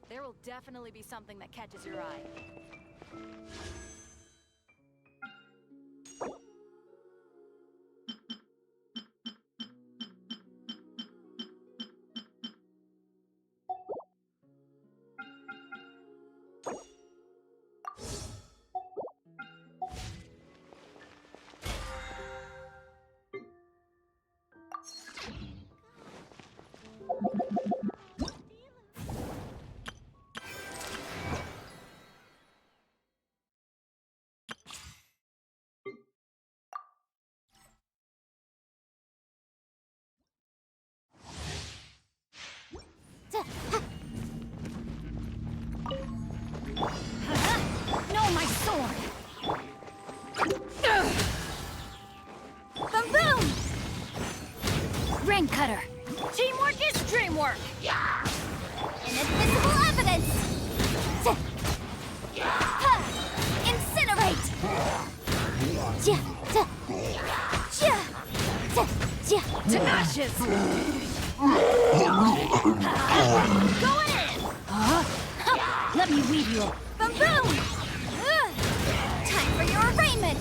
There will definitely be something that catches your eye. No, my sword! Boom boom! Rain cutter! Teamwork is dreamwork! Inadmissible evidence! Incinerate! To ashes! Going in! Let me weave you. Boom boom! Time for your arraignment!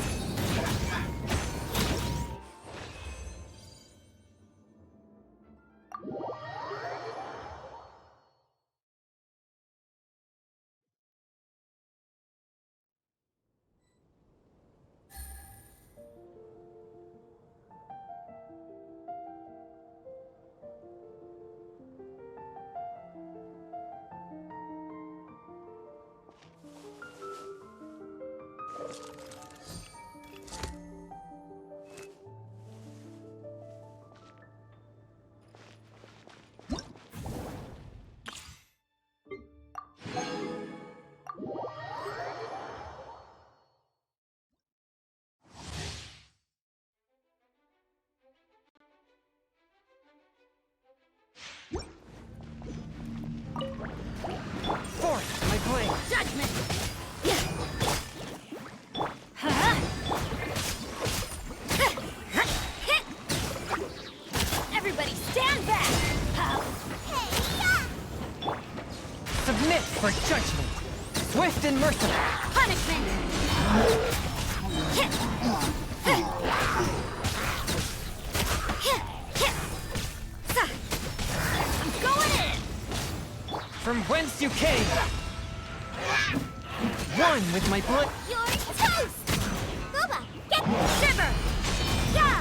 Judgment! Everybody stand back! Submit for judgment! Swift and merciful! Punishment! I'm going in! From whence you came! One with my blood! You're toast! Booba, get shiver! Yeah!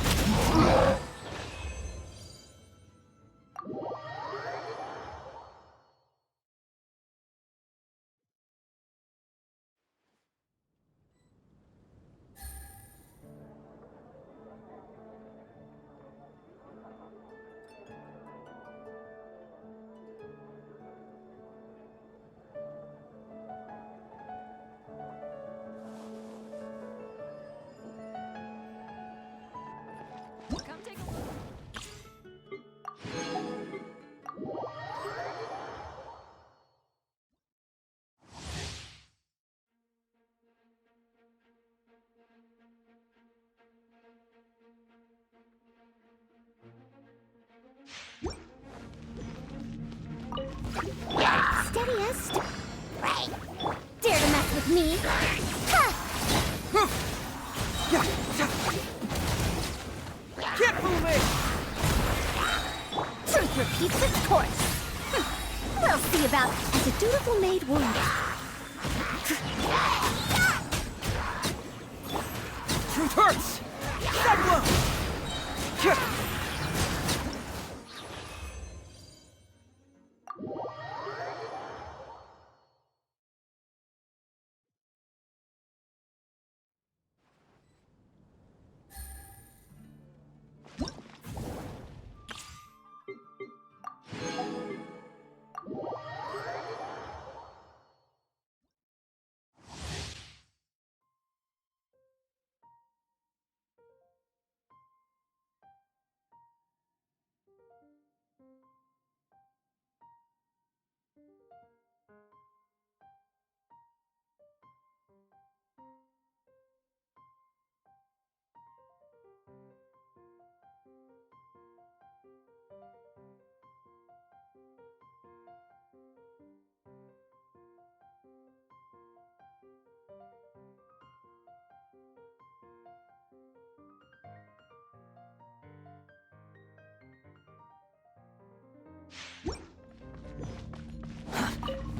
Come take a look. Steadiest. Right. Dare to mess with me? Ha! Get moving! Truth repeats its course. We'll see about as a dutiful maid would. Truth hurts! That blow!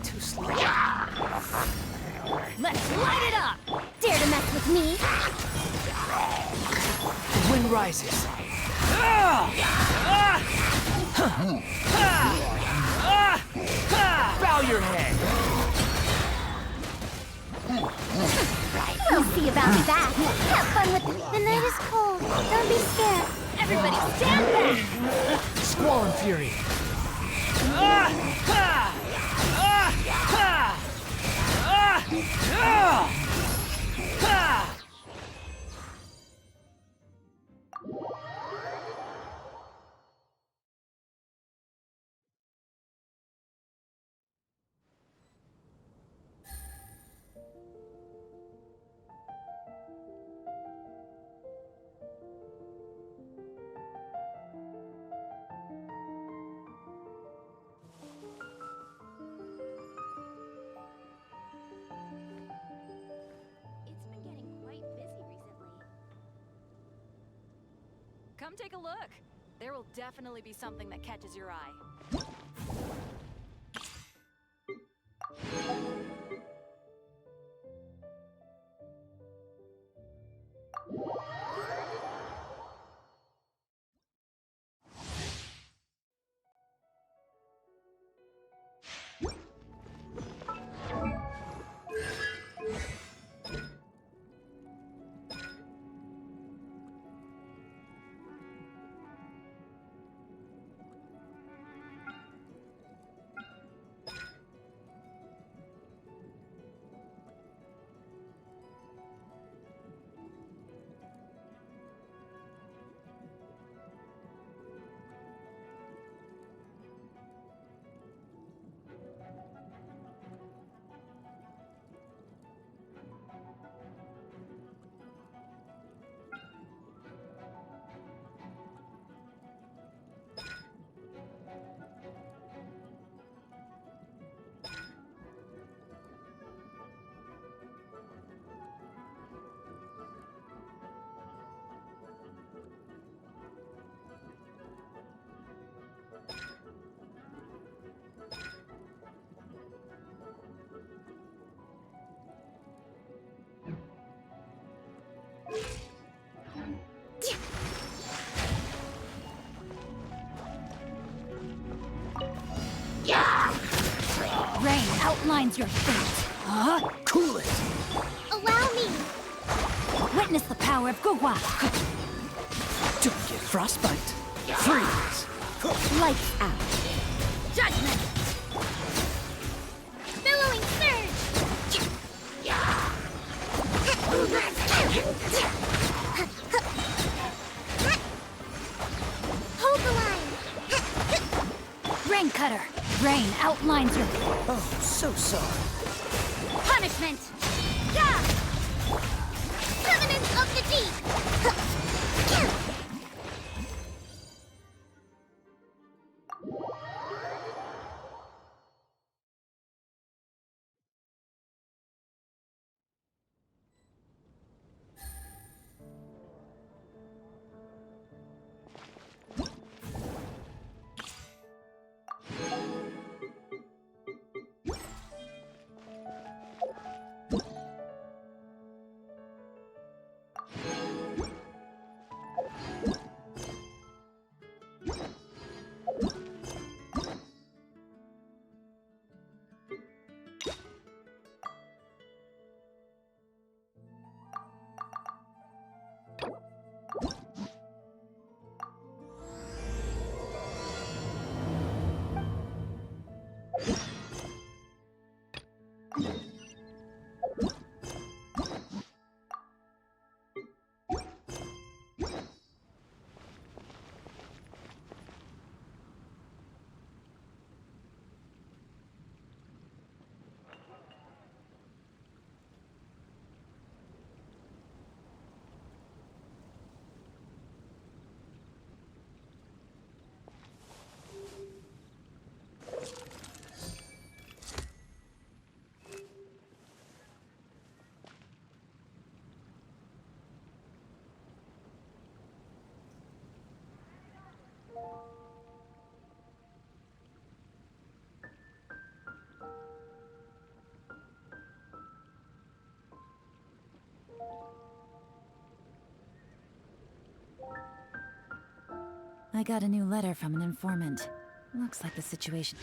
Too slow. Let's light it up! Dare to mess with me? The wind rises. Bow your head. We'll see about that. Have fun with it. The night is cold. Don't be scared. Everybody stand back! Squall and fury. It's been getting quite busy recently. Come take a look. There will definitely be something that catches your eye. Rain outlines your fate. Huh? Cool it. Allow me. Witness the power of Gugwa. Don't get frostbite. Freeze. Lights out. Judgment. Billowing surge. Hold the line. Rain cutter. Rain outlines your Oh, so sorry. punishment. Yeah. Covenant of the deep. I got a new letter from an informant. Looks like the situation...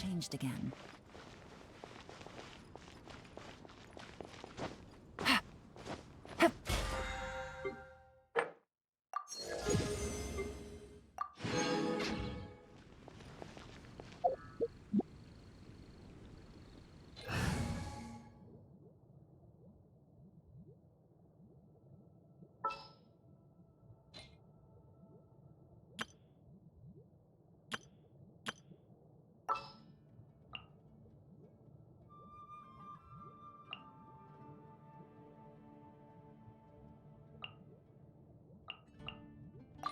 changed again.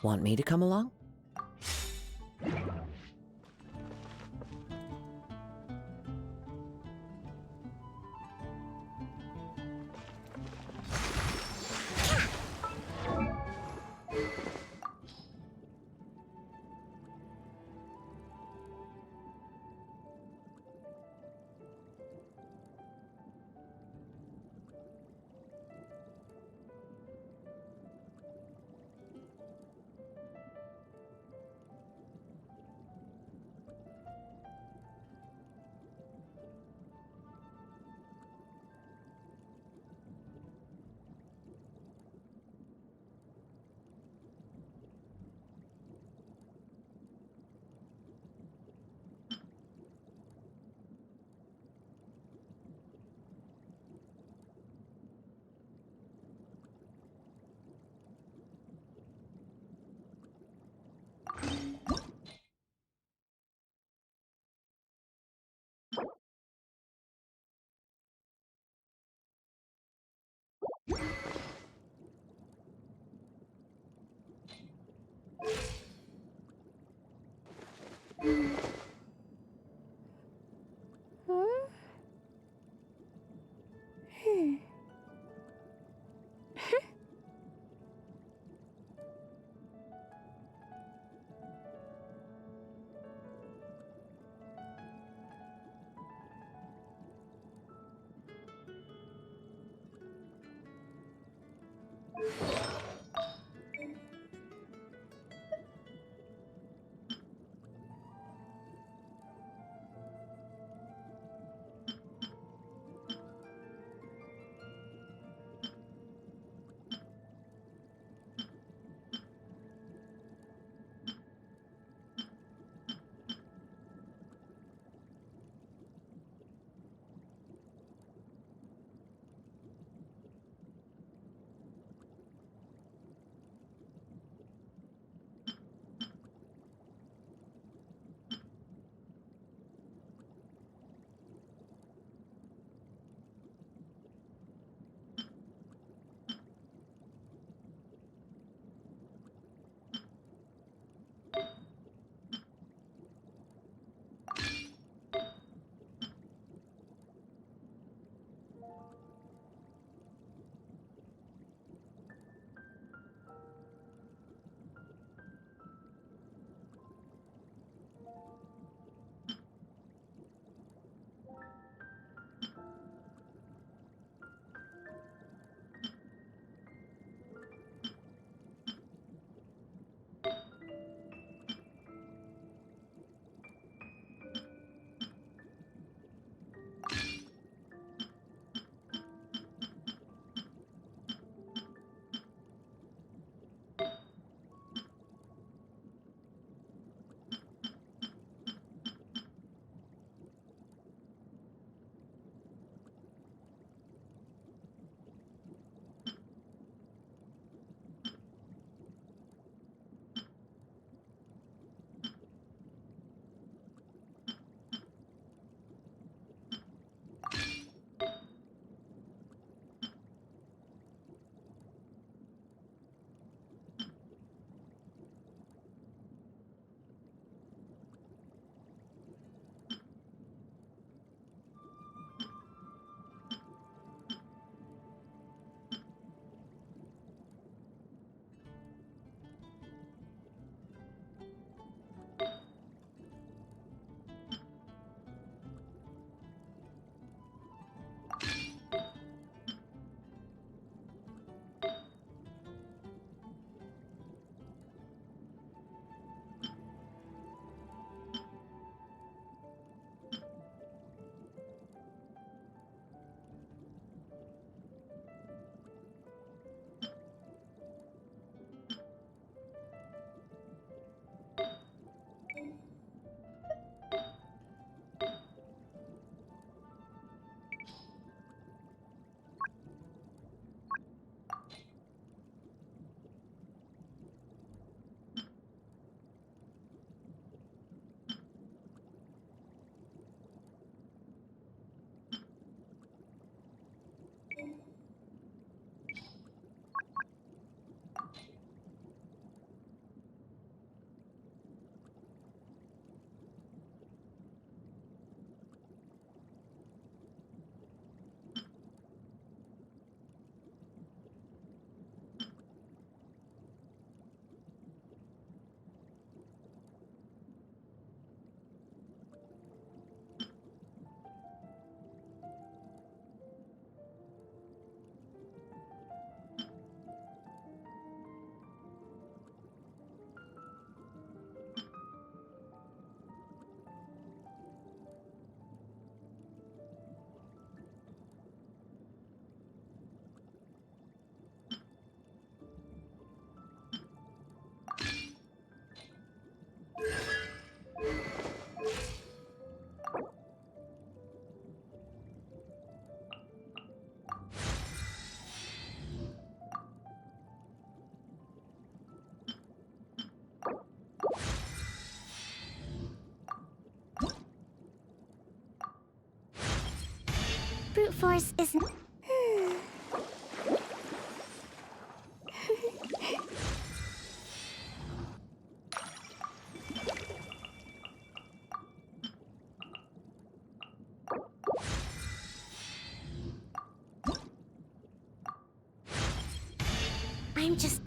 Want me to come along? force isn't. I'm just.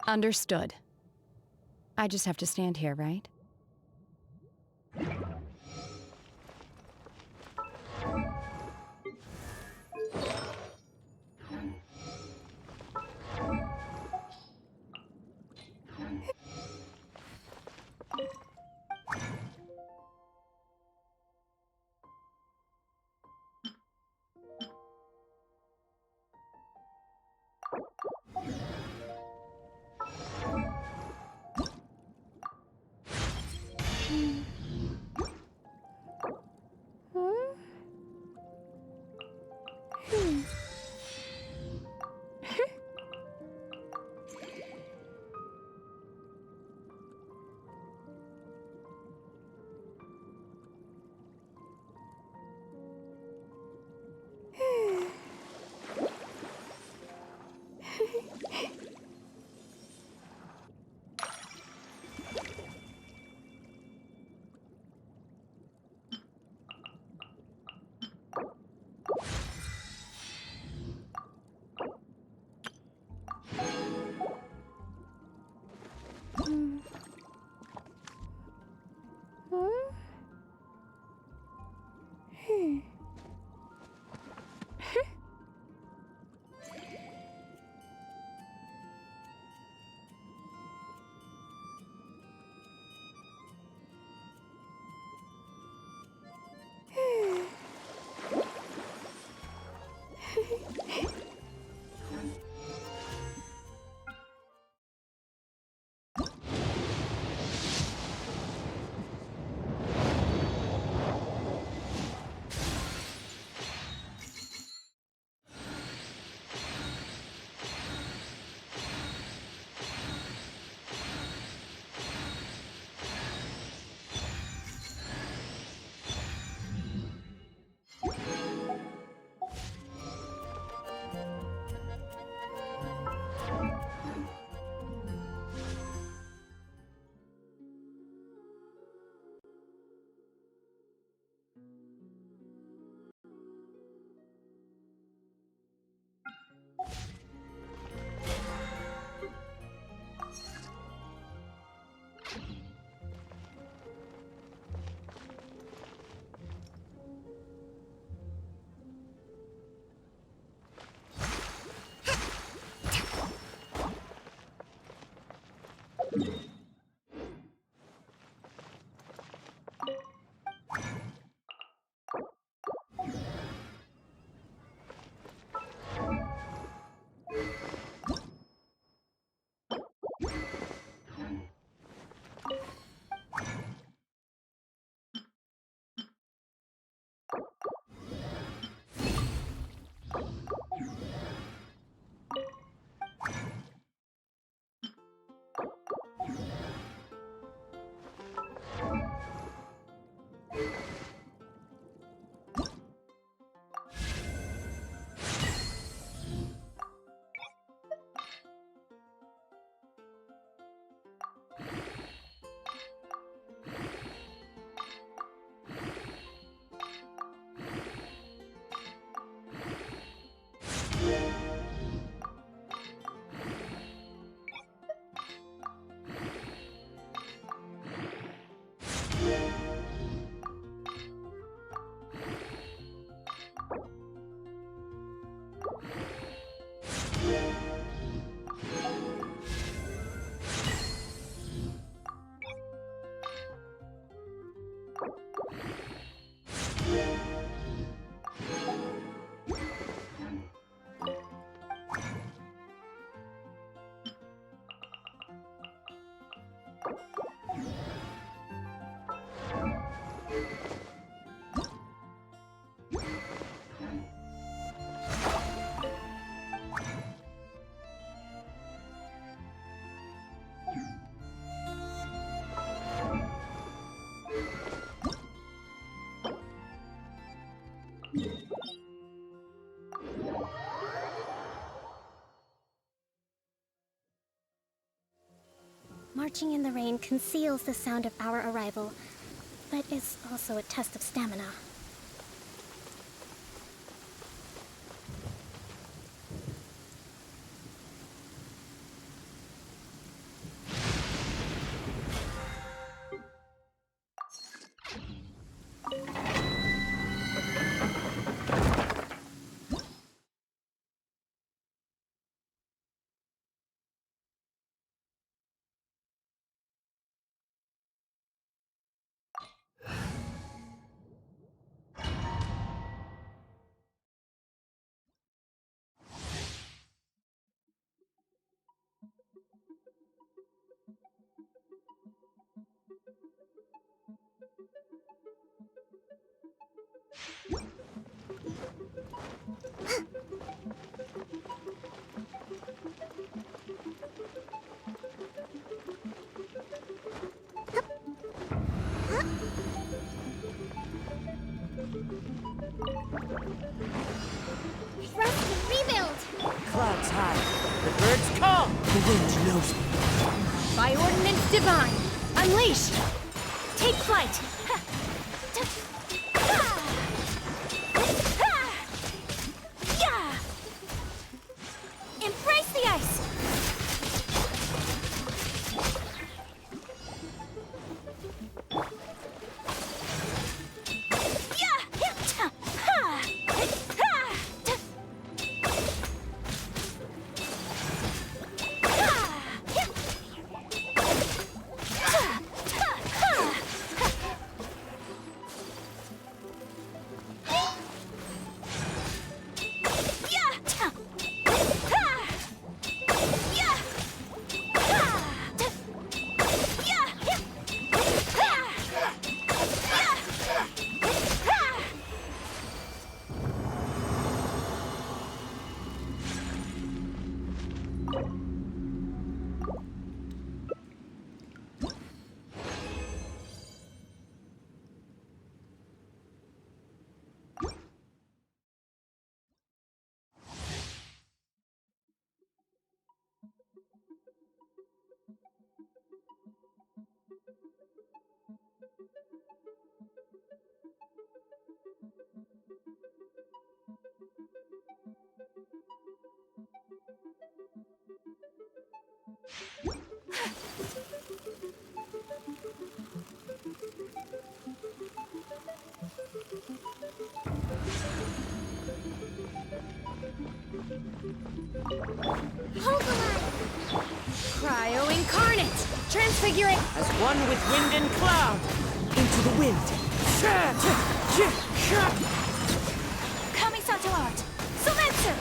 Understood. I just have to stand here, right? Marching in the rain conceals the sound of our arrival, but is also a test of stamina. Rest and rebuild! Clouds high. The birds call. The wind knows me. By ordinance divine, unleash! Take flight! Embrace the ice! Hold the line! Cryo incarnate! Transfigure it! As one with wind and cloud. Into the wind. Kamisato art! Sumetsu!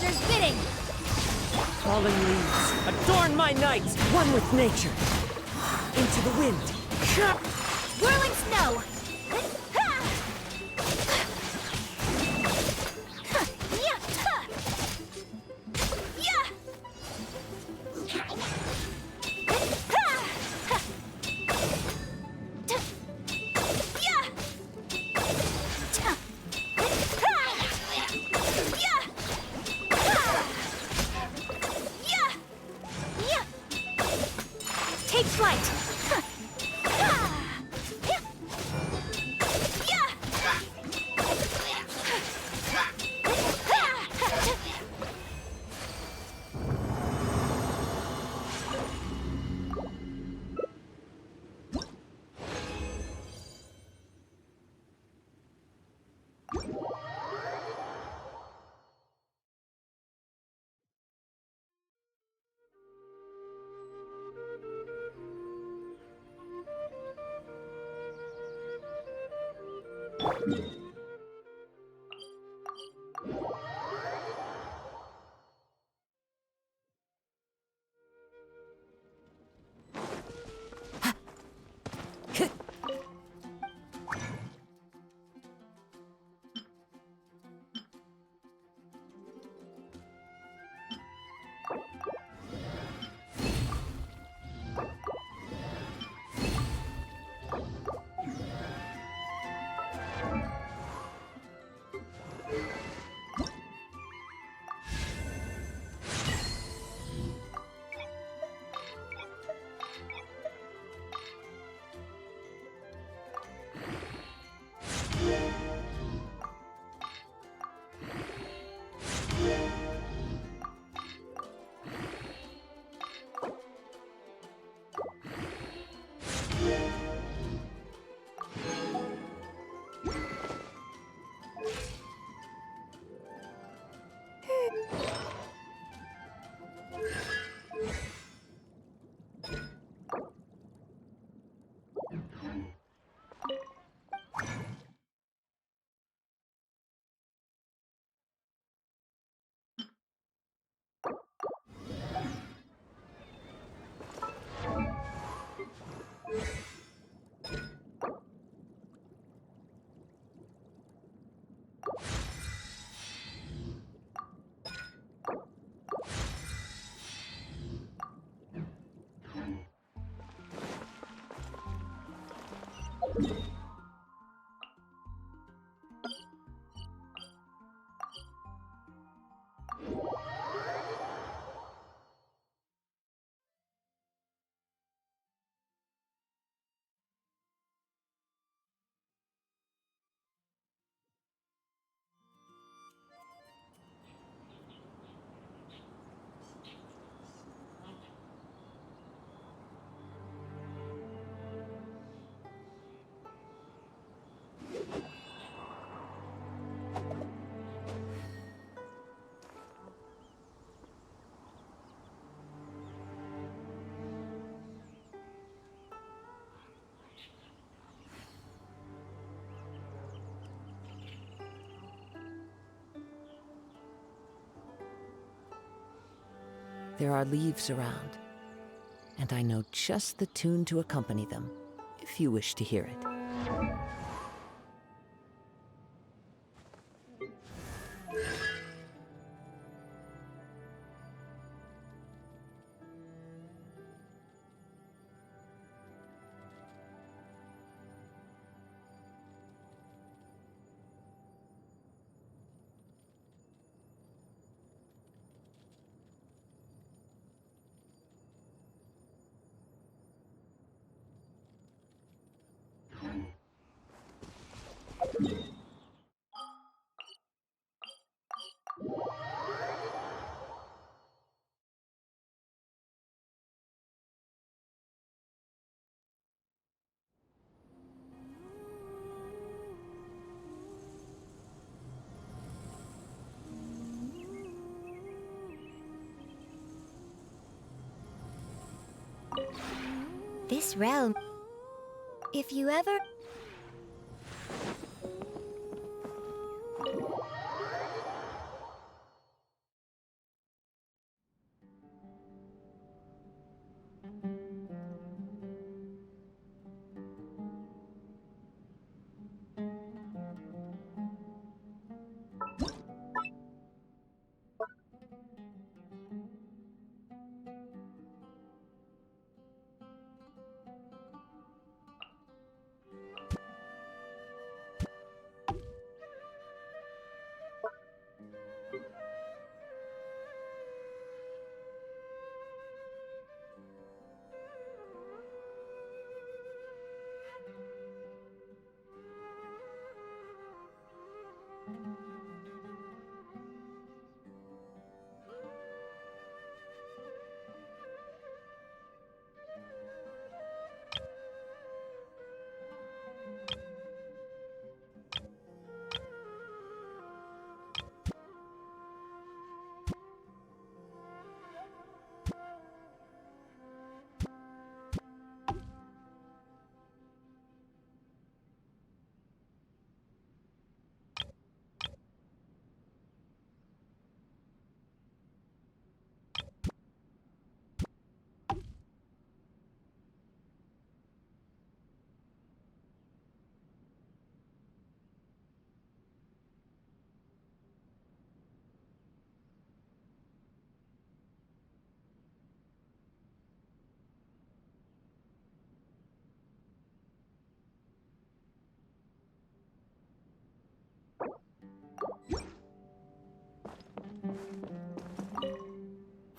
master's bidding! Falling leaves, adorn my night, one with nature. Into the wind. Whirling snow! Take flight! There are leaves around, and I know just the tune to accompany them, if you wish to hear it. This realm. If you ever...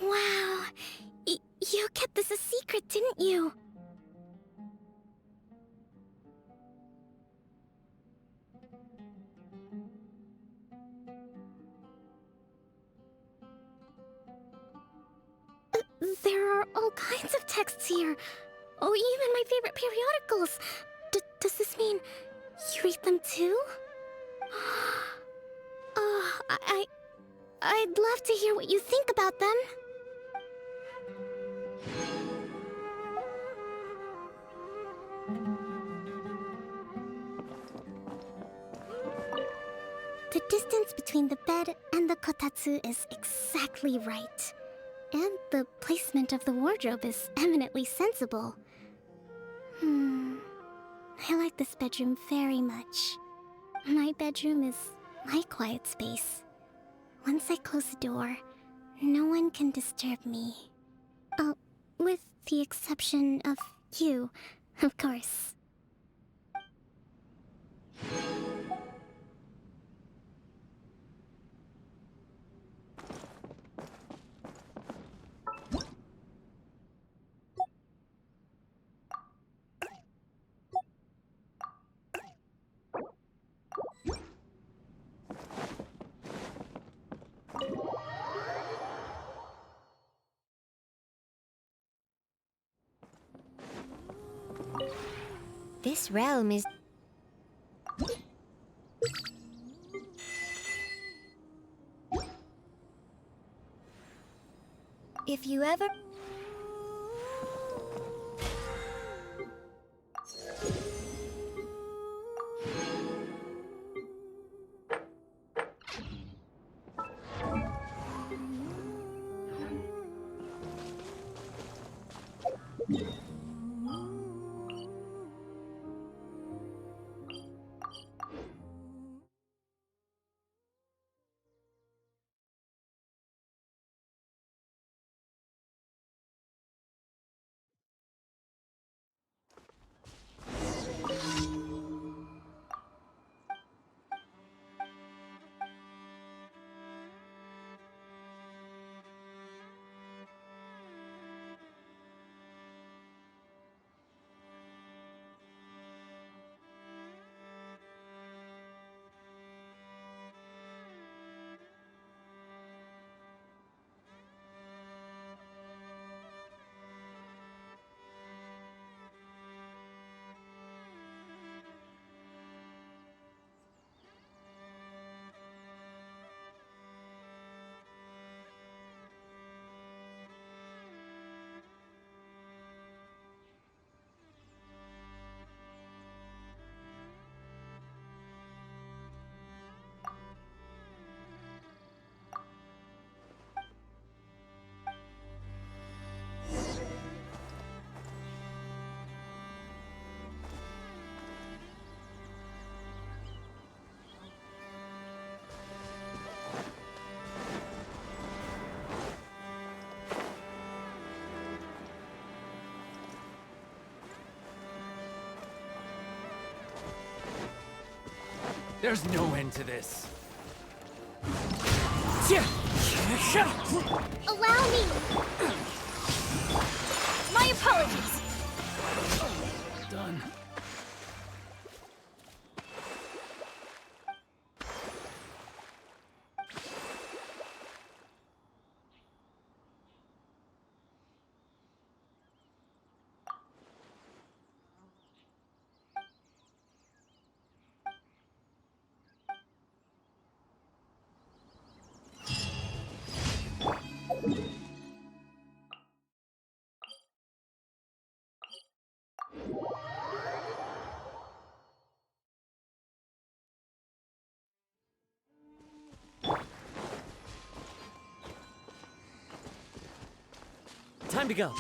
Wow! You kept this a secret, didn't you? There are all kinds of texts here. Oh, even my favorite periodicals. Does this mean you read them too? Oh, I'd love to hear what you think about them. The distance between the bed and the kotatsu is exactly right. And the placement of the wardrobe is eminently sensible. I like this bedroom very much. My bedroom is my quiet space. Once I close the door, no one can disturb me. With the exception of you, of course. This realm is... If you ever... There's no end to this. Allow me! My apologies. Done. Time to go.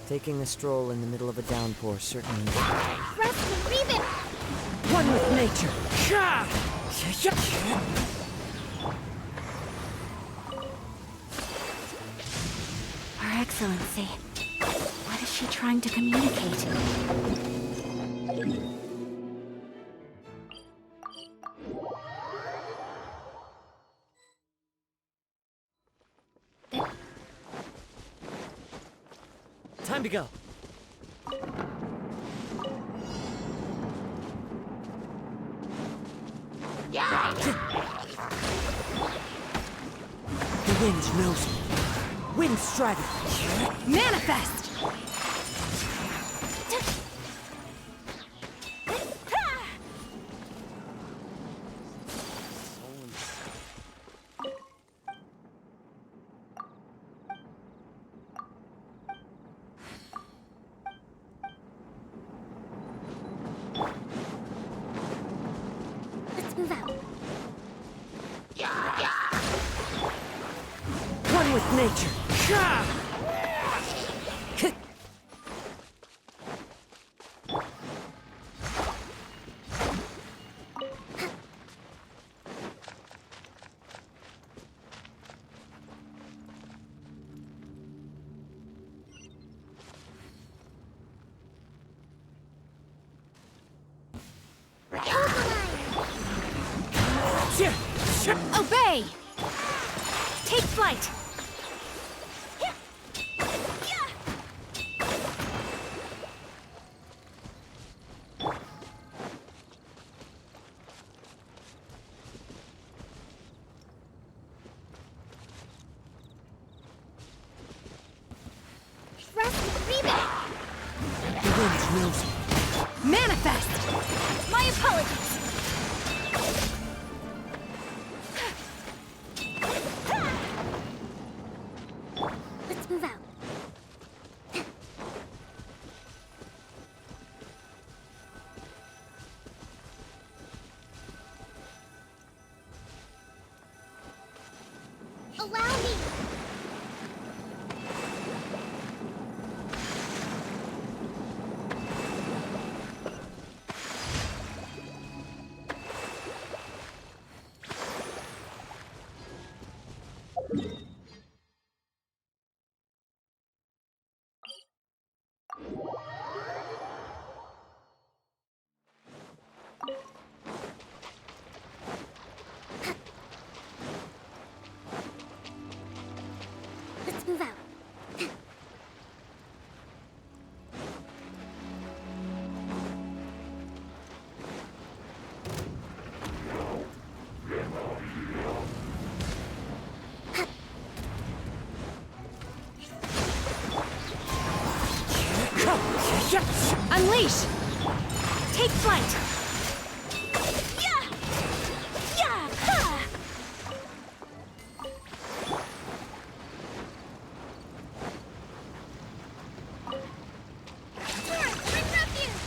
Taking a stroll in the middle of a downpour certainly. Rest and leave it! One with nature. Her Excellency. What is she trying to communicate? Time to go. The wind knows me. Wind strider. Manifest! Let's move out. One with nature. Obey! Take flight! Rest and leave it! The wind knows me. Manifest! My apologies! Let's move out. Allow me! Let's move out. Unleash! Take flight! Yeah! Yeah! Ha! Bring refuge!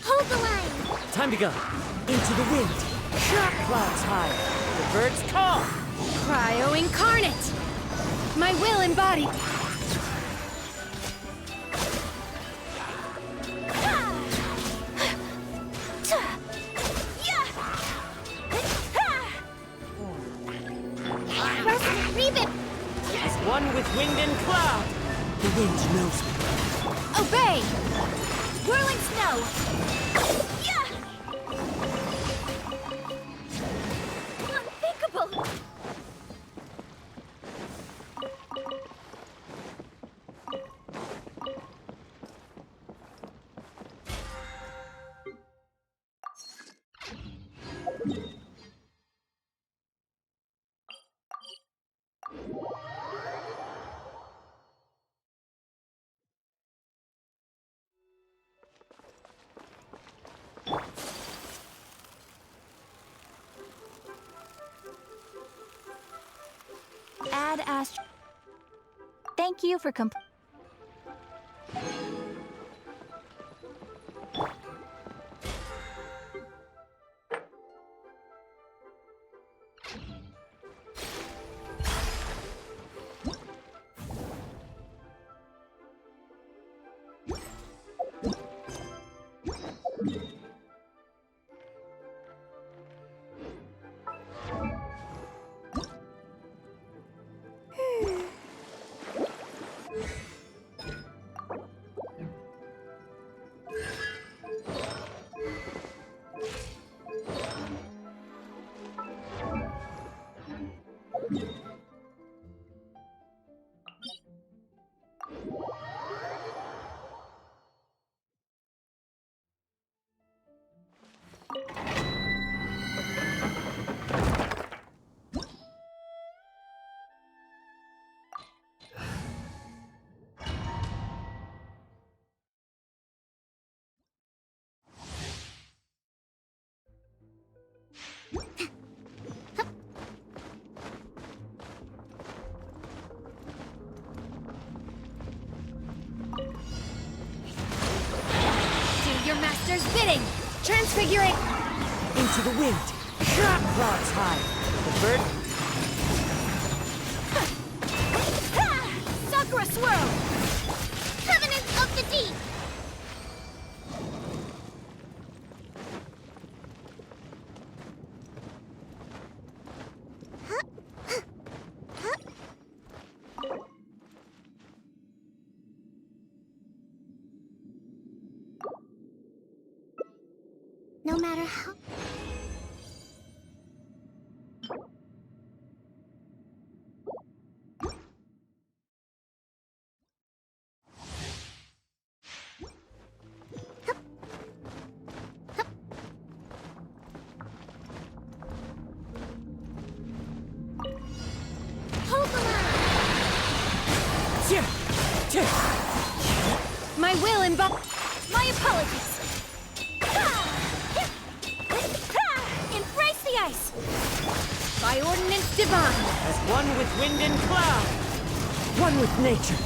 Hold the line! Time to go. Into the wind. Clouds high. The birds call. Cryo incarnate! My will embodied. Resident Reaven! As one with wind and cloud. The wind knows me. Obey! Whirling snow! Unthinkable! Add Astro. Thank you for your master's bidding! Transfigurate! Into the wind. Clouds high. The bird. Sakura swirl! Covenant of the Deep! No matter how... Hold the line! My will embodied. My apologies! Embrace the ice! By ordinance divine. As one with wind and cloud. One with nature.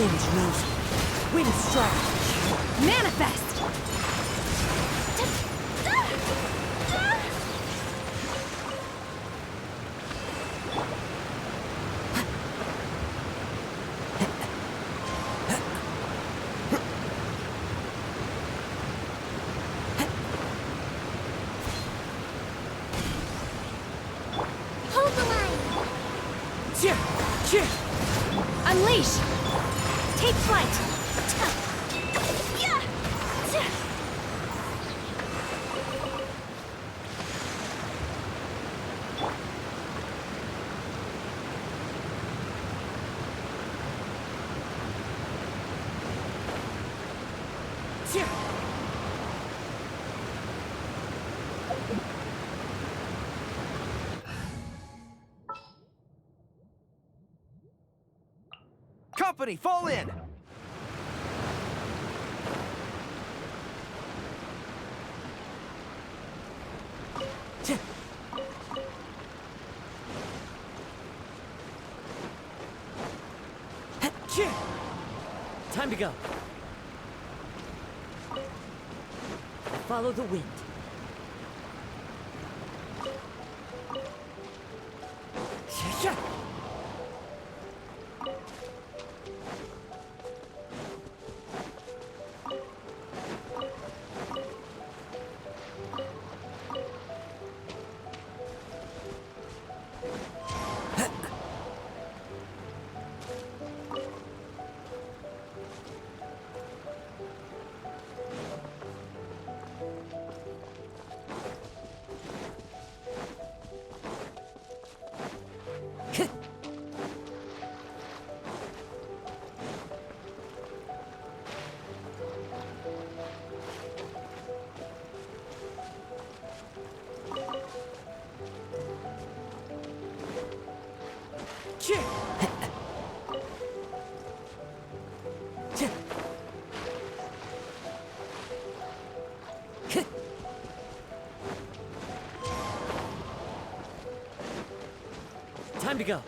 wind knows me. Wind strike. Manifest! Hold the line! Unleash! Take flight! Company, fall in! Time to go. Follow the wind. Time to go.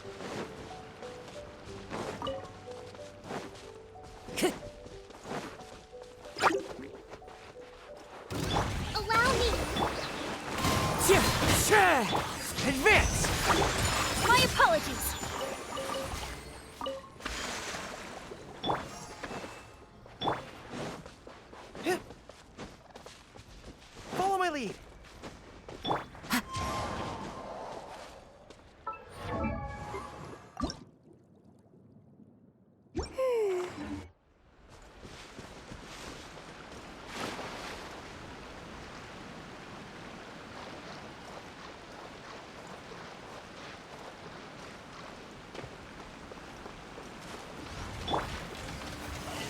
Allow me! Advance! My apologies! Follow my lead!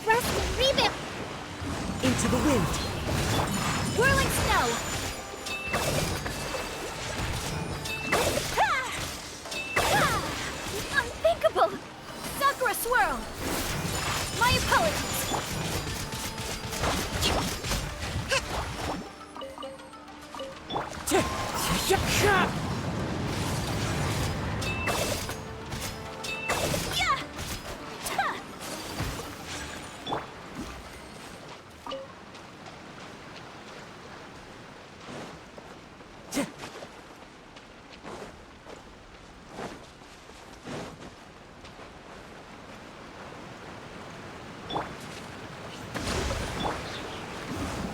Rest and rebound! Into the wind. Whirling snow! Unthinkable! Sakura swirl! My apologies!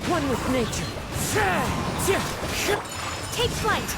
One with nature. Take flight!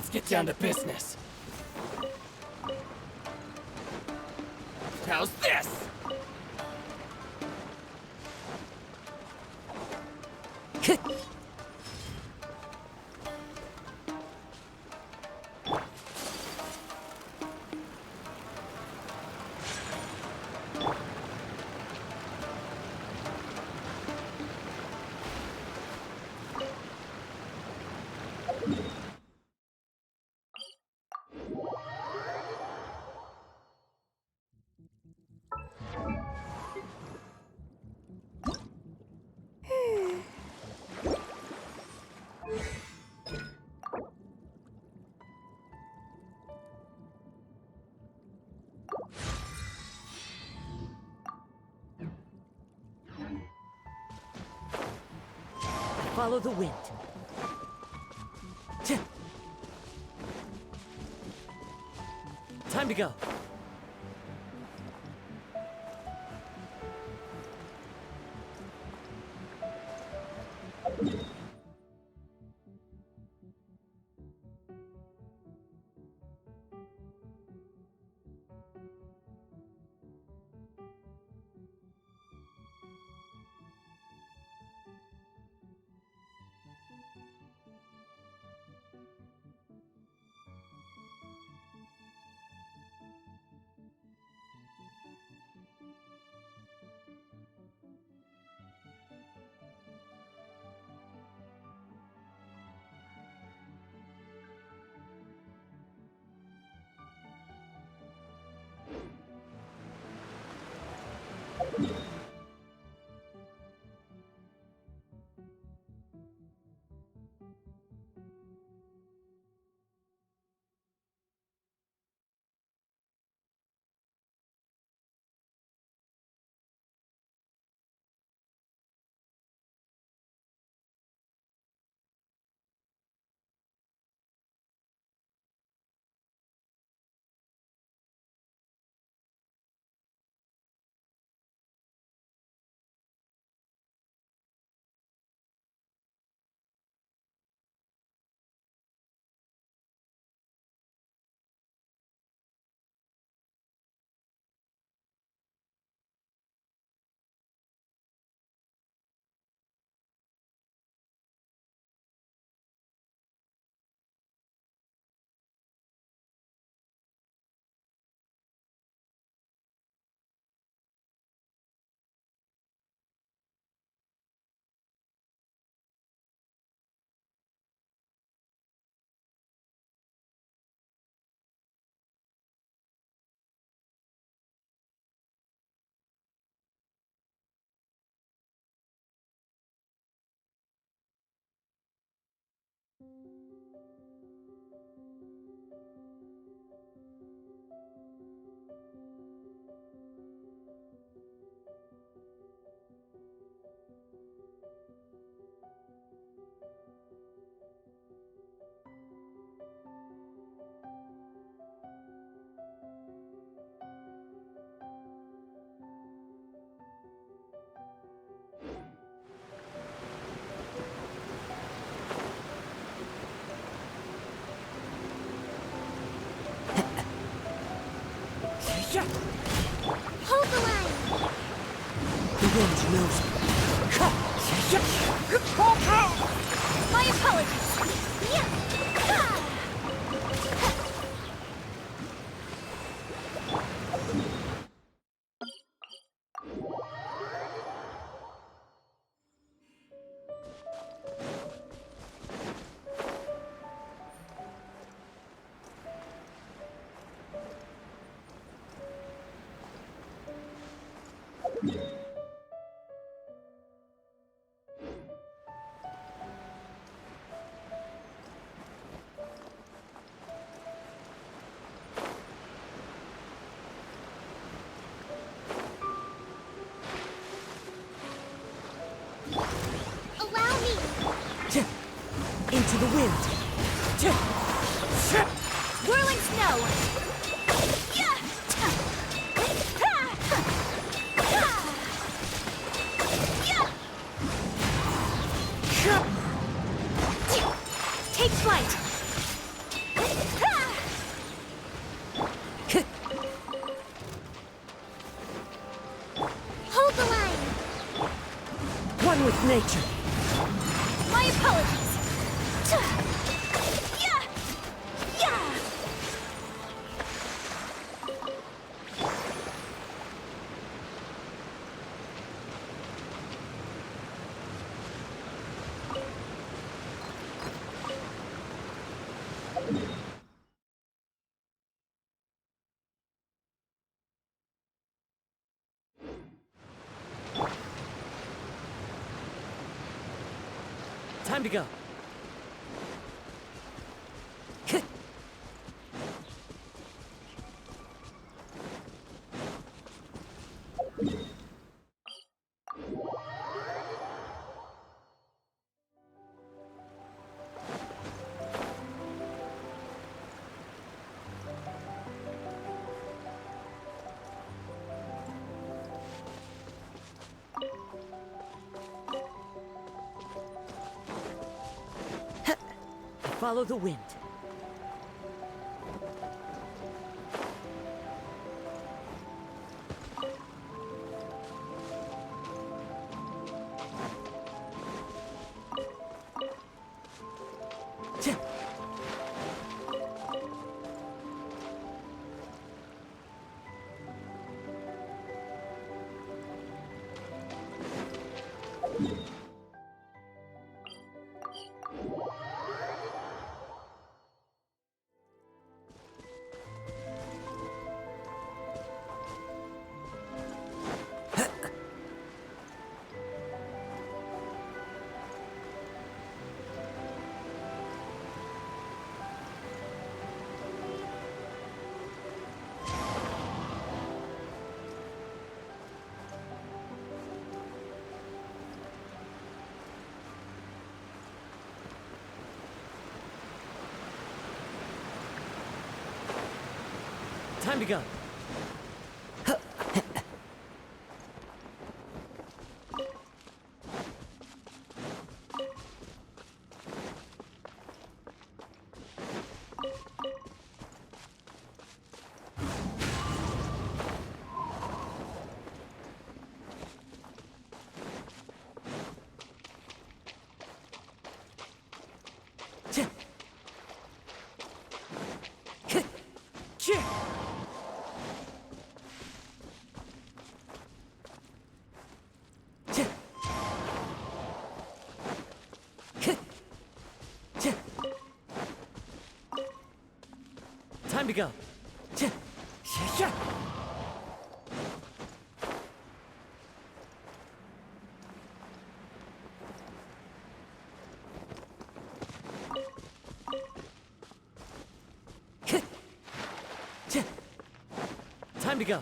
Let's get down to business. How's this? Follow the wind. Time to go. Hold the line! The wind knows me. My apologies. Allow me! Into the wind. Whirling snow. Take flight. nature. My apologies. Yeah! Yeah! Time to go. Follow the wind. Time to go. Time to go. Time to go.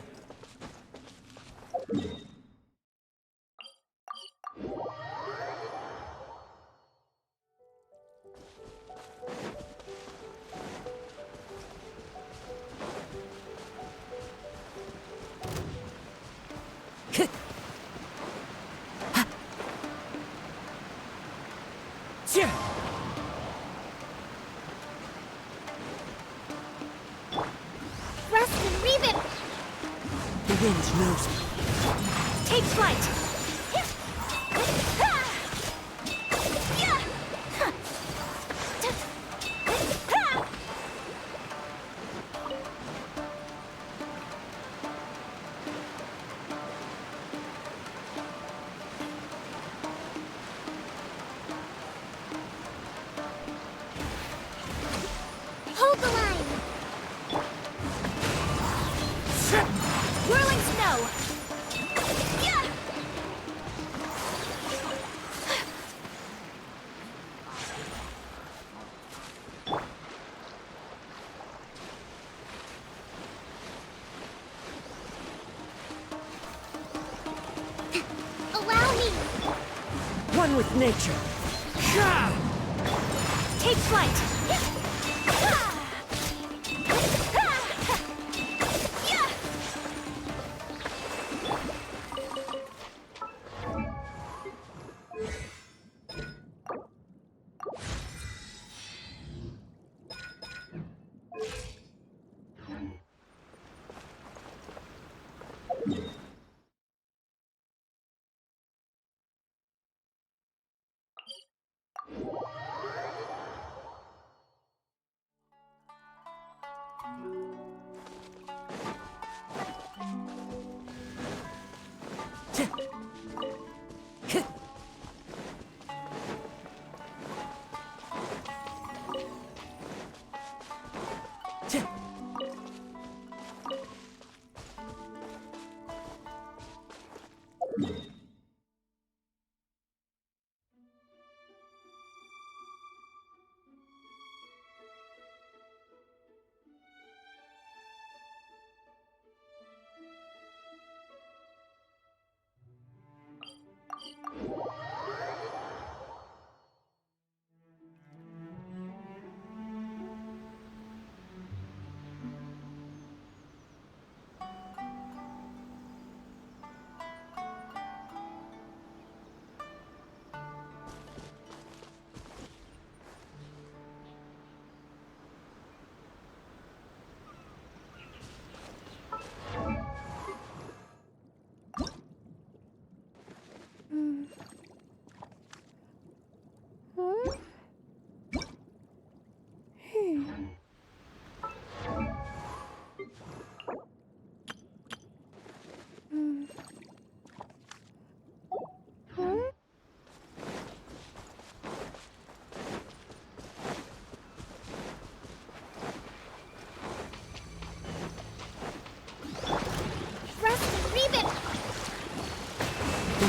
Rest and reave it! The wind knows me. Take flight! Hold the line! Whirling snow! Allow me! One with nature. Take flight!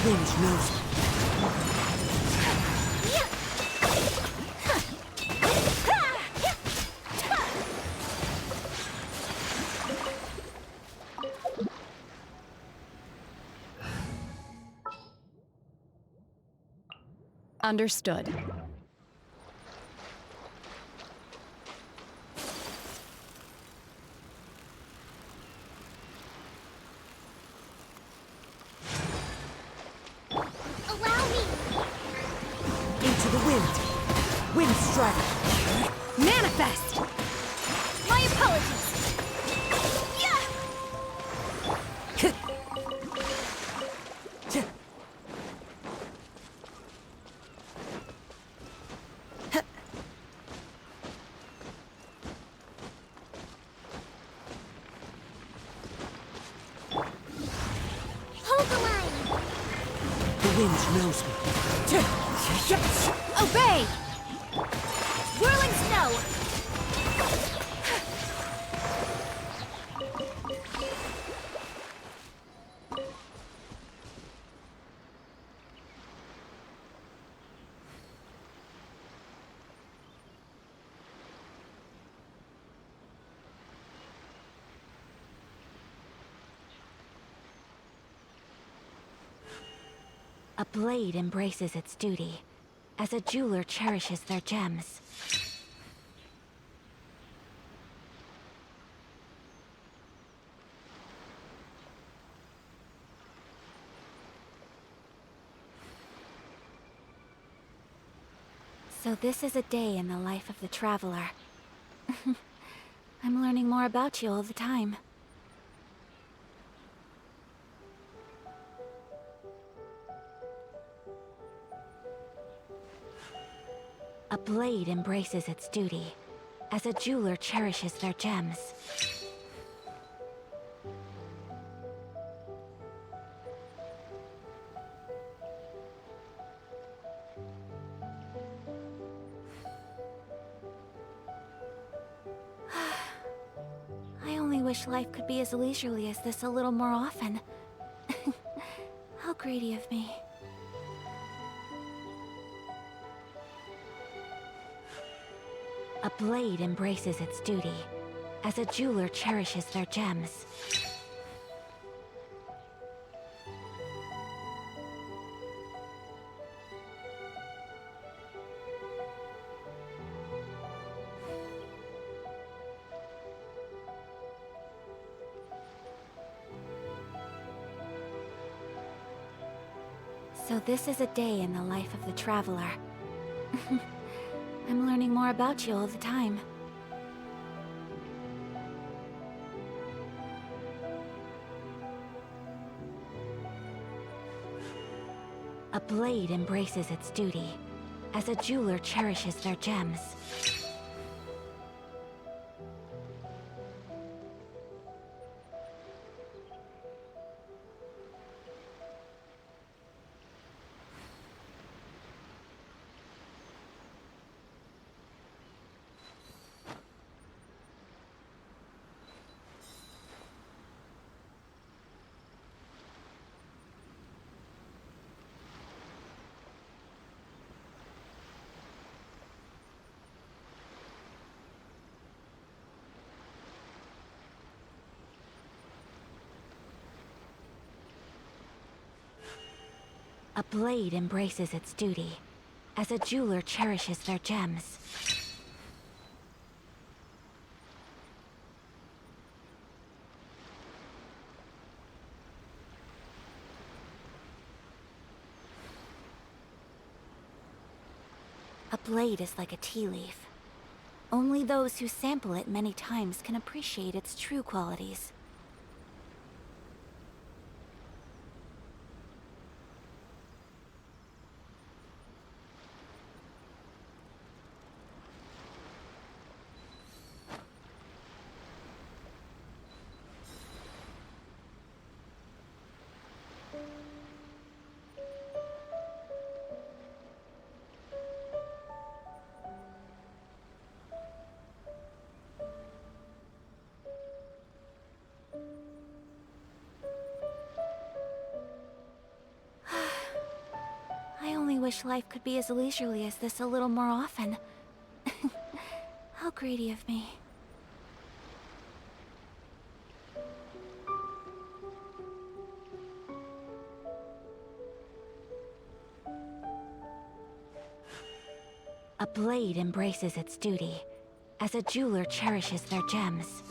wind knows me. Understood. Allow me! Into the wind! Wind strike! Manifest! My apologies. Hold the line! The wind knows me. Obey! Whirling snow! A blade embraces its duty, as a jeweler cherishes their gems. So this is a day in the life of the traveler. I'm learning more about you all the time. A blade embraces its duty, as a jeweler cherishes their gems. I only wish life could be as leisurely as this a little more often. How greedy of me. A blade embraces its duty, as a jeweler cherishes their gems. So this is a day in the life of the traveler. I'm learning more about you all the time. A blade embraces its duty, as a jeweler cherishes their gems. A blade embraces its duty, as a jeweler cherishes their gems. A blade is like a tea leaf. Only those who sample it many times can appreciate its true qualities. wish life could be as leisurely as this a little more often. How greedy of me. A blade embraces its duty, as a jeweler cherishes their gems.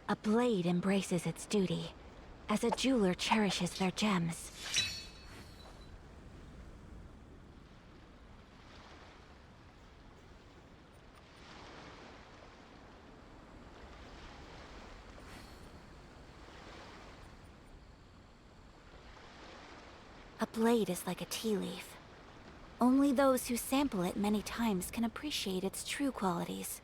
A blade embraces its duty, as a jeweler cherishes their gems. A blade is like a tea leaf. Only those who sample it many times can appreciate its true qualities.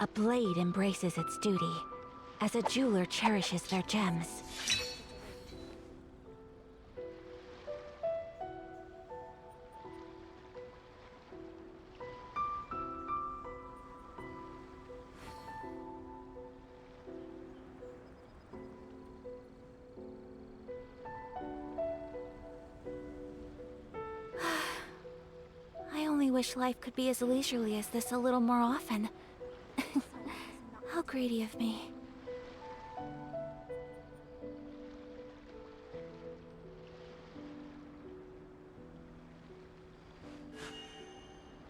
A blade embraces its duty, as a jeweler cherishes their gems. I only wish life could be as leisurely as this a little more often. How greedy of me.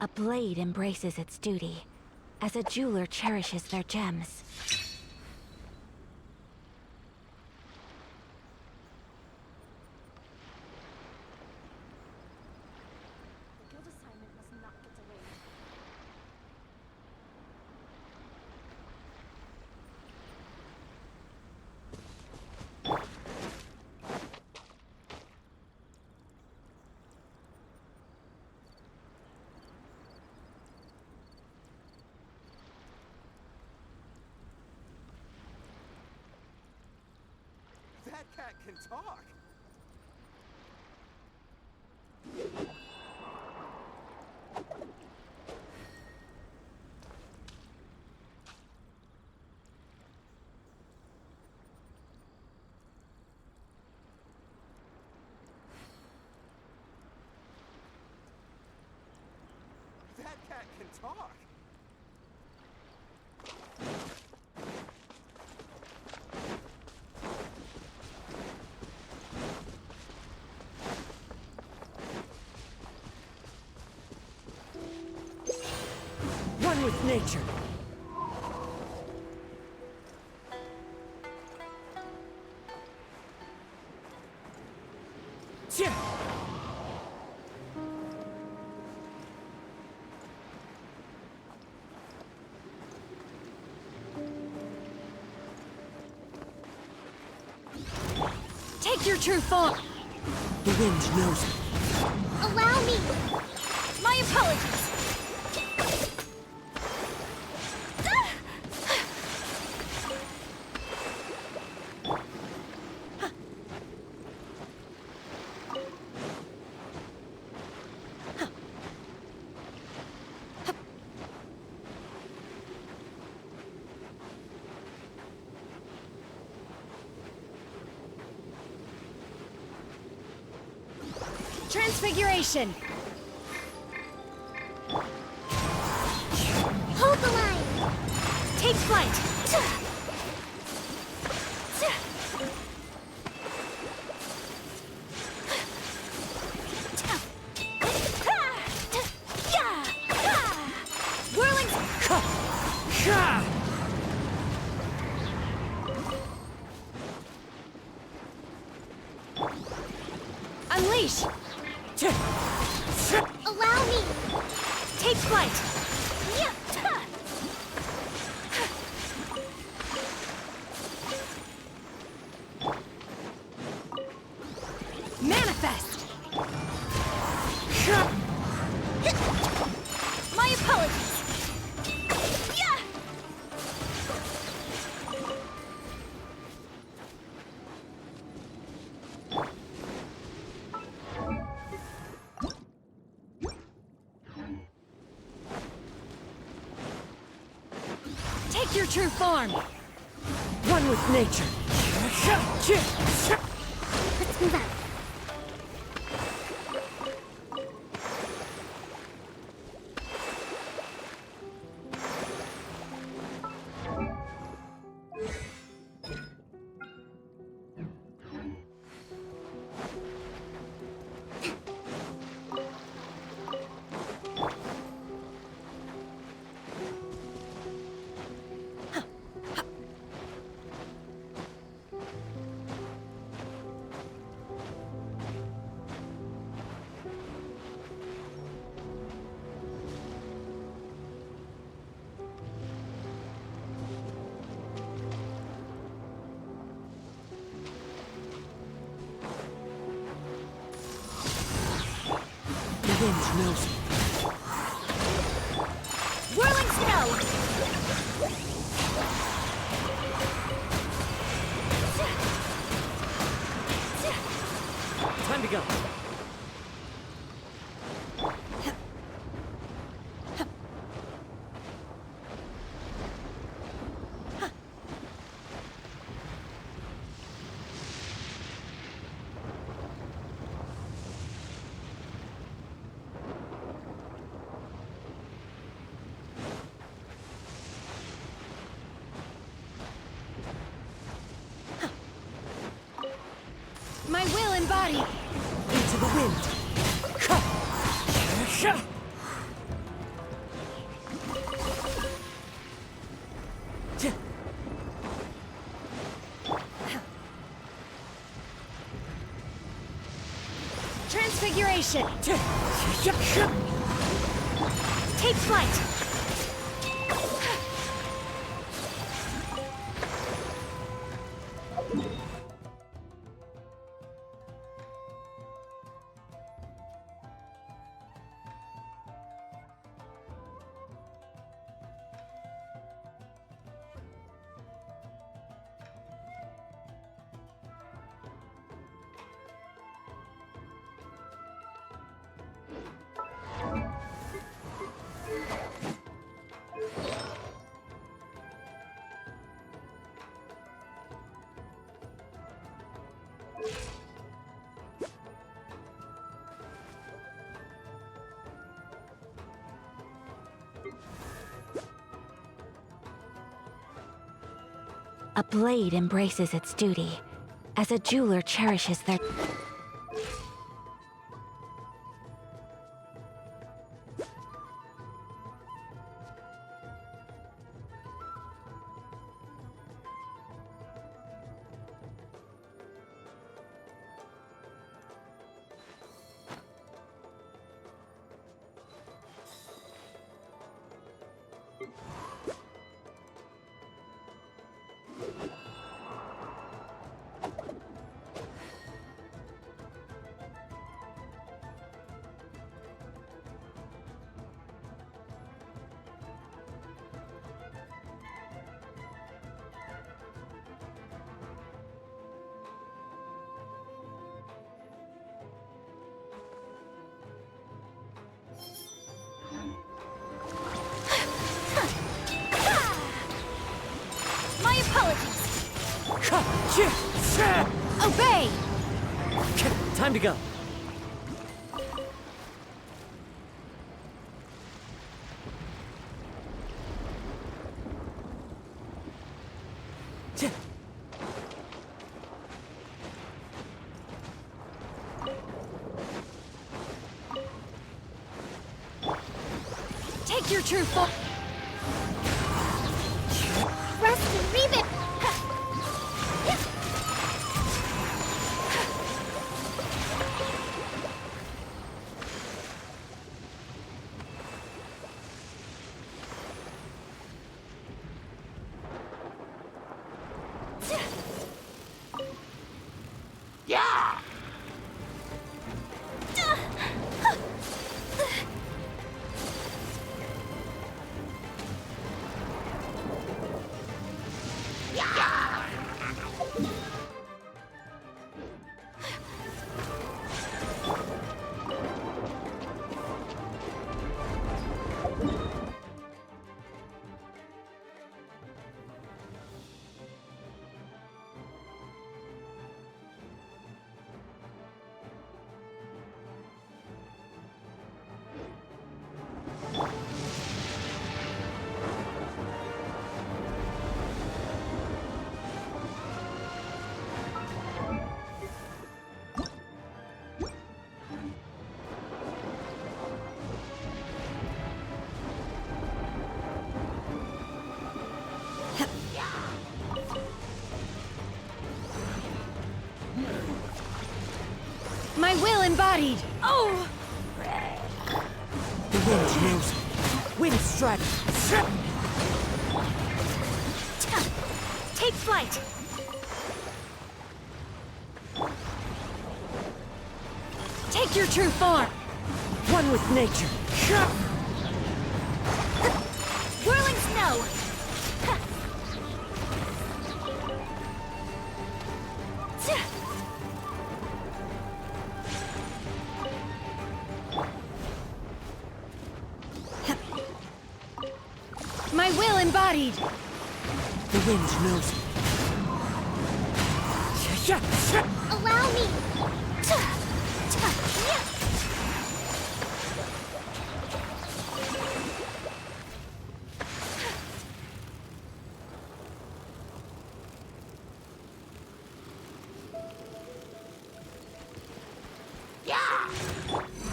A blade embraces its duty, as a jeweler cherishes their gems. That cat can talk! That cat can talk! One with nature. Yeah. Take your true form! The wind knows it. Allow me! My apologies! Transfiguration! Take flight! Whirling... Unleash! Allow me! Take flight! Manifest! My apologies! Take your true form! One with nature. Let's move out. The wind knows me. Whirling snow! Time to go. My will and body! Into the wind. Transfiguration! Take flight! A blade embraces its duty, as a jeweler cherishes their... My apologies! Obey! Time to go. Take your true form. Rest and reboot! My will embodied. Oh! The wind knows. Wind strike. Take flight. Take your true form. One with nature. Whirling snow. My will embodied. The wind knows. Allow me!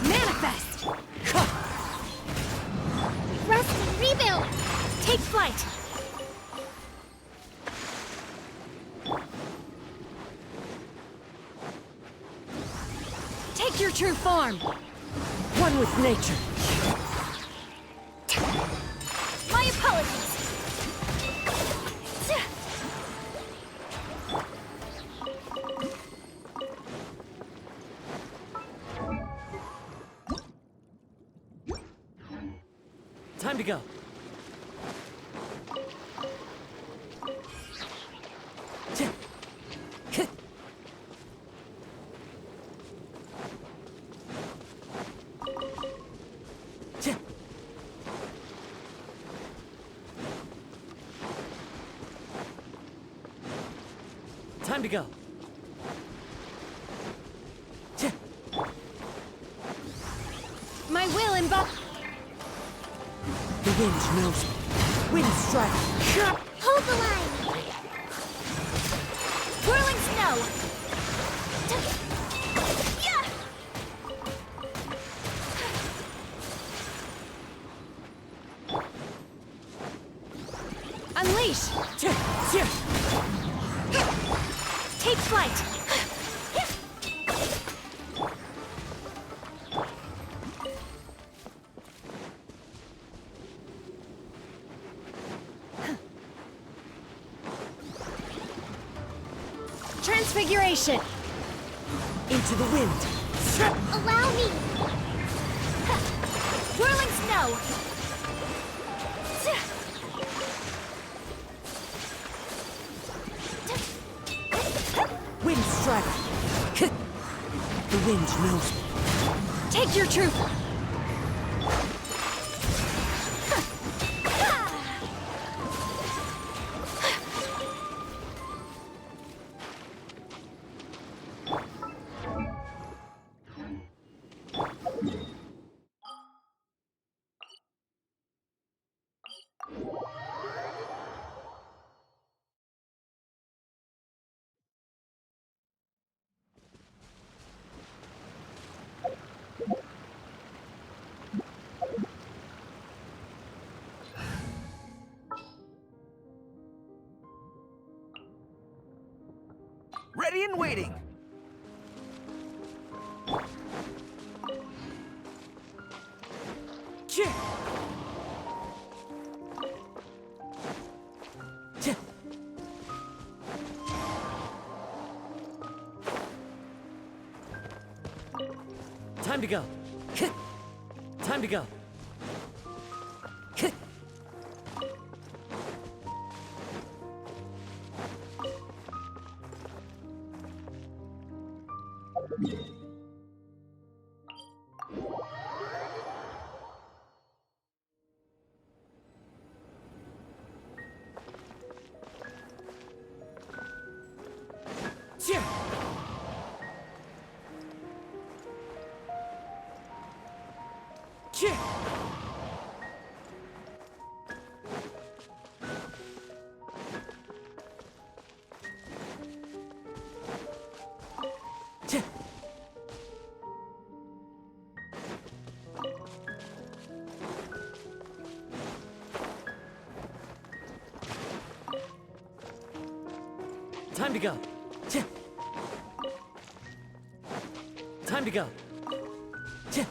Manifest. Rest and rebuild! Take flight. Take your true form. One with nature. My apologies. Time to go. Time to go. My will embodied. The wind knows. Wind strike. Hold the line! Whirling snow. Unleash. Take flight. Transfiguration. Into the wind. Allow me! Whirling snow. Wind strike. The wind knows. Take your truth. Ready and waiting. Chih! Chih! Time to go. Hit! Time to go. Hit! Chih! Chih! Chih! Time to go. Chih! Time to go. Chih!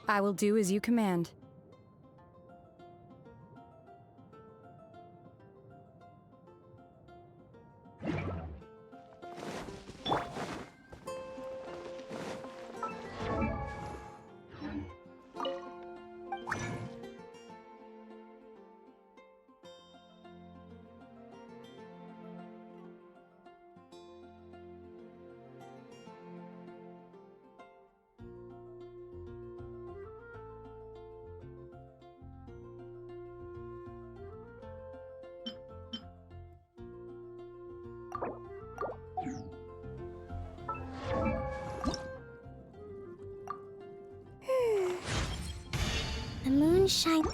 I will do as you command. The moon shines.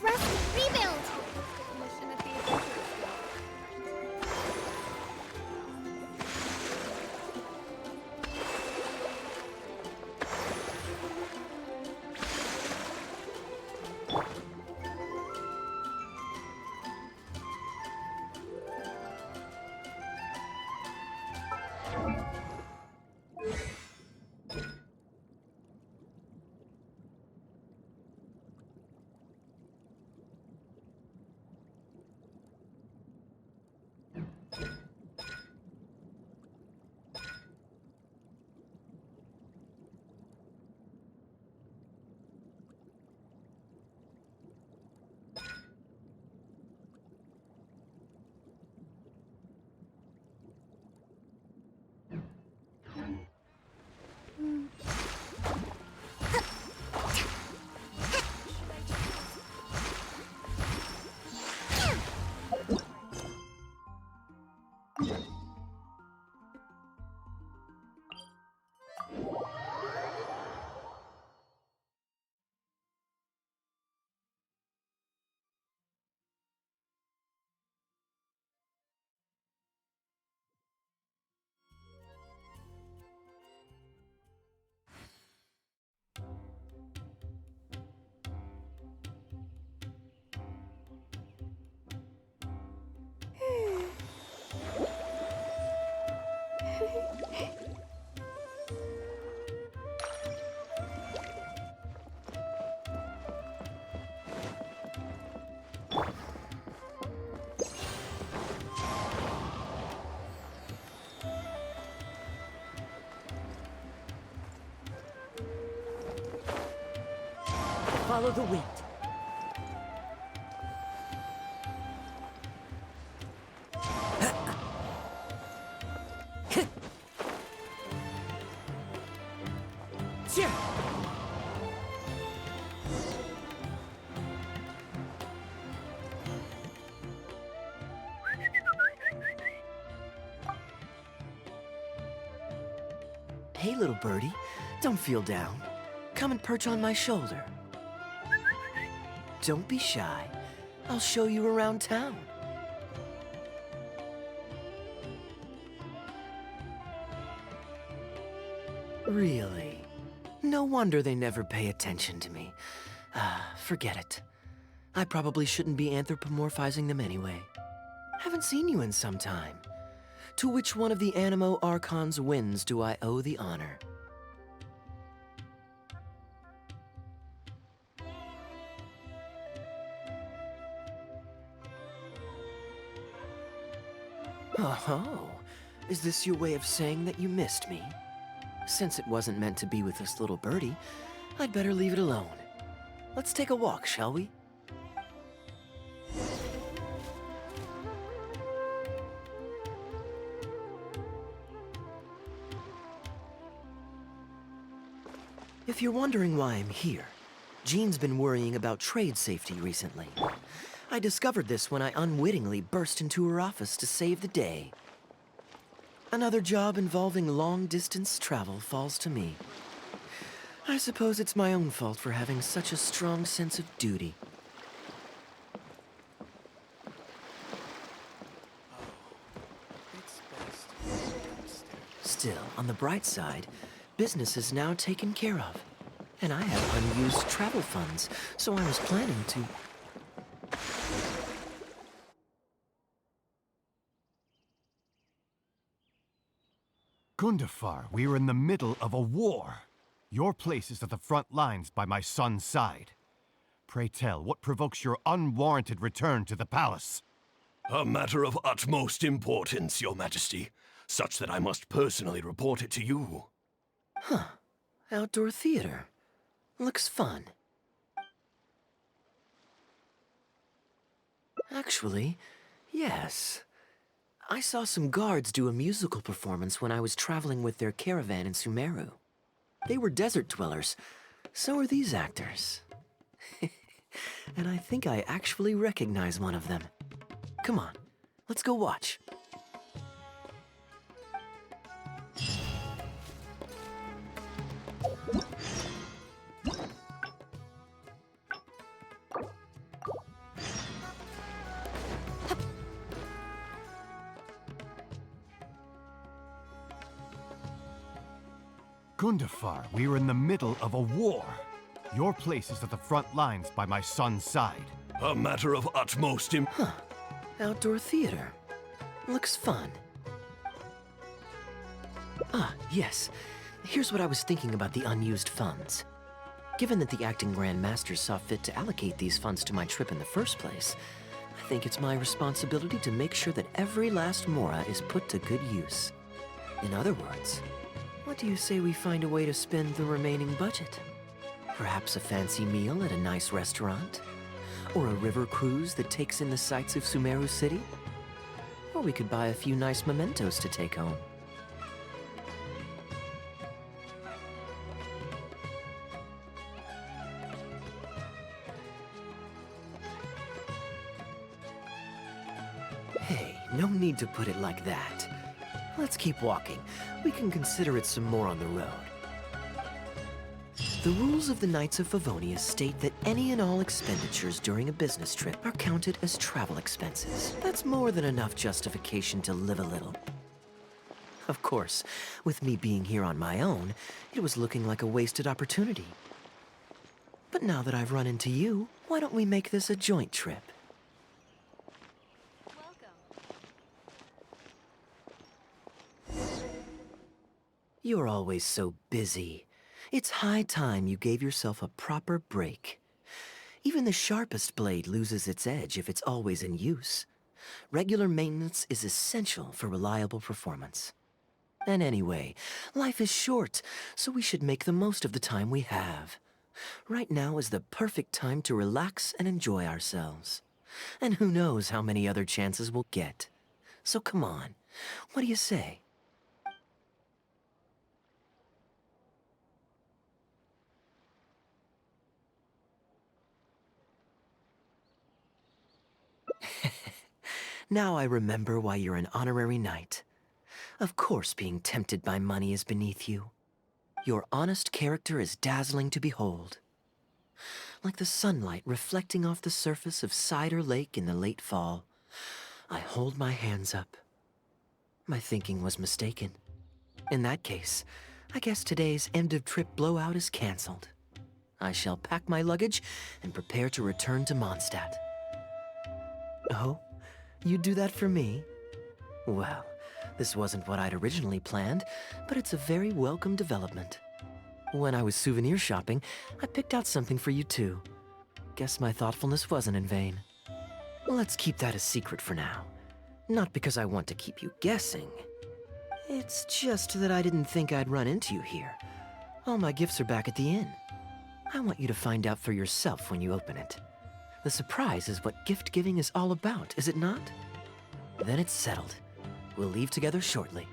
Rest, rebuild! follow the wind. Hey, little birdie. Don't feel down. Come and perch on my shoulder. Don't be shy. I'll show you around town. Really? No wonder they never pay attention to me. Forget it. I probably shouldn't be anthropomorphizing them anyway. Haven't seen you in some time. To which one of the Animo Archon's winds do I owe the honor? Oh, is this your way of saying that you missed me? Since it wasn't meant to be with this little birdie, I'd better leave it alone. Let's take a walk, shall we? If you're wondering why I'm here, Jean's been worrying about trade safety recently. I discovered this when I unwittingly burst into her office to save the day. Another job involving long-distance travel falls to me. I suppose it's my own fault for having such a strong sense of duty. Still, on the bright side, business is now taken care of. And I have unused travel funds, so I was planning to... Gundafar, we are in the middle of a war. Your place is at the front lines by my son's side. Pray tell, what provokes your unwarranted return to the palace? A matter of utmost importance, Your Majesty, such that I must personally report it to you. Huh. Outdoor theater. Looks fun. Actually, yes. I saw some guards do a musical performance when I was traveling with their caravan in Sumeru. They were desert dwellers. So are these actors. And I think I actually recognize one of them. Come on, let's go watch. Gundafar, we are in the middle of a war. Your place is at the front lines by my son's side. A matter of utmost Huh. Outdoor theater. Looks fun. Ah, yes. Here's what I was thinking about the unused funds. Given that the acting Grand Masters saw fit to allocate these funds to my trip in the first place, I think it's my responsibility to make sure that every last mora is put to good use. In other words, what do you say we find a way to spend the remaining budget? Perhaps a fancy meal at a nice restaurant? Or a river cruise that takes in the sights of Sumeru City? Or we could buy a few nice mementos to take home. Hey, no need to put it like that. Let's keep walking. We can consider it some more on the road. The rules of the Knights of Favonius state that any and all expenditures during a business trip are counted as travel expenses. That's more than enough justification to live a little. Of course, with me being here on my own, it was looking like a wasted opportunity. But now that I've run into you, why don't we make this a joint trip? You're always so busy. It's high time you gave yourself a proper break. Even the sharpest blade loses its edge if it's always in use. Regular maintenance is essential for reliable performance. And anyway, life is short, so we should make the most of the time we have. Right now is the perfect time to relax and enjoy ourselves. And who knows how many other chances we'll get. So come on, what do you say? Now I remember why you're an honorary knight. Of course being tempted by money is beneath you. Your honest character is dazzling to behold. Like the sunlight reflecting off the surface of Cider Lake in the late fall, I hold my hands up. My thinking was mistaken. In that case, I guess today's end-of-trip blowout is cancelled. I shall pack my luggage and prepare to return to Mondstadt. Oh? You'd do that for me? Well, this wasn't what I'd originally planned, but it's a very welcome development. When I was souvenir shopping, I picked out something for you too. Guess my thoughtfulness wasn't in vain. Let's keep that a secret for now. Not because I want to keep you guessing. It's just that I didn't think I'd run into you here. All my gifts are back at the inn. I want you to find out for yourself when you open it. The surprise is what gift-giving is all about, is it not? Then it's settled. We'll leave together shortly.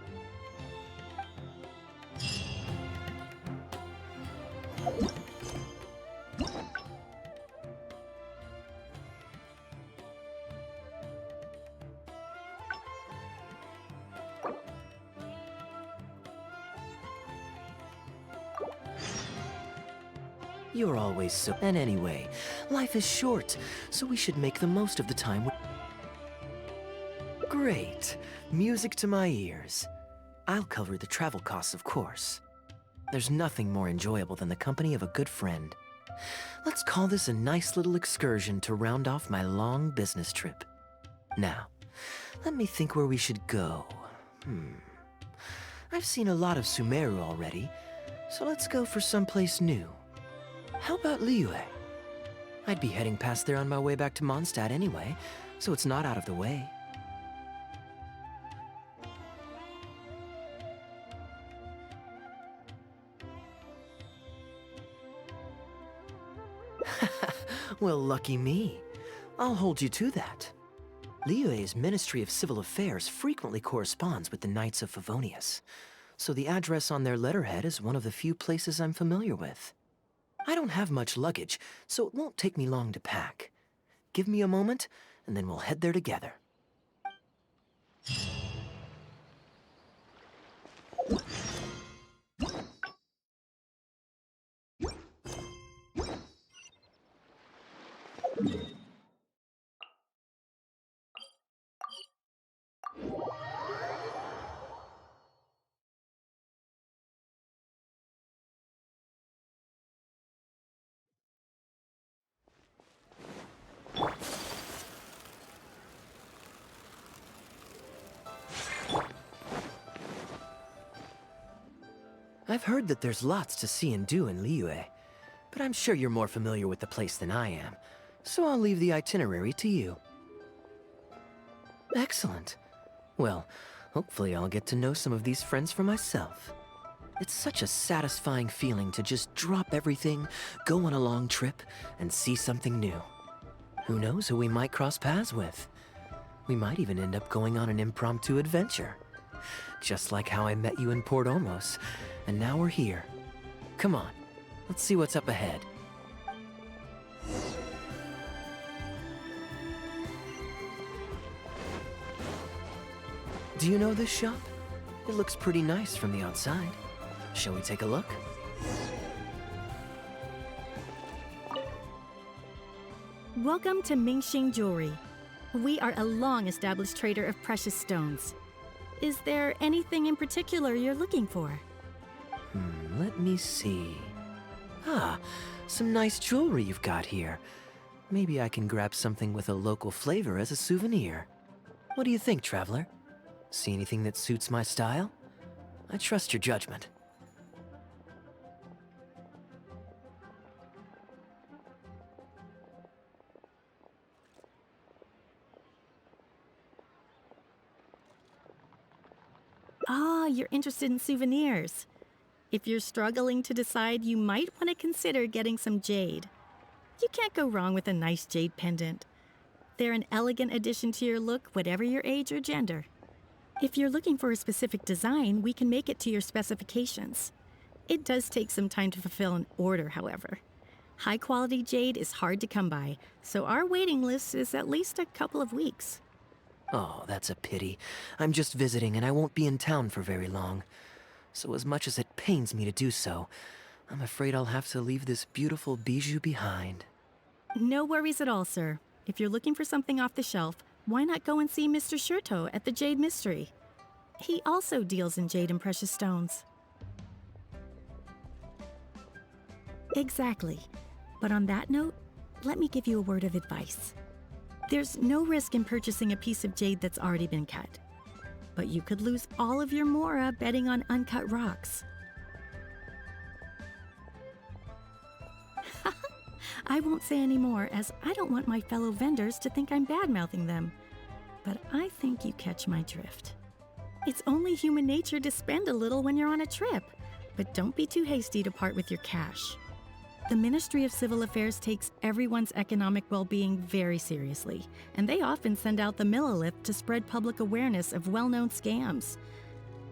You're always so... And anyway, life is short, so we should make the most of the time. Great. Music to my ears. I'll cover the travel costs, of course. There's nothing more enjoyable than the company of a good friend. Let's call this a nice little excursion to round off my long business trip. Now, let me think where we should go. I've seen a lot of Sumeru already, so let's go for someplace new. How about Liyue? I'd be heading past there on my way back to Mondstadt anyway, so it's not out of the way. Well, lucky me. I'll hold you to that. Liyue's Ministry of Civil Affairs frequently corresponds with the Knights of Favonius, so the address on their letterhead is one of the few places I'm familiar with. I don't have much luggage, so it won't take me long to pack. Give me a moment, and then we'll head there together. I've heard that there's lots to see and do in Liyue, but I'm sure you're more familiar with the place than I am, so I'll leave the itinerary to you. Excellent. Well, hopefully I'll get to know some of these friends for myself. It's such a satisfying feeling to just drop everything, go on a long trip, and see something new. Who knows who we might cross paths with? We might even end up going on an impromptu adventure. Just like how I met you in Port Ormos, and now we're here. Come on, let's see what's up ahead. Do you know this shop? It looks pretty nice from the outside. Shall we take a look? Welcome to Mingxing Jewelry. We are a long-established trader of precious stones. Is there anything in particular you're looking for? Let me see. Ah, some nice jewelry you've got here. Maybe I can grab something with a local flavor as a souvenir. What do you think, traveler? See anything that suits my style? I trust your judgment. Ah, you're interested in souvenirs. If you're struggling to decide, you might want to consider getting some jade. You can't go wrong with a nice jade pendant. They're an elegant addition to your look, whatever your age or gender. If you're looking for a specific design, we can make it to your specifications. It does take some time to fulfill an order, however. High-quality jade is hard to come by, so our waiting list is at least a couple of weeks. Oh, that's a pity. I'm just visiting and I won't be in town for very long. So as much as it pains me to do so, I'm afraid I'll have to leave this beautiful bijou behind. No worries at all, sir. If you're looking for something off the shelf, why not go and see Mr. Shurto at the Jade Mystery? He also deals in jade and precious stones. Exactly. But on that note, let me give you a word of advice. There's no risk in purchasing a piece of jade that's already been cut. But you could lose all of your mora betting on uncut rocks. I won't say any more, as I don't want my fellow vendors to think I'm bad-mouthing them. But I think you catch my drift. It's only human nature to spend a little when you're on a trip, but don't be too hasty to part with your cash. The Ministry of Civil Affairs takes everyone's economic well-being very seriously, and they often send out the Millilith to spread public awareness of well-known scams.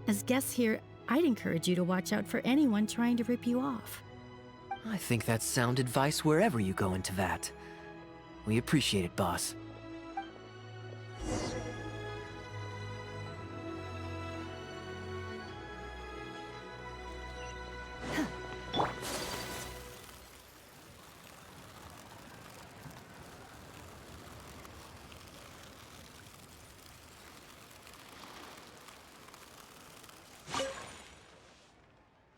As guests here, I'd encourage you to watch out for anyone trying to rip you off. I think that's sound advice wherever you go into that. We appreciate it, boss.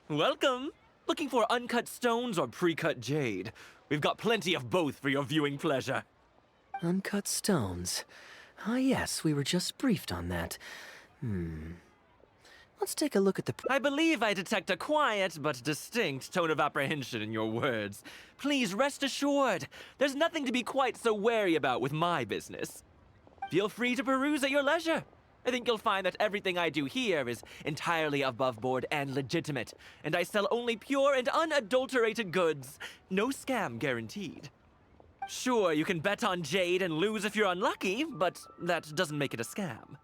Welcome! Looking for uncut stones or pre-cut jade? We've got plenty of both for your viewing pleasure. Uncut stones. Ah yes, we were just briefed on that. Let's take a look at the... I believe I detect a quiet but distinct tone of apprehension in your words. Please rest assured, there's nothing to be quite so wary about with my business. Feel free to peruse at your leisure. I think you'll find that everything I do here is entirely above board and legitimate, and I sell only pure and unadulterated goods. No scam guaranteed. Sure, you can bet on jade and lose if you're unlucky, but that doesn't make it a scam.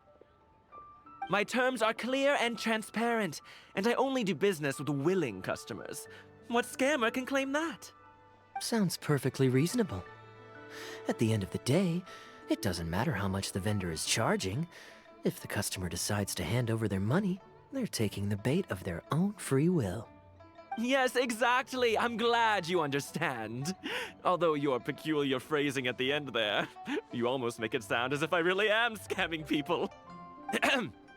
My terms are clear and transparent, and I only do business with willing customers. What scammer can claim that? Sounds perfectly reasonable. At the end of the day, it doesn't matter how much the vendor is charging. If the customer decides to hand over their money, they're taking the bait of their own free will. Yes, exactly. I'm glad you understand. Although your peculiar phrasing at the end there, you almost make it sound as if I really am scamming people.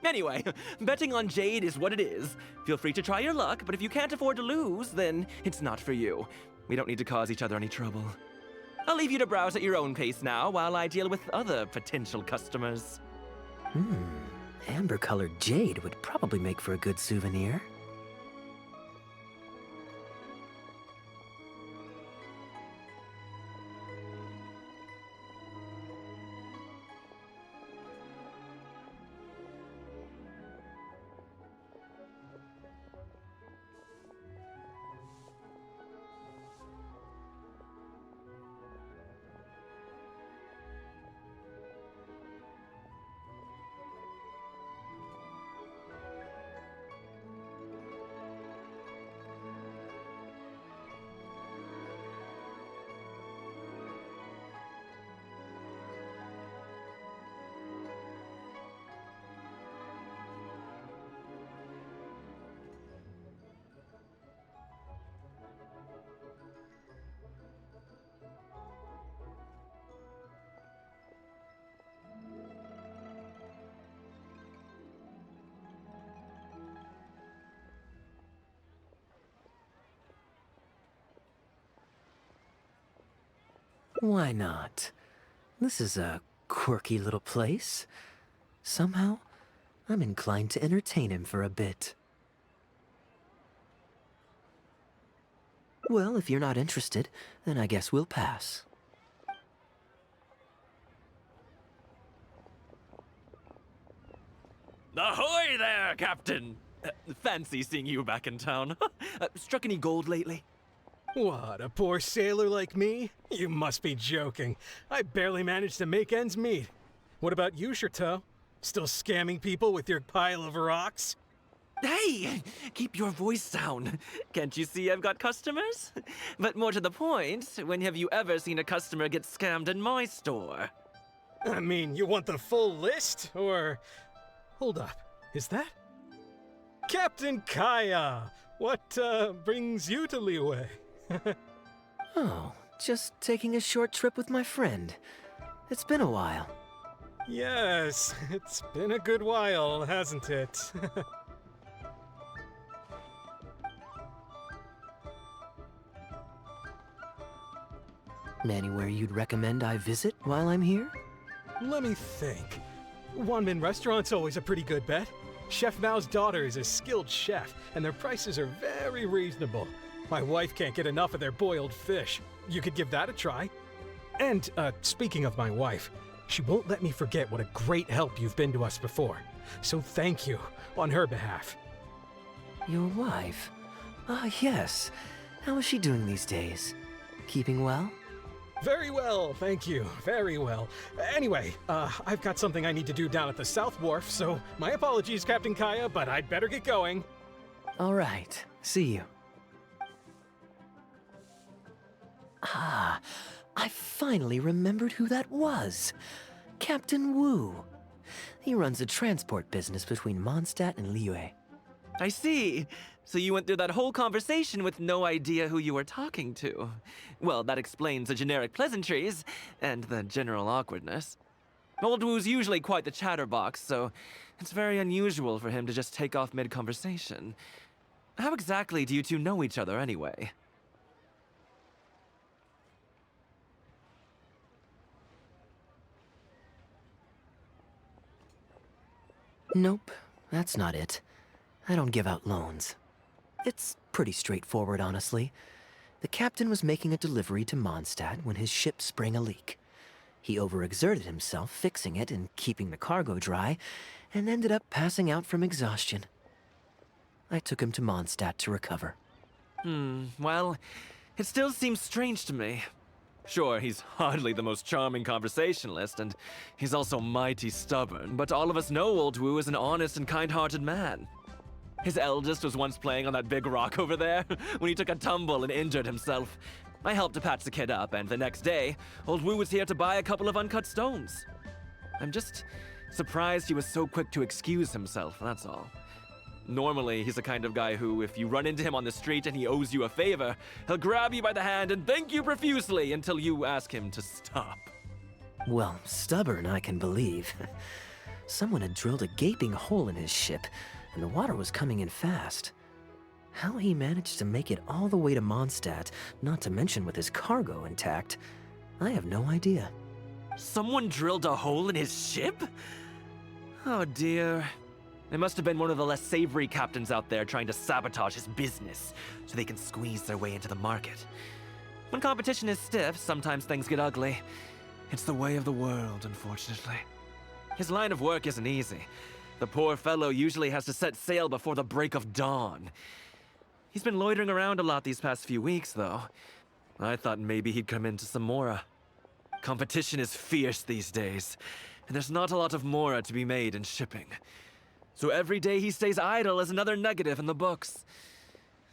Anyway, betting on jade is what it is. Feel free to try your luck, but if you can't afford to lose, then it's not for you. We don't need to cause each other any trouble. I'll leave you to browse at your own pace now while I deal with other potential customers. Amber-colored jade would probably make for a good souvenir. Why not? This is a quirky little place. Somehow, I'm inclined to entertain him for a bit. Well, if you're not interested, then I guess we'll pass. Ahoy there, Captain! Fancy seeing you back in town. Struck any gold lately? What, a poor sailor like me? You must be joking. I barely managed to make ends meet. What about you, Chateau? Still scamming people with your pile of rocks? Hey! Keep your voice down. Can't you see I've got customers? But more to the point, when have you ever seen a customer get scammed in my store? I mean, you want the full list? Or... Hold up, is that? Captain Kaeya! What, brings you to Liyue? Oh, just taking a short trip with my friend. It's been a while. Yes, it's been a good while, hasn't it? Anywhere you'd recommend I visit while I'm here? Let me think. Wanmin Restaurant's always a pretty good bet. Chef Mao's daughter is a skilled chef, and their prices are very reasonable. My wife can't get enough of their boiled fish. You could give that a try. And, speaking of my wife, she won't let me forget what a great help you've been to us before. So thank you, on her behalf. Your wife? Ah, yes. How is she doing these days? Keeping well? Very well, thank you. Very well. Anyway, I've got something I need to do down at the South Wharf, so my apologies, Captain Kaeya, but I'd better get going. All right. See you. Ah, I finally remembered who that was. Captain Wu. He runs a transport business between Mondstadt and Liyue. I see. So you went through that whole conversation with no idea who you were talking to. Well, that explains the generic pleasantries and the general awkwardness. Old Wu's usually quite the chatterbox, so it's very unusual for him to just take off mid-conversation. How exactly do you two know each other anyway? Nope, that's not it. I don't give out loans. It's pretty straightforward, honestly. The captain was making a delivery to Mondstadt when his ship sprang a leak. He overexerted himself fixing it and keeping the cargo dry, and ended up passing out from exhaustion. I took him to Mondstadt to recover. Well, it still seems strange to me. Sure, he's hardly the most charming conversationalist, and he's also mighty stubborn, but all of us know Old Wu is an honest and kind-hearted man. His eldest was once playing on that big rock over there when he took a tumble and injured himself. I helped to patch the kid up, and the next day, Old Wu was here to buy a couple of uncut stones. I'm just surprised he was so quick to excuse himself, that's all. Normally, he's the kind of guy who, if you run into him on the street and he owes you a favor, he'll grab you by the hand and thank you profusely until you ask him to stop. Well, stubborn I can believe. Someone had drilled a gaping hole in his ship, and the water was coming in fast. How he managed to make it all the way to Mondstadt, not to mention with his cargo intact, I have no idea. Someone drilled a hole in his ship? Oh dear. It must have been one of the less savory captains out there trying to sabotage his business so they can squeeze their way into the market. When competition is stiff, sometimes things get ugly. It's the way of the world, unfortunately. His line of work isn't easy. The poor fellow usually has to set sail before the break of dawn. He's been loitering around a lot these past few weeks, though. I thought maybe he'd come into some Mora. Competition is fierce these days, and there's not a lot of Mora to be made in shipping. So every day he stays idle is another negative in the books.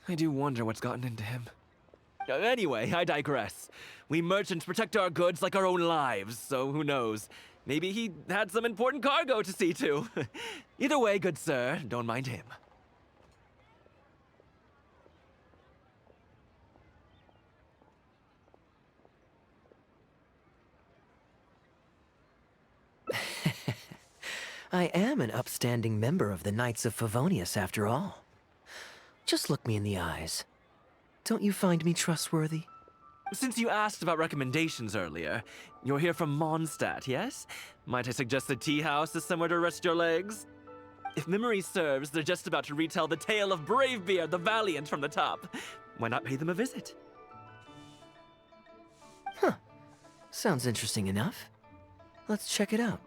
I do wonder what's gotten into him. Anyway, I digress. We merchants protect our goods like our own lives, so who knows? Maybe he had some important cargo to see to. Either way, good sir, don't mind him. I am an upstanding member of the Knights of Favonius, after all. Just look me in the eyes. Don't you find me trustworthy? Since you asked about recommendations earlier, you're here from Mondstadt, yes? Might I suggest the tea house is somewhere to rest your legs? If memory serves, they're just about to retell the tale of Bravebeard the Valiant from the top. Why not pay them a visit? Huh. Sounds interesting enough. Let's check it out.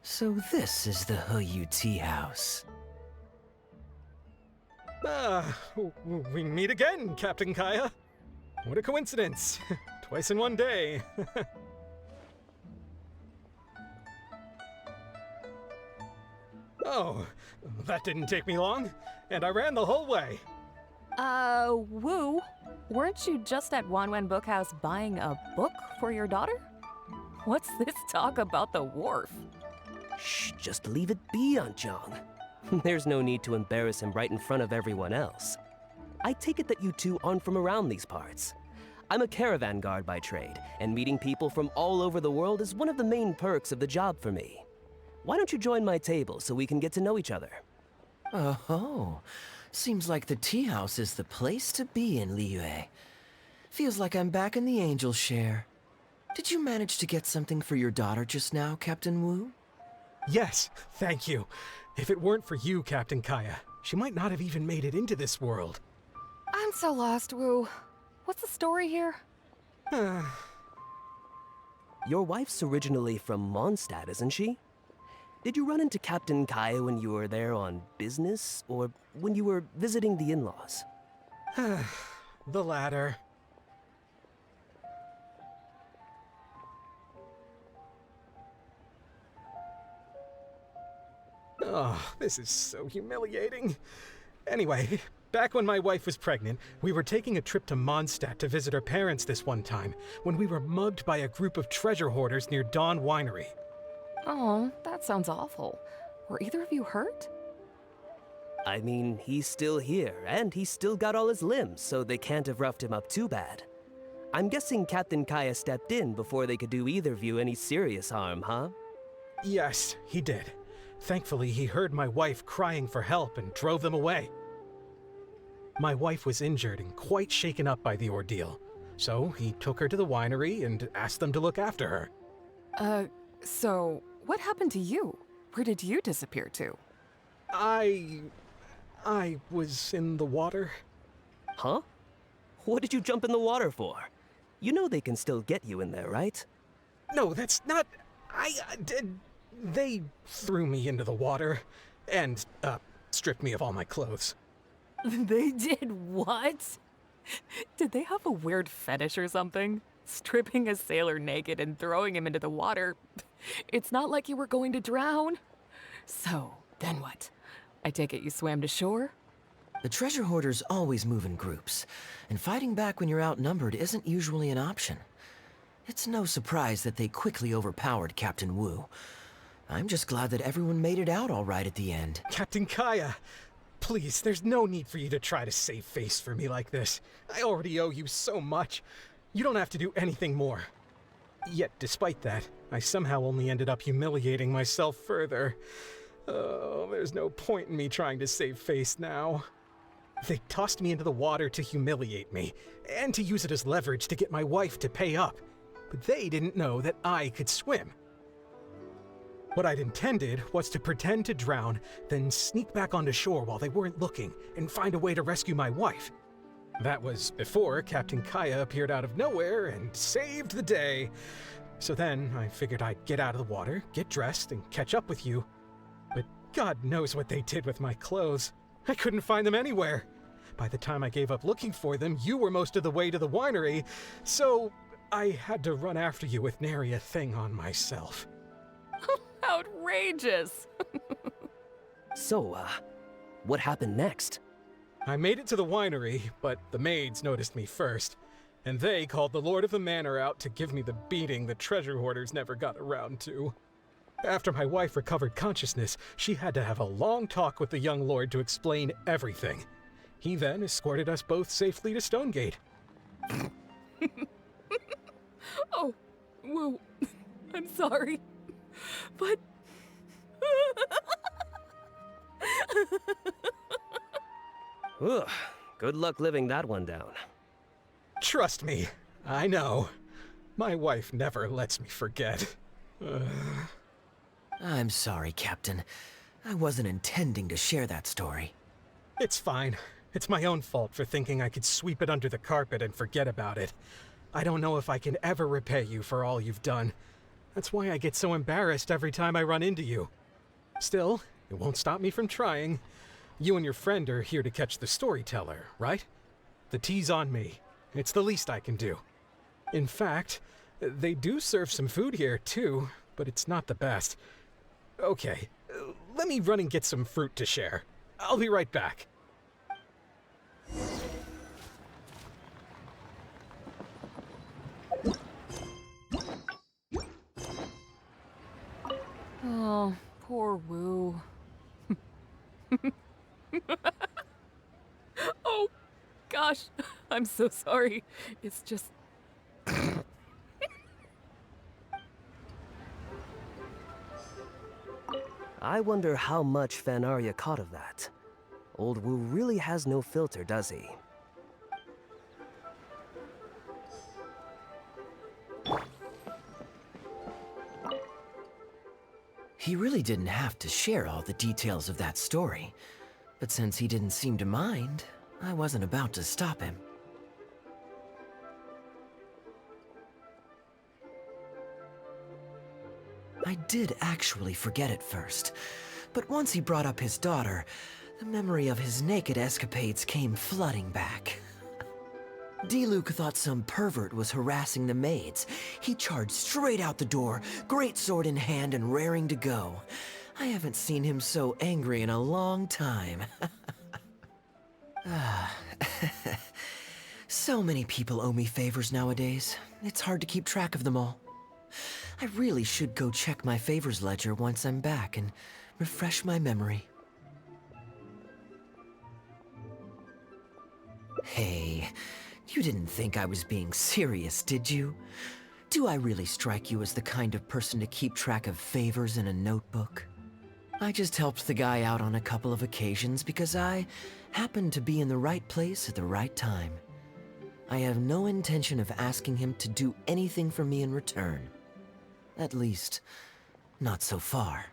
So this is the He tea house. We meet again, Captain Kaeya. What a coincidence. Twice in one day. Oh, that didn't take me long, and I ran the whole way. Wu, weren't you just at Wanwen Bookhouse buying a book for your daughter? What's this talk about the wharf? Shh, just leave it be, Anjong. There's no need to embarrass him right in front of everyone else. I take it that you two aren't from around these parts. I'm a caravan guard by trade, and meeting people from all over the world is one of the main perks of the job for me. Why don't you join my table so we can get to know each other? Oh, seems like the tea house is the place to be in Liyue. Feels like I'm back in the angel share. Did you manage to get something for your daughter just now, Captain Wu? Yes, thank you. If it weren't for you, Captain Kaeya, she might not have even made it into this world. I'm so lost, Wu. What's the story here? Your wife's originally from Mondstadt, isn't she? Did you run into Captain Kaeya when you were there on business, or when you were visiting the in-laws? The latter. Oh, this is so humiliating. Anyway, back when my wife was pregnant, we were taking a trip to Mondstadt to visit her parents this one time, when we were mugged by a group of treasure hoarders near Dawn Winery. Oh, that sounds awful. Were either of you hurt? I mean, he's still here, and he's still got all his limbs, so they can't have roughed him up too bad. I'm guessing Captain Kaeya stepped in before they could do either of you any serious harm, huh? Yes, he did. Thankfully, he heard my wife crying for help and drove them away. My wife was injured and quite shaken up by the ordeal, so he took her to the winery and asked them to look after her. So what happened to you? Where did you disappear to? I was in the water. Huh? What did you jump in the water for? You know they can still get you in there, right? No, that's not... They threw me into the water and, stripped me of all my clothes. They did what? Did they have a weird fetish or something? Stripping a sailor naked and throwing him into the water. It's not like you were going to drown. So, then what? I take it you swam to shore? The treasure hoarders always move in groups, and fighting back when you're outnumbered isn't usually an option. It's no surprise that they quickly overpowered Captain Wu. I'm just glad that everyone made it out all right at the end. Captain Kaeya, please, there's no need for you to try to save face for me like this. I already owe you so much. You don't have to do anything more. Yet, despite that, I somehow only ended up humiliating myself further. Oh, there's no point in me trying to save face now. They tossed me into the water to humiliate me, and to use it as leverage to get my wife to pay up. But they didn't know that I could swim. What I'd intended was to pretend to drown, then sneak back onto shore while they weren't looking, and find a way to rescue my wife. That was before Captain Kaeya appeared out of nowhere and saved the day. So then I figured I'd get out of the water, get dressed, and catch up with you. But God knows what they did with my clothes. I couldn't find them anywhere. By the time I gave up looking for them, you were most of the way to the winery, so I had to run after you with nary a thing on myself. Outrageous! So, what happened next? I made it to the winery, but the maids noticed me first, and they called the Lord of the Manor out to give me the beating the treasure hoarders never got around to. After my wife recovered consciousness, she had to have a long talk with the young lord to explain everything. He then escorted us both safely to Stonegate. Oh, Wu, I'm sorry, but... Ugh, good luck living that one down. Trust me, I know. My wife never lets me forget. I'm sorry, Captain. I wasn't intending to share that story. It's fine. It's my own fault for thinking I could sweep it under the carpet and forget about it. I don't know if I can ever repay you for all you've done. That's why I get so embarrassed every time I run into you. Still, it won't stop me from trying. You and your friend are here to catch the storyteller, right? The tea's on me. It's the least I can do. In fact, they do serve some food here, too, but it's not the best. Okay, let me run and get some fruit to share. I'll be right back. Oh, poor Wu. Oh, gosh. I'm so sorry. It's just... I wonder how much Fanaria caught of that. Old Wu really has no filter, does he? He really didn't have to share all the details of that story. But since he didn't seem to mind, I wasn't about to stop him. I did actually forget at first, but once he brought up his daughter, the memory of his naked escapades came flooding back. D-Luke thought some pervert was harassing the maids. He charged straight out the door, great sword in hand and raring to go. I haven't seen him so angry in a long time. So many people owe me favors nowadays. It's hard to keep track of them all. I really should go check my favors ledger once I'm back and refresh my memory. Hey, you didn't think I was being serious, did you? Do I really strike you as the kind of person to keep track of favors in a notebook? I just helped the guy out on a couple of occasions because I happened to be in the right place at the right time. I have no intention of asking him to do anything for me in return. At least, not so far.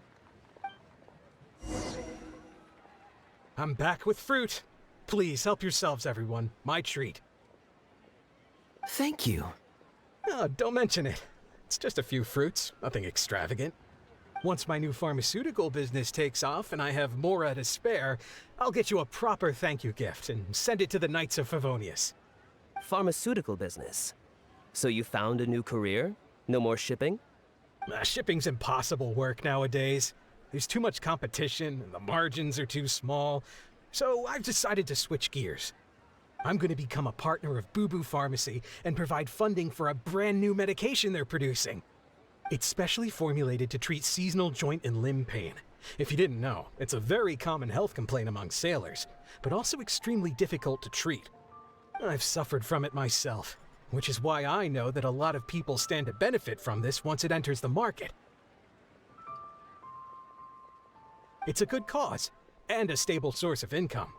I'm back with fruit. Please help yourselves, everyone. My treat. Thank you. Oh, don't mention it. It's just a few fruits, nothing extravagant. Once my new pharmaceutical business takes off and I have more to spare, I'll get you a proper thank you gift and send it to the Knights of Favonius. Pharmaceutical business? So you found a new career? No more shipping? Shipping's impossible work nowadays. There's too much competition and the margins are too small. So I've decided to switch gears. I'm going to become a partner of Boo Boo Pharmacy and provide funding for a brand new medication they're producing. It's specially formulated to treat seasonal joint and limb pain. If you didn't know, it's a very common health complaint among sailors, but also extremely difficult to treat. I've suffered from it myself, which is why I know that a lot of people stand to benefit from this once it enters the market. It's a good cause, and a stable source of income.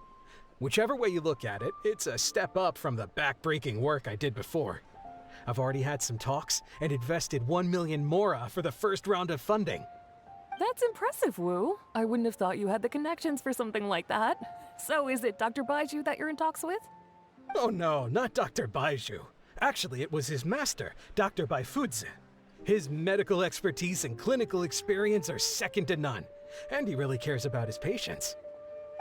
Whichever way you look at it, it's a step up from the back-breaking work I did before. I've already had some talks and invested 1 million mora for the first round of funding. That's impressive, Wu. I wouldn't have thought you had the connections for something like that. So is it Dr. Baiju that you're in talks with? Oh no, not Dr. Baiju. Actually, it was his master, Dr. Baifudze. His medical expertise and clinical experience are second to none, and he really cares about his patients.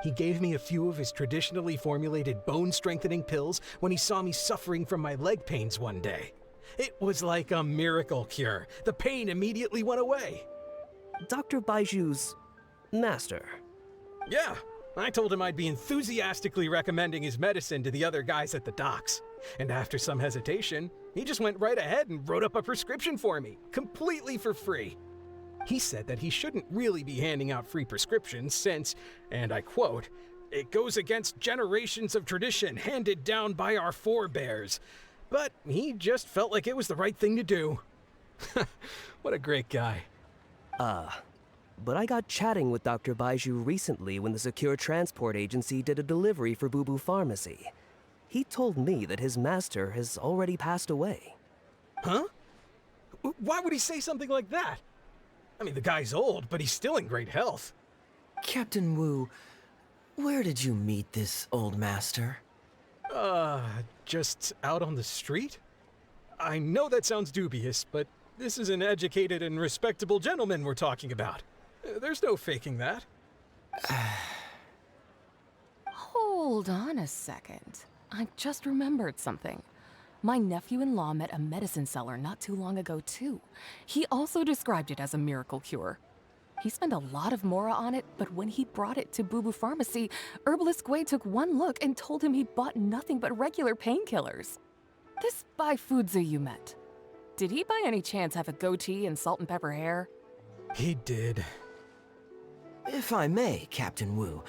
He gave me a few of his traditionally formulated bone-strengthening pills when he saw me suffering from my leg pains one day. It was like a miracle cure. The pain immediately went away. Dr. Baiju's master? Yeah, I told him I'd be enthusiastically recommending his medicine to the other guys at the docks. And after some hesitation, he just went right ahead and wrote up a prescription for me, completely for free. He said that he shouldn't really be handing out free prescriptions since, and I quote, "It goes against generations of tradition handed down by our forebears." But he just felt like it was the right thing to do. What a great guy. But I got chatting with Dr. Baiju recently when the Secure Transport Agency did a delivery for Boo Boo Pharmacy. He told me that his master has already passed away. Huh? Why would he say something like that? I mean, the guy's old, but he's still in great health. Captain Wu, where did you meet this old master? Just out on the street? I know that sounds dubious, but This is an educated and respectable gentleman we're talking about. There's no faking that. Hold on a second. I just remembered something. My nephew-in-law met a medicine seller not too long ago, too. He also described it as a miracle cure. He spent a lot of mora on it, but when he brought it to Boo Boo Pharmacy, Herbalist Gwei took one look and told him he'd bought nothing but regular painkillers. This Baifuzi you met, did he by any chance have a goatee and salt and pepper hair? He did. If I may, Captain Wu,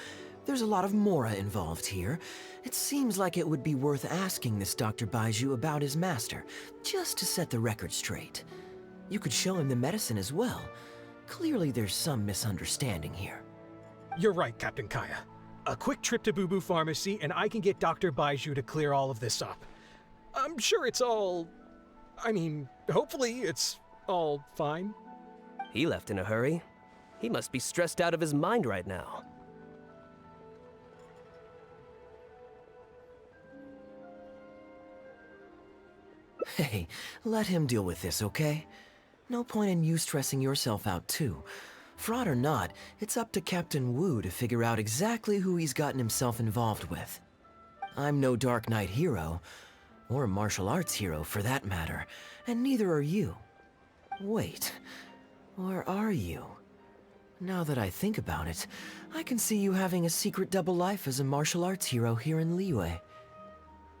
there's a lot of mora involved here. It seems like it would be worth asking this Dr. Baiju about his master, just to set the record straight. You could show him the medicine as well. Clearly there's some misunderstanding here. You're right, Captain Kaeya. A quick trip to Boo Boo Pharmacy and I can get Dr. Baiju to clear all of this up. I'm sure it's all... hopefully it's all fine. He left in a hurry. He must be stressed out of his mind right now. Hey, let him deal with this, okay? No point in you stressing yourself out too. Fraud or not, it's up to Captain Wu to figure out exactly who he's gotten himself involved with. I'm no Dark Knight hero, or a martial arts hero for that matter, and neither are you. Wait, or are you? Now that I think about it, I can see you having a secret double life as a martial arts hero here in Liyue.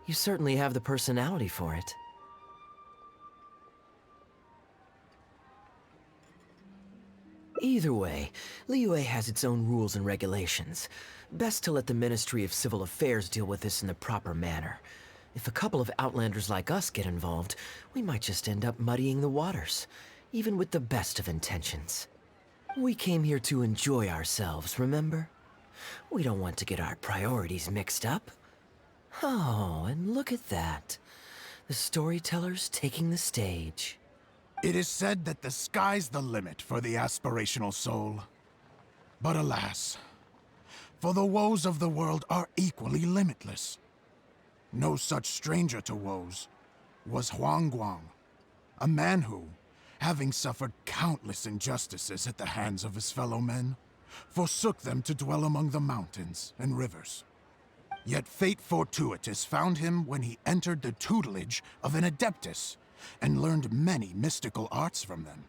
You certainly have the personality for it. Either way, Liyue has its own rules and regulations. Best to let the Ministry of Civil Affairs deal with this in the proper manner. If a couple of outlanders like us get involved, we might just end up muddying the waters, even with the best of intentions. We came here to enjoy ourselves, remember? We don't want to get our priorities mixed up. Oh, and look at that. The storyteller's taking the stage. It is said that the sky's the limit for the aspirational soul. But alas, for the woes of the world are equally limitless. No such stranger to woes was Huang Guang, a man who, having suffered countless injustices at the hands of his fellow men, forsook them to dwell among the mountains and rivers. Yet fate fortuitous found him when he entered the tutelage of an adeptus and learned many mystical arts from them.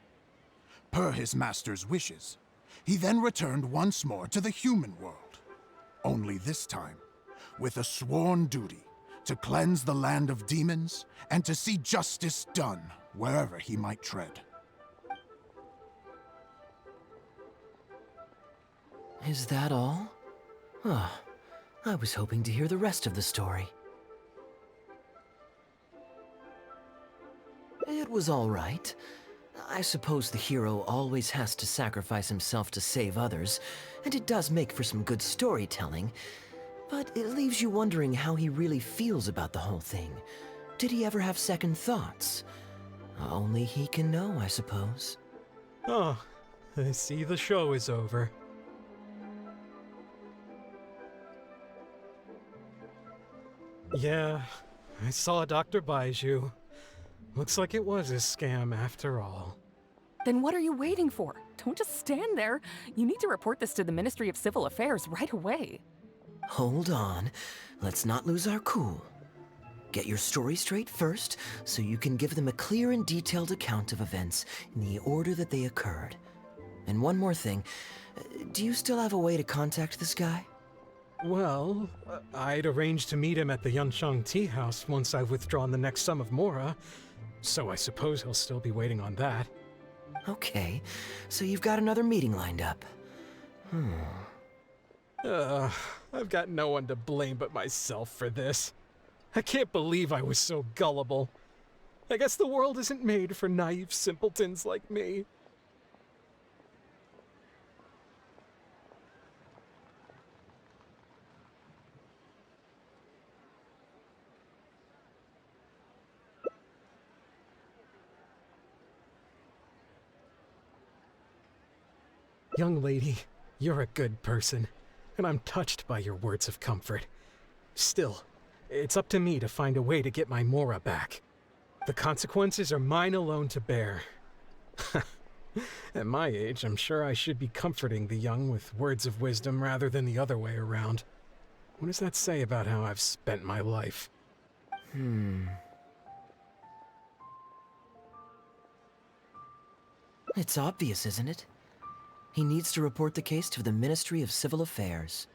Per his master's wishes, he then returned once more to the human world, only this time with a sworn duty to cleanse the land of demons and to see justice done wherever he might tread. Is that all? Ah, I was hoping to hear the rest of the story. It was all right. I suppose the hero always has to sacrifice himself to save others, and it does make for some good storytelling, but it leaves you wondering how he really feels about the whole thing. Did he ever have second thoughts? Only he can know, I suppose. Oh, I see the show is over. Yeah, I saw Dr. Baiju. Looks like it was a scam after all. Then what are you waiting for? Don't just stand there. You need to report this to the Ministry of Civil Affairs right away. Hold on. Let's not lose our cool. Get your story straight first, so you can give them a clear and detailed account of events in the order that they occurred. And one more thing. Do you still have a way to contact this guy? Well, I'd arranged to meet him at the Yunsheng Tea House once I've withdrawn the next sum of mora, so I suppose he'll still be waiting on that. Okay, so you've got another meeting lined up. I've got no one to blame but myself for this. I can't believe I was so gullible. I guess the world isn't made for naive simpletons like me. Young lady, you're a good person, and I'm touched by your words of comfort. Still, it's up to me to find a way to get my mora back. The consequences are mine alone to bear, At my age, I'm sure I should be comforting the young with words of wisdom rather than the other way around. What does that say about how I've spent my life? It's obvious, isn't it? He needs to report the case to the Ministry of Civil Affairs.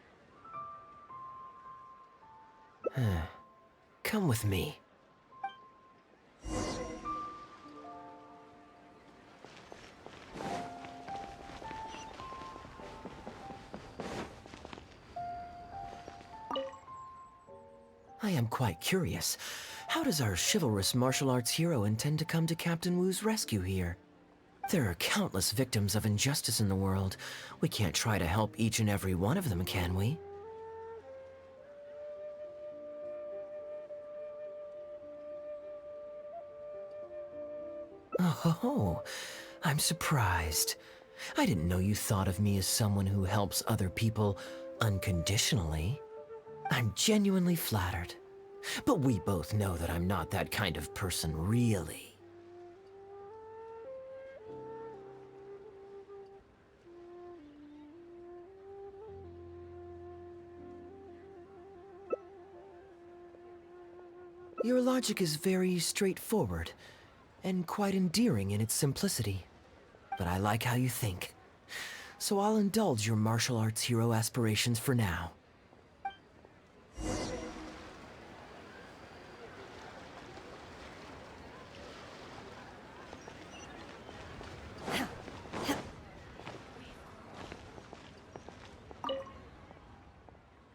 Come with me. I am quite curious. How does our chivalrous martial arts hero intend to come to Captain Wu's rescue here? There are countless victims of injustice in the world. We can't try to help each and every one of them, can we? Oh, I'm surprised. I didn't know you thought of me as someone who helps other people unconditionally. I'm genuinely flattered. But we both know that I'm not that kind of person, really. Your logic is very straightforward, and quite endearing in its simplicity. But I like how you think. So I'll indulge your martial arts hero aspirations for now.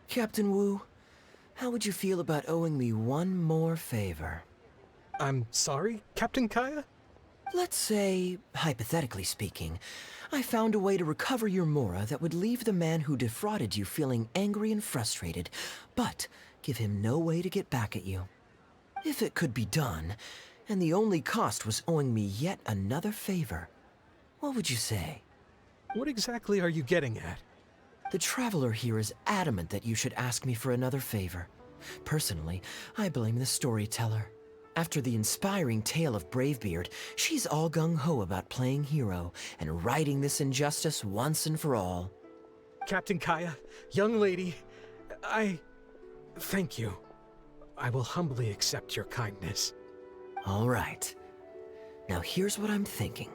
Captain Wu, how would you feel about owing me one more favor? I'm sorry, Captain Kaeya? Let's say, hypothetically speaking, I found a way to recover your Mora that would leave the man who defrauded you feeling angry and frustrated, but give him no way to get back at you. If it could be done, and the only cost was owing me yet another favor, what would you say? What exactly are you getting at? The Traveler here is adamant that you should ask me for another favor. Personally, I blame the storyteller. After the inspiring tale of Bravebeard, she's all gung-ho about playing hero and righting this injustice once and for all. Captain Kaeya, young lady, thank you. I will humbly accept your kindness. All right. Now here's what I'm thinking.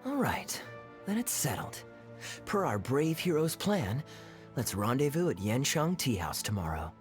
All right, then it's settled. Per our brave hero's plan, let's rendezvous at Yanshang Tea House tomorrow.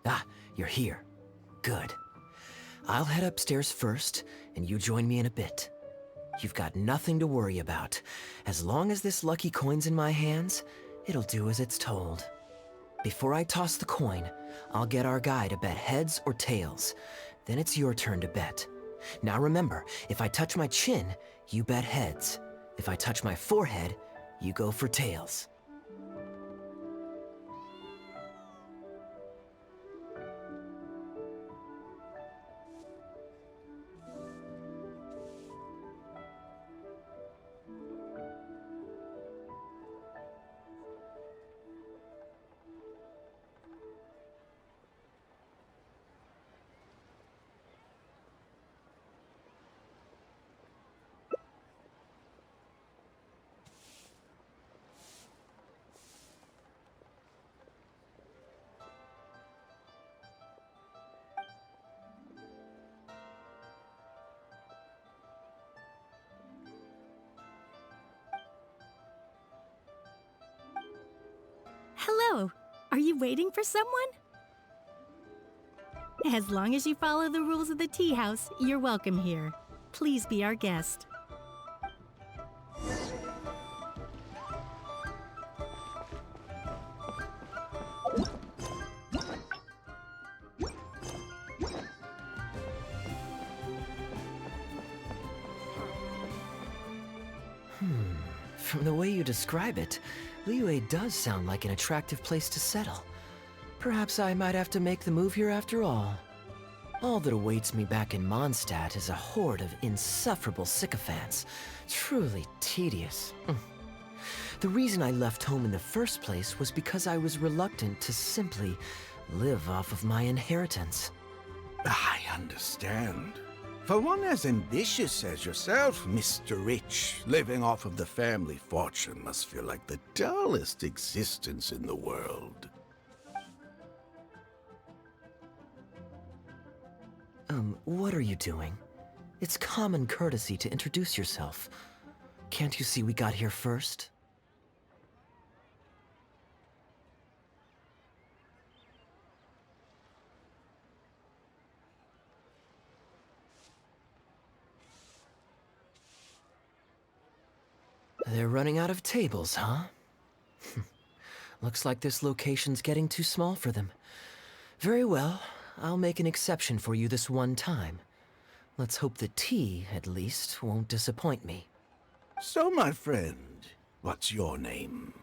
Ah, you're here. Good. I'll head upstairs first, and you join me in a bit. You've got nothing to worry about. As long as this lucky coin's in my hands, it'll do as it's told. Before I toss the coin, I'll get our guy to bet heads or tails. Then it's your turn to bet. Now remember, if I touch my chin, you bet heads. If I touch my forehead, you go for tails. Hello. Are you waiting for someone? As long as you follow the rules of the tea house, you're welcome here. Please be our guest. From the way you describe it, Liyue does sound like an attractive place to settle. Perhaps I might have to make the move here after all. All that awaits me back in Mondstadt is a horde of insufferable sycophants. Truly tedious. The reason I left home in the first place was because I was reluctant to simply live off of my inheritance. I understand. For one as ambitious as yourself, Mr. Rich, living off of the family fortune must feel like the dullest existence in the world. What are you doing? It's common courtesy to introduce yourself. Can't you see we got here first? They're running out of tables, huh? Looks like this location's getting too small for them. Very well, I'll make an exception for you this one time. Let's hope the tea, at least, won't disappoint me. So, my friend, what's your name?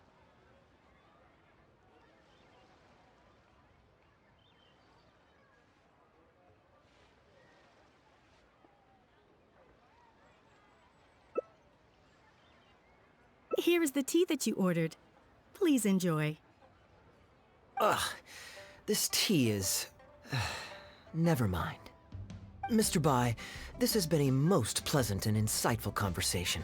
Here is the tea that you ordered. Please enjoy. Ugh, this tea is... never mind. Mr. Bai, this has been a most pleasant and insightful conversation.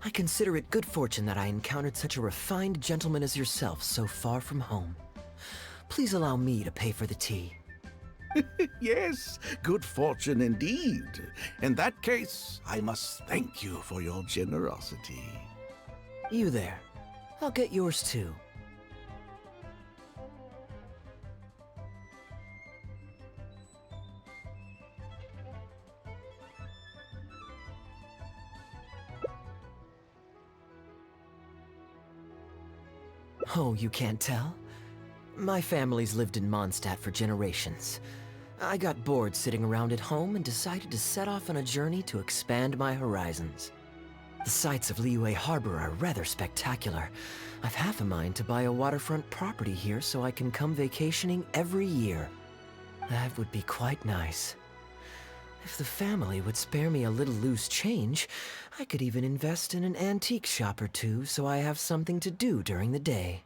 I consider it good fortune that I encountered such a refined gentleman as yourself so far from home. Please allow me to pay for the tea. Yes, good fortune indeed. In that case, I must thank you for your generosity. You there. I'll get yours too. Oh, you can't tell? My family's lived in Mondstadt for generations. I got bored sitting around at home and decided to set off on a journey to expand my horizons. The sights of Liyue Harbor are rather spectacular. I've half a mind to buy a waterfront property here so I can come vacationing every year. That would be quite nice. If the family would spare me a little loose change, I could even invest in an antique shop or two so I have something to do during the day.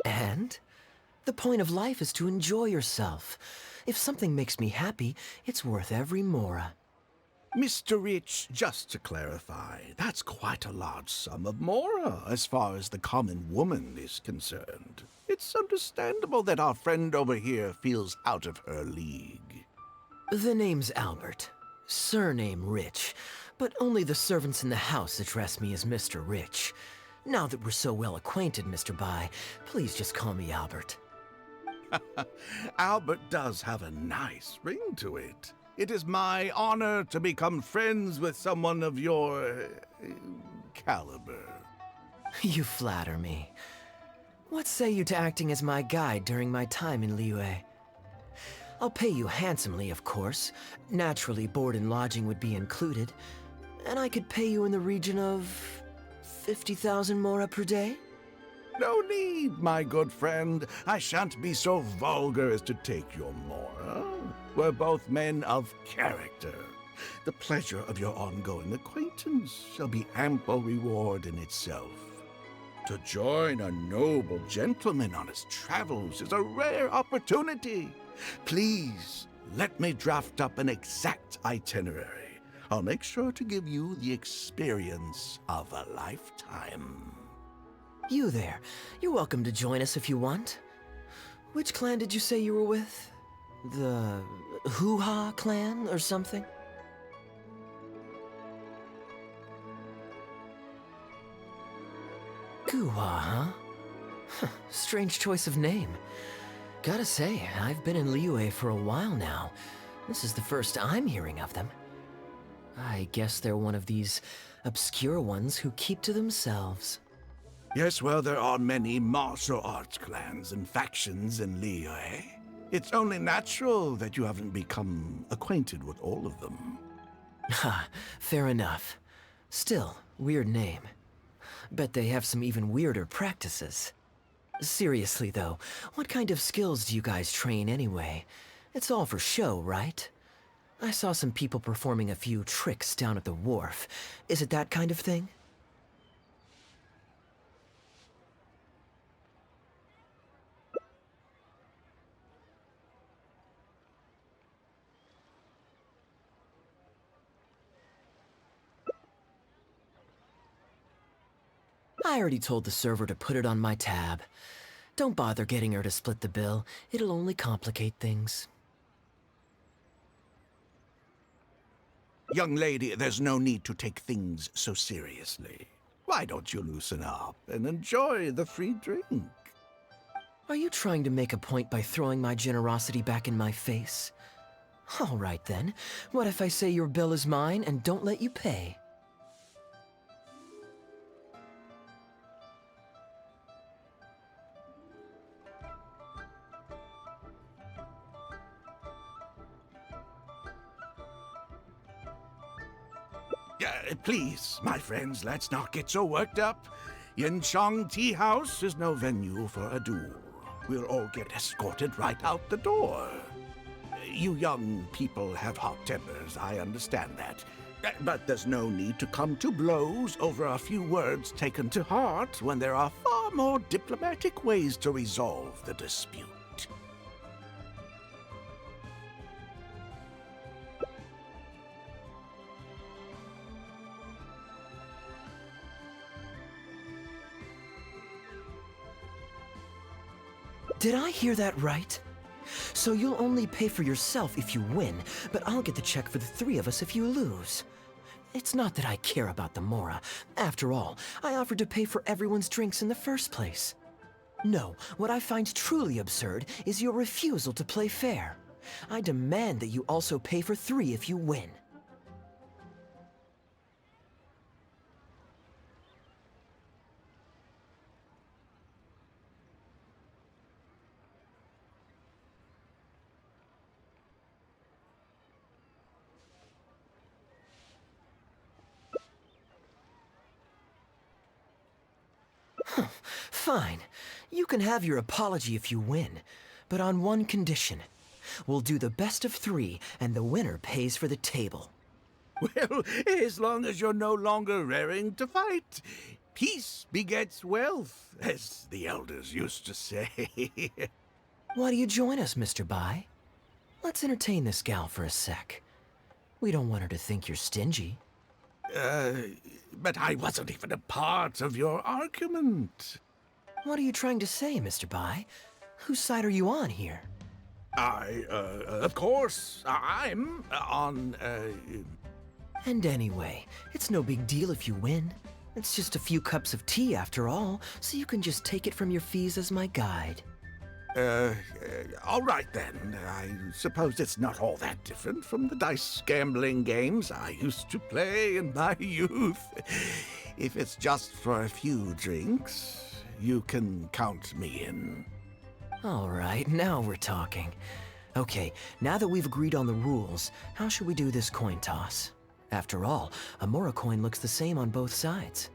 And? The point of life is to enjoy yourself. If something makes me happy, it's worth every mora. Mr. Rich, just to clarify, that's quite a large sum of mora as far as the common woman is concerned. It's understandable that our friend over here feels out of her league. The name's Albert. Surname Rich. But only the servants in the house address me as Mr. Rich. Now that we're so well acquainted, Mr. Bai, please just call me Albert. Albert does have a nice ring to it. It is my honor to become friends with someone of your... caliber. You flatter me. What say you to acting as my guide during my time in Liyue? I'll pay you handsomely, of course. Naturally, board and lodging would be included. And I could pay you in the region of 50,000 mora per day? No need, my good friend. I shan't be so vulgar as to take your mora. We're both men of character. The pleasure of your ongoing acquaintance shall be ample reward in itself. To join a noble gentleman on his travels is a rare opportunity. Please, let me draft up an exact itinerary. I'll make sure to give you the experience of a lifetime. You there. You're welcome to join us if you want. Which clan did you say you were with? The Hoo-Ha clan or something? Goo-Ha, huh? Strange choice of name. Gotta say, I've been in Liyue for a while now. This is the first I'm hearing of them. I guess they're one of these obscure ones who keep to themselves. Yes, well, there are many martial arts clans and factions in Liyue. It's only natural that you haven't become acquainted with all of them. Ha, fair enough. Still, weird name. Bet they have some even weirder practices. Seriously though, what kind of skills do you guys train anyway? It's all for show, right? I saw some people performing a few tricks down at the wharf. Is it that kind of thing? I already told the server to put it on my tab. Don't bother getting her to split the bill. It'll only complicate things. Young lady, there's no need to take things so seriously. Why don't you loosen up and enjoy the free drink? Are you trying to make a point by throwing my generosity back in my face? All right then. What if I say your bill is mine and don't let you pay? Please, my friends, let's not get so worked up. Yinchang Tea House is no venue for a duel. We'll all get escorted right out the door. You young people have hot tempers, I understand that. But there's no need to come to blows over a few words taken to heart when there are far more diplomatic ways to resolve the dispute. Did I hear that right? So you'll only pay for yourself if you win, but I'll get the check for the three of us if you lose. It's not that I care about the Mora. After all, I offered to pay for everyone's drinks in the first place. No, what I find truly absurd is your refusal to play fair. I demand that you also pay for three if you win. Fine. You can have your apology if you win, but on one condition. We'll do the best of three, and the winner pays for the table. Well, as long as you're no longer raring to fight, peace begets wealth, as the elders used to say. Why do you join us, Mr. Bai? Let's entertain this gal for a sec. We don't want her to think you're stingy. But I wasn't even a part of your argument. What are you trying to say, Mr. Bai? Whose side are you on here? Of course, I'm on, And anyway, it's no big deal if you win. It's just a few cups of tea after all, so you can just take it from your fees as my guide. All right then. I suppose it's not all that different from the dice gambling games I used to play in my youth. If it's just for a few drinks, you can count me in. All right, now we're talking. Okay, now that we've agreed on the rules, how should we do this coin toss? After all, a Mora coin looks the same on both sides.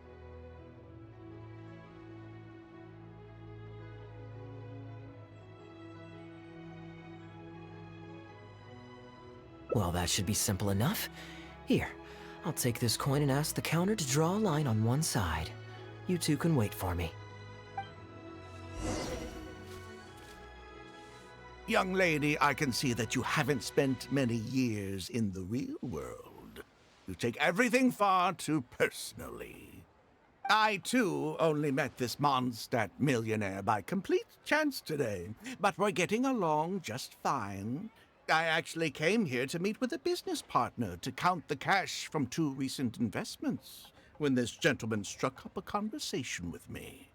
Well, that should be simple enough. Here, I'll take this coin and ask the counter to draw a line on one side. You two can wait for me. Young lady, I can see that you haven't spent many years in the real world. You take everything far too personally. I, too, only met this Mondstadt millionaire by complete chance today, but we're getting along just fine. I actually came here to meet with a business partner to count the cash from 2 recent investments, when this gentleman struck up a conversation with me.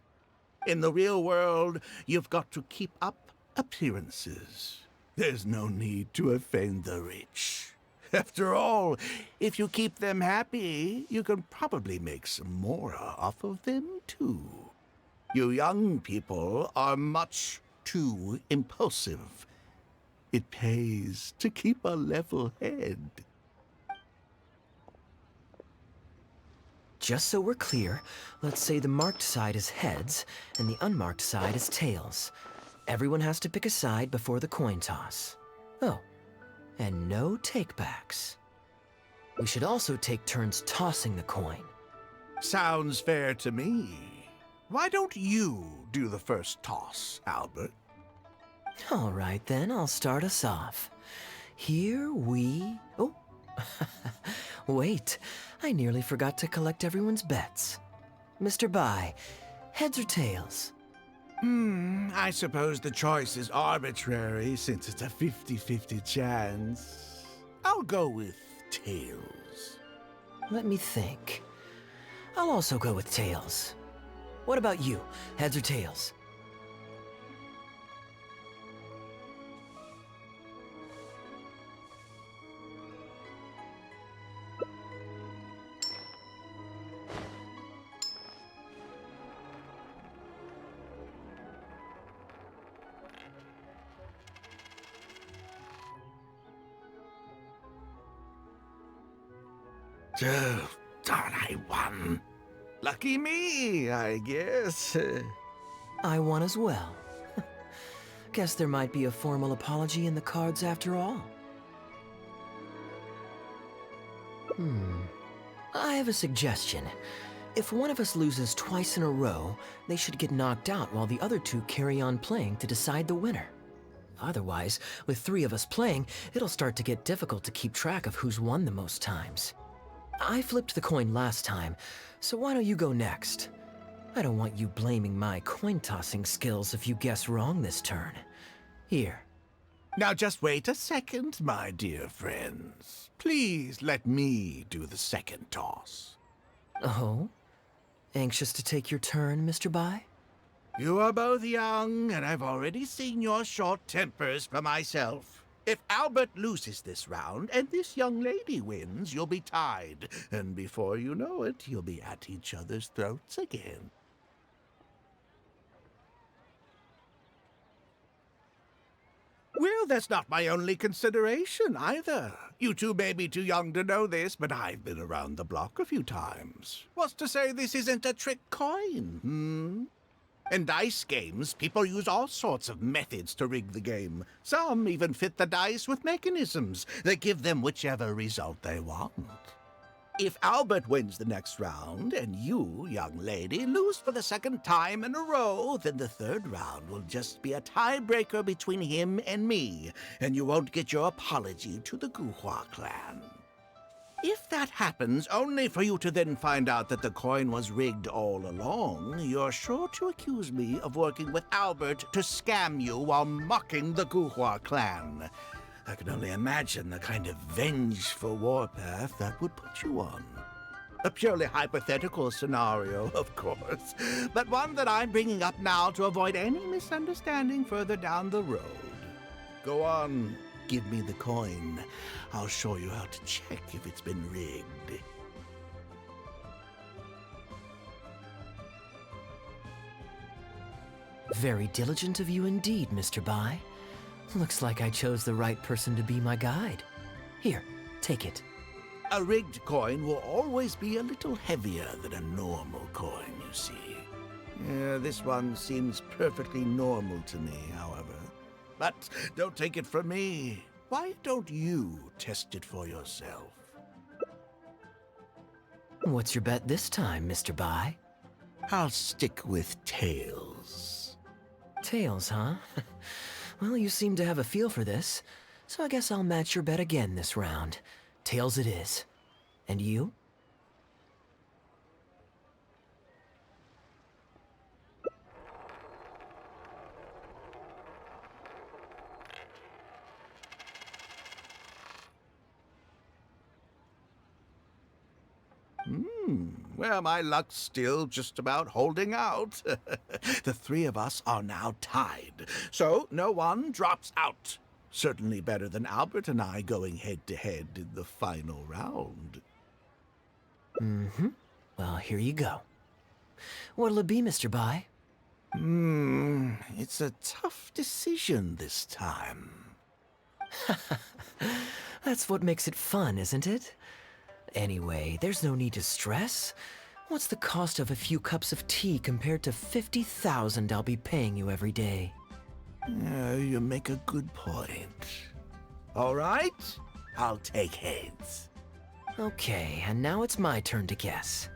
In the real world, you've got to keep up appearances. There's no need to offend the rich. After all, if you keep them happy, you can probably make some more off of them, too. You young people are much too impulsive. It pays to keep a level head. Just so we're clear, let's say the marked side is heads, and the unmarked side is tails. Everyone has to pick a side before the coin toss. Oh, and no takebacks. We should also take turns tossing the coin. Sounds fair to me. Why don't you do the first toss, Albert? All right then, I'll start us off. Here we... Oh, wait, I nearly forgot to collect everyone's bets. Mr. Bai, heads or tails? I suppose the choice is arbitrary since it's a 50-50 chance. I'll go with tails. Let me think. I'll also go with tails. What about you, heads or tails? Oh, darn, I won. Lucky me, I guess. I won as well. Guess there might be a formal apology in the cards after all. I have a suggestion. If one of us loses twice in a row, they should get knocked out while the other two carry on playing to decide the winner. Otherwise, with 3 of us playing, it'll start to get difficult to keep track of who's won the most times. I flipped the coin last time, so why don't you go next? I don't want you blaming my coin-tossing skills if you guess wrong this turn. Here. Now just wait a second, my dear friends. Please let me do the second toss. Oh? Anxious to take your turn, Mr. Bai? You are both young, and I've already seen your short tempers for myself. If Albert loses this round and this young lady wins, you'll be tied. And before you know it, you'll be at each other's throats again. Well, that's not my only consideration, either. You two may be too young to know this, but I've been around the block a few times. What's to say this isn't a trick coin, In dice games, people use all sorts of methods to rig the game. Some even fit the dice with mechanisms that give them whichever result they want. If Albert wins the next round, and you, young lady, lose for the 2nd time in a row, then the 3rd round will just be a tiebreaker between him and me, and you won't get your apology to the Guhua clan. If that happens, only for you to then find out that the coin was rigged all along, you're sure to accuse me of working with Albert to scam you while mocking the Guhua clan. I can only imagine the kind of vengeful warpath that would put you on. A purely hypothetical scenario, of course, but one that I'm bringing up now to avoid any misunderstanding further down the road. Go on, give me the coin. I'll show you how to check if it's been rigged. Very diligent of you indeed, Mr. Bai. Looks like I chose the right person to be my guide. Here, take it. A rigged coin will always be a little heavier than a normal coin, you see. Yeah, this one seems perfectly normal to me, however. But don't take it from me. Why don't you test it for yourself? What's your bet this time, Mr. Bai? I'll stick with Tails. Tails, huh? Well, you seem to have a feel for this, so I guess I'll match your bet again this round. Tails it is. And you? Well, my luck's still just about holding out. The three of us are now tied, so no one drops out. Certainly better than Albert and I going head-to-head in the final round. Mm-hmm. Well, here you go. What'll it be, Mr. Bai? It's a tough decision this time. That's what makes it fun, isn't it? Anyway, there's no need to stress. What's the cost of a few cups of tea compared to 50,000 I'll be paying you every day? You make a good point. All right, I'll take heads. Okay, and now it's my turn to guess.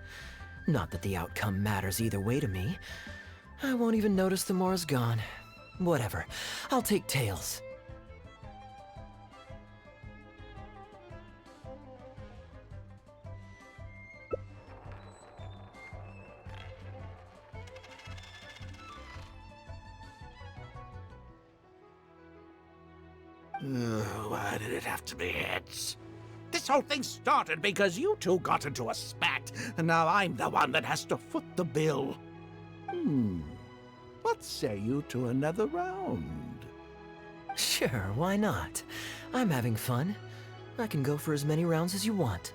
Not that the outcome matters either way to me. I won't even notice the more's gone. Whatever, I'll take tails. Why did it have to be heads? This whole thing started because you two got into a spat, and now I'm the one that has to foot the bill. What say you to another round? Sure, why not? I'm having fun. I can go for as many rounds as you want.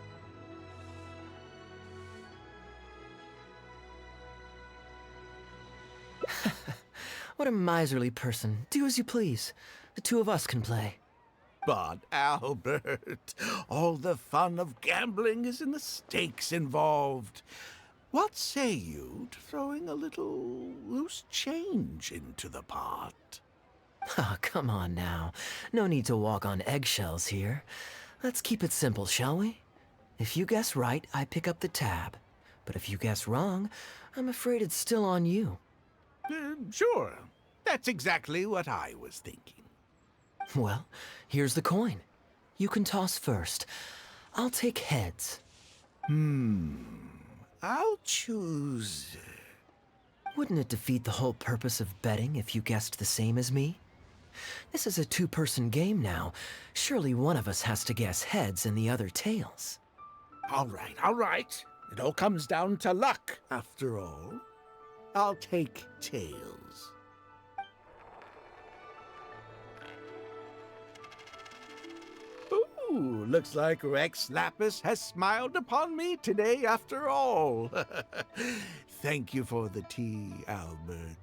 What a miserly person. Do as you please. The two of us can play. But, Albert, all the fun of gambling is in the stakes involved. What say you to throwing a little loose change into the pot? Oh, come on now. No need to walk on eggshells here. Let's keep it simple, shall we? If you guess right, I pick up the tab. But if you guess wrong, I'm afraid it's still on you. Sure. That's exactly what I was thinking. Well, here's the coin. You can toss first. I'll take heads. I'll choose... Wouldn't it defeat the whole purpose of betting if you guessed the same as me? This is a two-person game now. Surely one of us has to guess heads and the other tails. All right. It all comes down to luck, after all. I'll take tails. Ooh, looks like Rex Lapis has smiled upon me today after all. Thank you for the tea, Albert.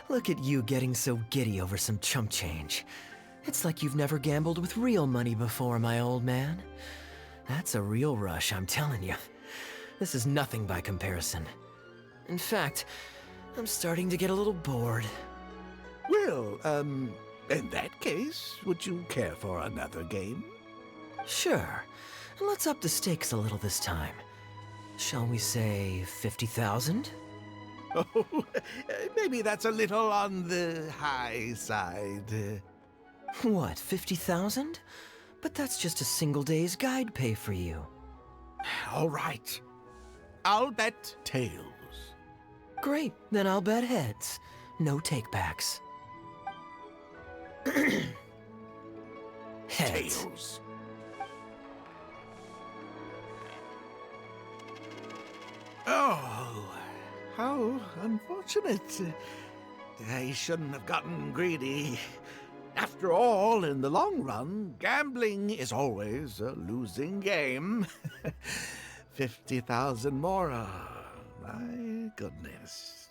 Look at you getting so giddy over some chump change. It's like you've never gambled with real money before, my old man. That's a real rush, I'm telling you. This is nothing by comparison. In fact, I'm starting to get a little bored. Well, in that case, would you care for another game? Sure. And let's up the stakes a little this time. Shall we say 50,000? Oh, maybe that's a little on the high side. What, 50,000? But that's just a single day's guide pay for you. All right. I'll bet tails. Great, then I'll bet heads. No takebacks. Heads. Tails. Oh, how unfortunate. I shouldn't have gotten greedy. After all, in the long run, gambling is always a losing game. 50,000 more. My goodness.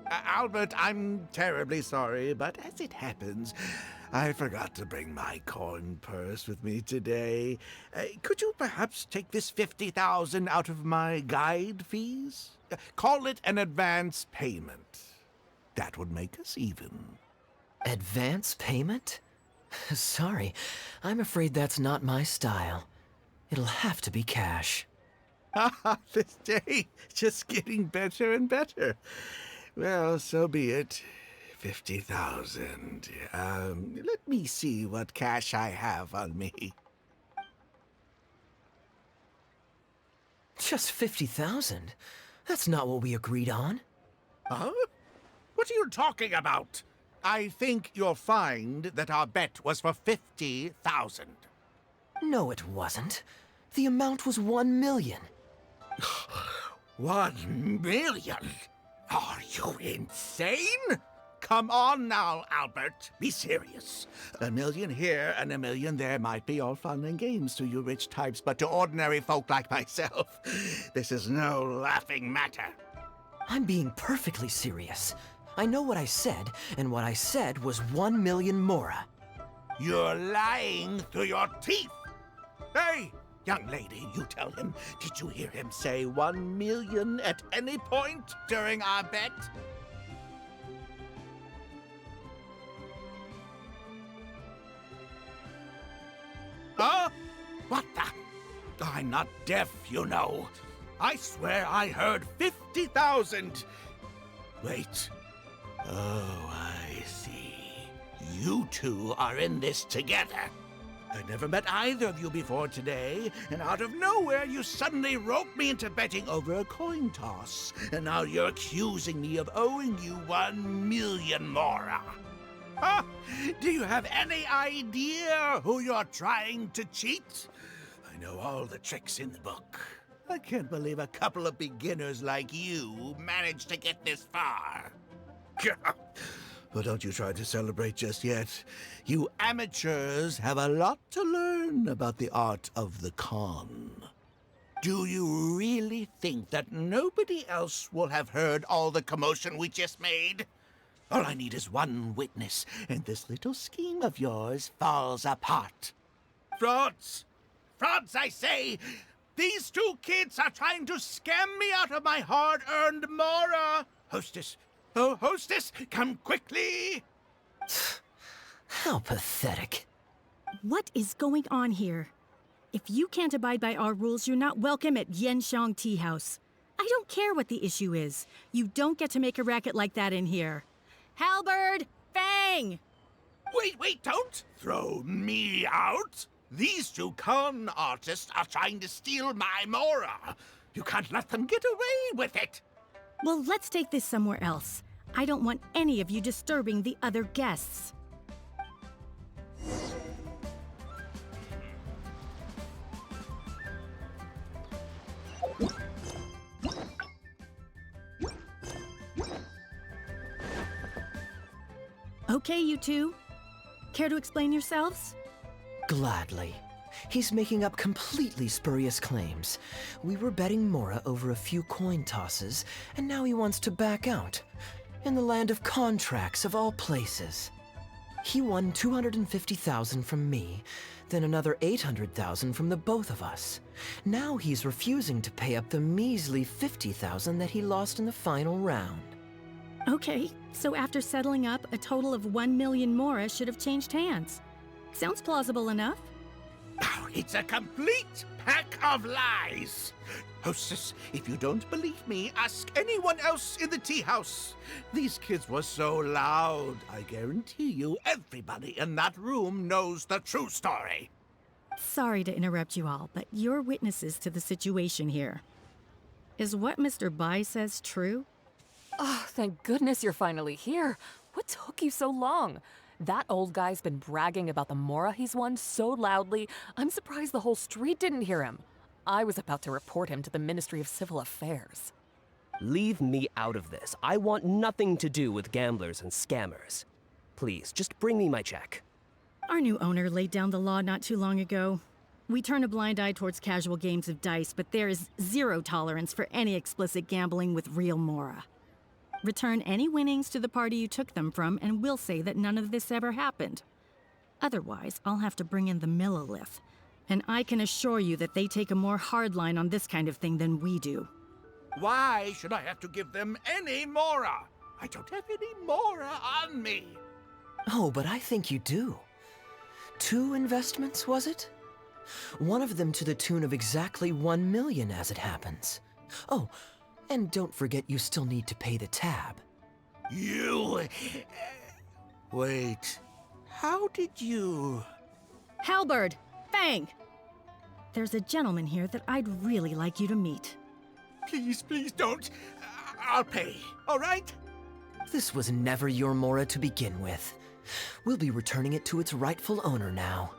Albert, I'm terribly sorry, but as it happens, I forgot to bring my coin purse with me today. Could you perhaps take this 50,000 out of my guide fees? Call it an advance payment. That would make us even. Advance payment? Sorry, I'm afraid that's not my style. It'll have to be cash. This day just getting better and better. Well, so be it. 50,000. Let me see what cash I have on me. Just 50,000? That's not what we agreed on. Huh? What are you talking about? I think you'll find that our bet was for 50,000. No, it wasn't. The amount was 1 million. 1 million? Are you insane? Come on now, Albert. Be serious. A million here and a million there might be all fun and games to you rich types, but to ordinary folk like myself, this is no laughing matter. I'm being perfectly serious. I know what I said, and what I said was 1 million mora. You're lying through your teeth. Hey, young lady, you tell him. Did you hear him say 1 million at any point during our bet? Huh? What the? I'm not deaf, you know. I swear I heard 50,000. Wait. Oh, I see. You two are in this together. I never met either of you before today, and out of nowhere you suddenly roped me into betting over a coin toss, and now you're accusing me of owing you 1 million mora. Huh? Do you have any idea who you're trying to cheat? I know all the tricks in the book. I can't believe a couple of beginners like you managed to get this far. Well, don't you try to celebrate just yet. You amateurs have a lot to learn about the art of the con. Do you really think that nobody else will have heard all the commotion we just made? All I need is one witness, and this little scheme of yours falls apart. Frauds! Frauds, I say! These two kids are trying to scam me out of my hard-earned mora! Hostess! Oh, hostess, come quickly! How pathetic. What is going on here? If you can't abide by our rules, you're not welcome at Yenshang Tea House. I don't care what the issue is. You don't get to make a racket like that in here. Halberd! Fang! Wait, don't throw me out! These two con artists are trying to steal my mora. You can't let them get away with it. Well, let's take this somewhere else. I don't want any of you disturbing the other guests. Okay, you two. Care to explain yourselves? Gladly. He's making up completely spurious claims. We were betting mora over a few coin tosses, and now he wants to back out. In the land of contracts, of all places. He won 250,000 from me, then another 800,000 from the both of us. Now he's refusing to pay up the measly 50,000 that he lost in the final round. Okay, so after settling up, a total of 1 million mora should have changed hands. Sounds plausible enough. Oh, it's a complete pack of lies. Hostess, if you don't believe me, ask anyone else in the tea house. These kids were so loud. I guarantee you everybody in that room knows the true story. Sorry to interrupt you all, but you're witnesses to the situation here. Is what Mr. Bai says true? Oh, thank goodness you're finally here. What took you so long? That old guy's been bragging about the mora he's won so loudly, I'm surprised the whole street didn't hear him. I was about to report him to the Ministry of Civil Affairs. Leave me out of this. I want nothing to do with gamblers and scammers. Please, just bring me my check. Our new owner laid down the law not too long ago. We turn a blind eye towards casual games of dice, but there is zero tolerance for any explicit gambling with real mora. Return any winnings to the party you took them from, and we'll say that none of this ever happened. Otherwise, I'll have to bring in the Millilith, and I can assure you that they take a more hard line on this kind of thing than we do. Why should I have to give them any mora? I don't have any mora on me. Oh, but I think you do. 2 investments, was it? One of them to the tune of exactly 1 million as it happens. Oh, and don't forget you still need to pay the tab. You... Wait. How did you... Halberd! Fang! There's a gentleman here that I'd really like you to meet. Please, please don't. I'll pay, all right? This was never your Mora to begin with. We'll be returning it to its rightful owner now.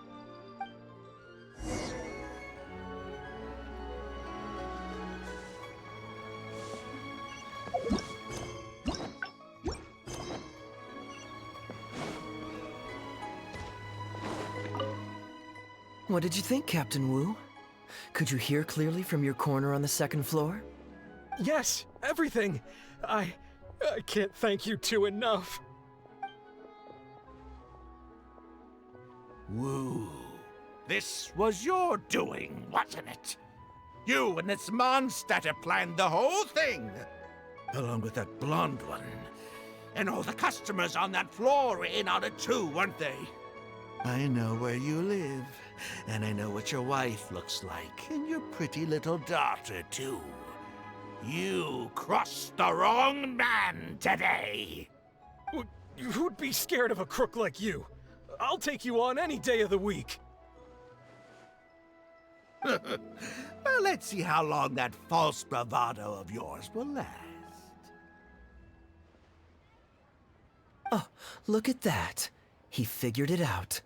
What did you think, Captain Wu? Could you hear clearly from your corner on the 2nd floor? Yes, everything. I can't thank you two enough. Woo. This was your doing, wasn't it? You and this monster planned the whole thing. Along with that blonde one. And all the customers on that floor were in on it too, weren't they? I know where you live. And I know what your wife looks like. And your pretty little daughter, too. You crossed the wrong man today. Who'd be scared of a crook like you? I'll take you on any day of the week. Well, let's see how long that false bravado of yours will last. Oh, look at that. He figured it out.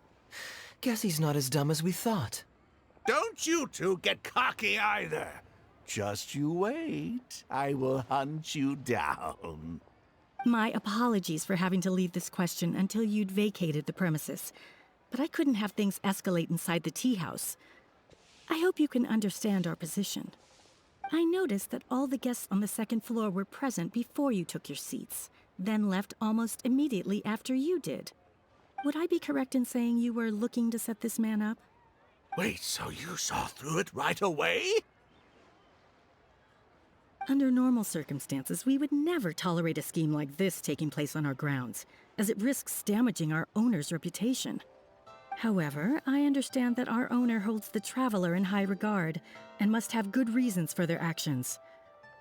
Guess he's not as dumb as we thought. Don't you two get cocky either. Just you wait. I will hunt you down. My apologies for having to leave this question until you'd vacated the premises. But I couldn't have things escalate inside the tea house. I hope you can understand our position. I noticed that all the guests on the 2nd floor were present before you took your seats, then left almost immediately after you did. Would I be correct in saying you were looking to set this man up? Wait, so you saw through it right away? Under normal circumstances, we would never tolerate a scheme like this taking place on our grounds, as it risks damaging our owner's reputation. However, I understand that our owner holds the traveler in high regard and must have good reasons for their actions.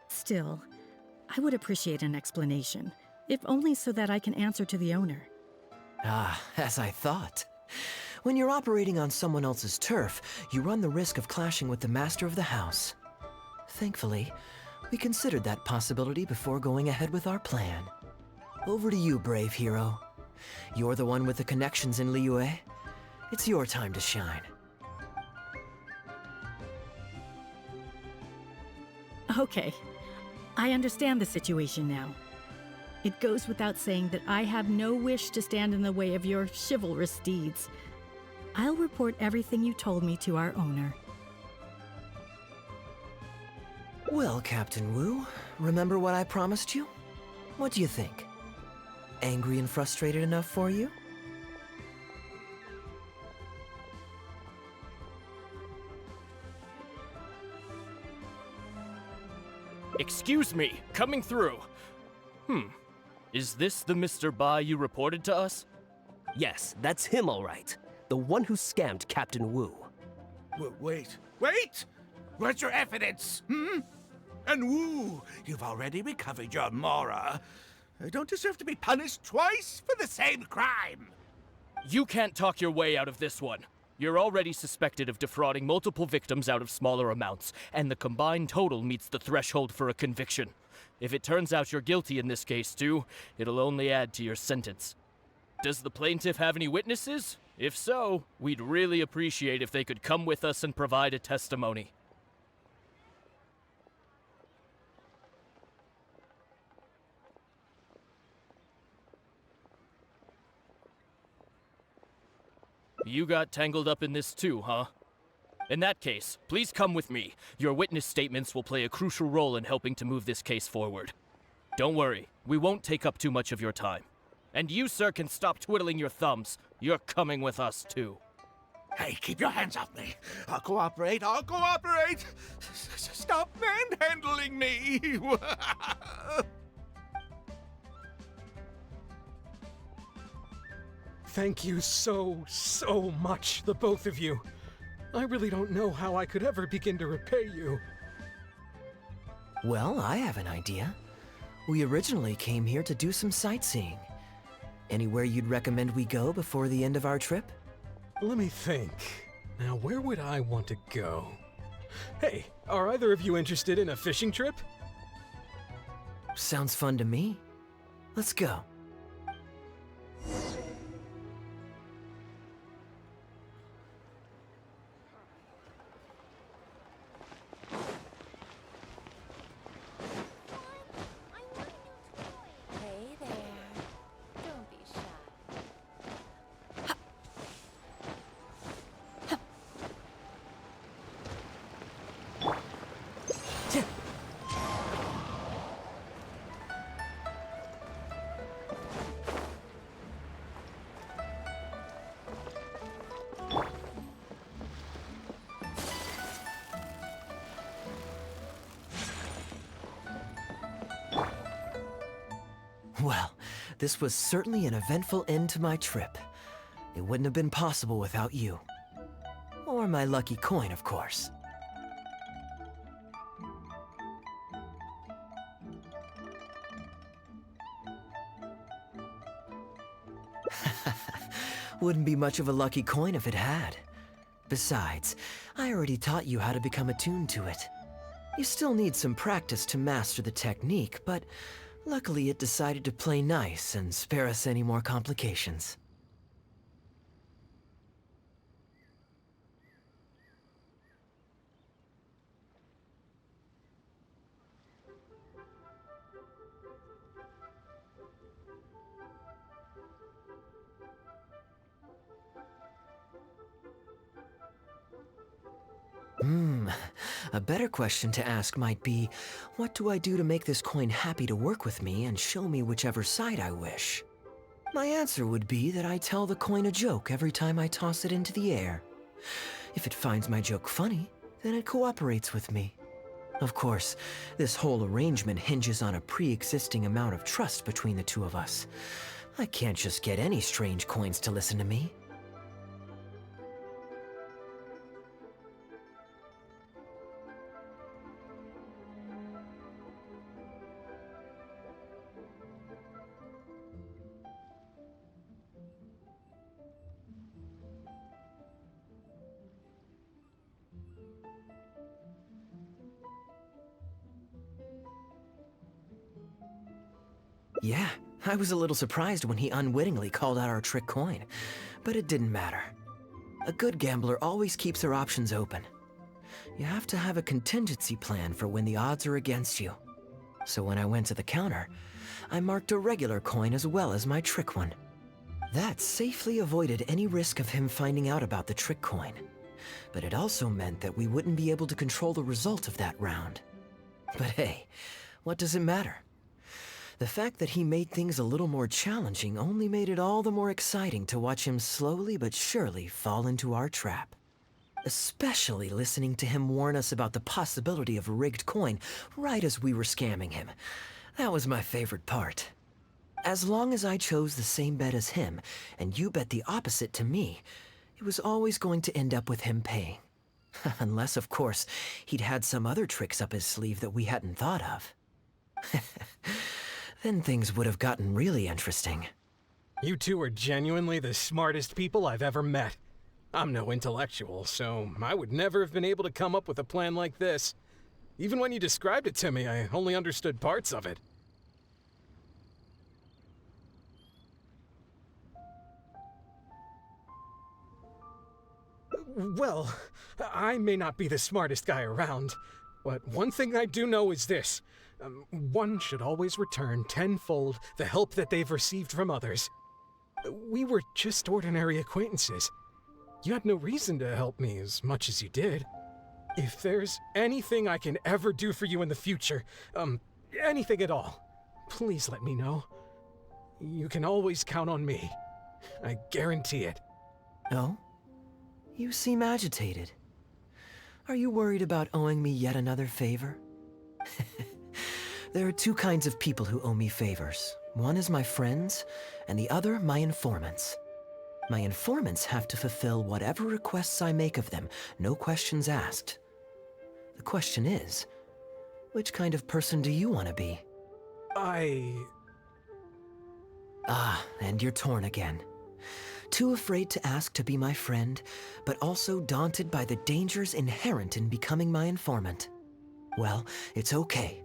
Still, I would appreciate an explanation, if only so that I can answer to the owner. Ah, as I thought. When you're operating on someone else's turf, you run the risk of clashing with the master of the house. Thankfully, we considered that possibility before going ahead with our plan. Over to you, brave hero. You're the one with the connections in Liyue. It's your time to shine. Okay, I understand the situation now. It goes without saying that I have no wish to stand in the way of your chivalrous deeds. I'll report everything you told me to our owner. Well, Captain Wu, remember what I promised you? What do you think? Angry and frustrated enough for you? Excuse me, coming through. Is this the Mr. Bai you reported to us? Yes, that's him all right. The one who scammed Captain Wu. Wait! Where's your evidence, And Wu, you've already recovered your Mora. I don't deserve to be punished twice for the same crime. You can't talk your way out of this one. You're already suspected of defrauding multiple victims out of smaller amounts, and the combined total meets the threshold for a conviction. If it turns out you're guilty in this case too, it'll only add to your sentence. Does the plaintiff have any witnesses? If so, we'd really appreciate if they could come with us and provide a testimony. You got tangled up in this too, huh? In that case, please come with me. Your witness statements will play a crucial role in helping to move this case forward. Don't worry, we won't take up too much of your time. And you, sir, can stop twiddling your thumbs. You're coming with us, too. Hey, keep your hands off me. I'll cooperate. Stop manhandling me. Thank you so much, the both of you. I really don't know how I could ever begin to repay you. Well, I have an idea. We originally came here to do some sightseeing. Anywhere you'd recommend we go before the end of our trip? Let me think. Now, where would I want to go? Hey, are either of you interested in a fishing trip? Sounds fun to me. Let's go. Hey there. Don't be shy. Well, this was certainly an eventful end to my trip. It wouldn't have been possible without you. Or my lucky coin, of course. Wouldn't be much of a lucky coin if it had. Besides, I already taught you how to become attuned to it. You still need some practice to master the technique, but luckily it decided to play nice and spare us any more complications. A better question to ask might be, what do I do to make this coin happy to work with me and show me whichever side I wish? My answer would be that I tell the coin a joke every time I toss it into the air. If it finds my joke funny, then it cooperates with me. Of course, this whole arrangement hinges on a pre-existing amount of trust between the two of us. I can't just get any strange coins to listen to me. Yeah, I was a little surprised when he unwittingly called out our trick coin, but it didn't matter. A good gambler always keeps their options open. You have to have a contingency plan for when the odds are against you. So when I went to the counter, I marked a regular coin as well as my trick one. That safely avoided any risk of him finding out about the trick coin. But it also meant that we wouldn't be able to control the result of that round. But hey, what does it matter? The fact that he made things a little more challenging only made it all the more exciting to watch him slowly but surely fall into our trap. Especially listening to him warn us about the possibility of a rigged coin right as we were scamming him. That was my favorite part. As long as I chose the same bet as him, and you bet the opposite to me, it was always going to end up with him paying. Unless, of course, he'd had some other tricks up his sleeve that we hadn't thought of. Then things would have gotten really interesting. You two are genuinely the smartest people I've ever met. I'm no intellectual, so I would never have been able to come up with a plan like this. Even when you described it to me, I only understood parts of it. Well, I may not be the smartest guy around, but one thing I do know is this. One should always return tenfold the help that they've received from others. We were just ordinary acquaintances. You had no reason to help me as much as you did. If there's anything I can ever do for you in the future, anything at all, please let me know. You can always count on me. I guarantee it. Oh? You seem agitated. Are you worried about owing me yet another favor? There are two kinds of people who owe me favors. One is my friends, and the other my informants. My informants have to fulfill whatever requests I make of them, no questions asked. The question is, which kind of person do you want to be? Ah, and you're torn again. Too afraid to ask to be my friend, but also daunted by the dangers inherent in becoming my informant. Well, it's okay,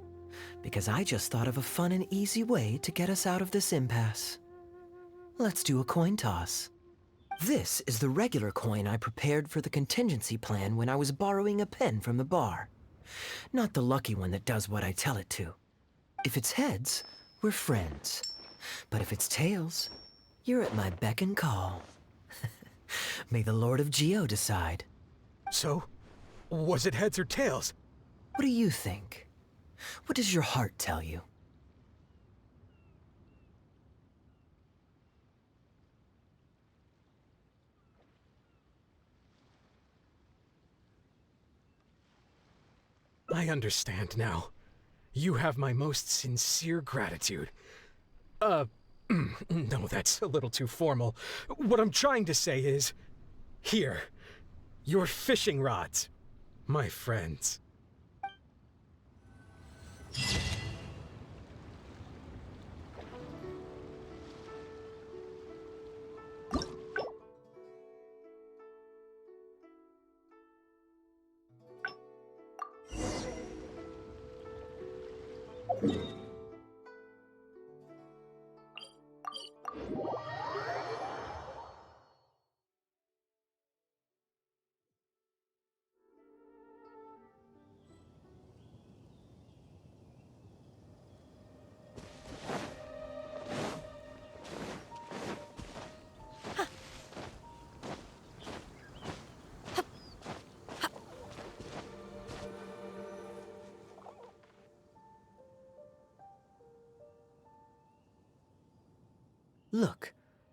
because I just thought of a fun and easy way to get us out of this impasse. Let's do a coin toss. This is the regular coin I prepared for the contingency plan when I was borrowing a pen from the bar. Not the lucky one that does what I tell it to. If it's heads, we're friends. But if it's tails, you're at my beck and call. May the Lord of Geo decide. So, was it heads or tails? What do you think? What does your heart tell you? I understand now. You have my most sincere gratitude. No, that's a little too formal. What I'm trying to say is, here, your fishing rods, my friends. Look,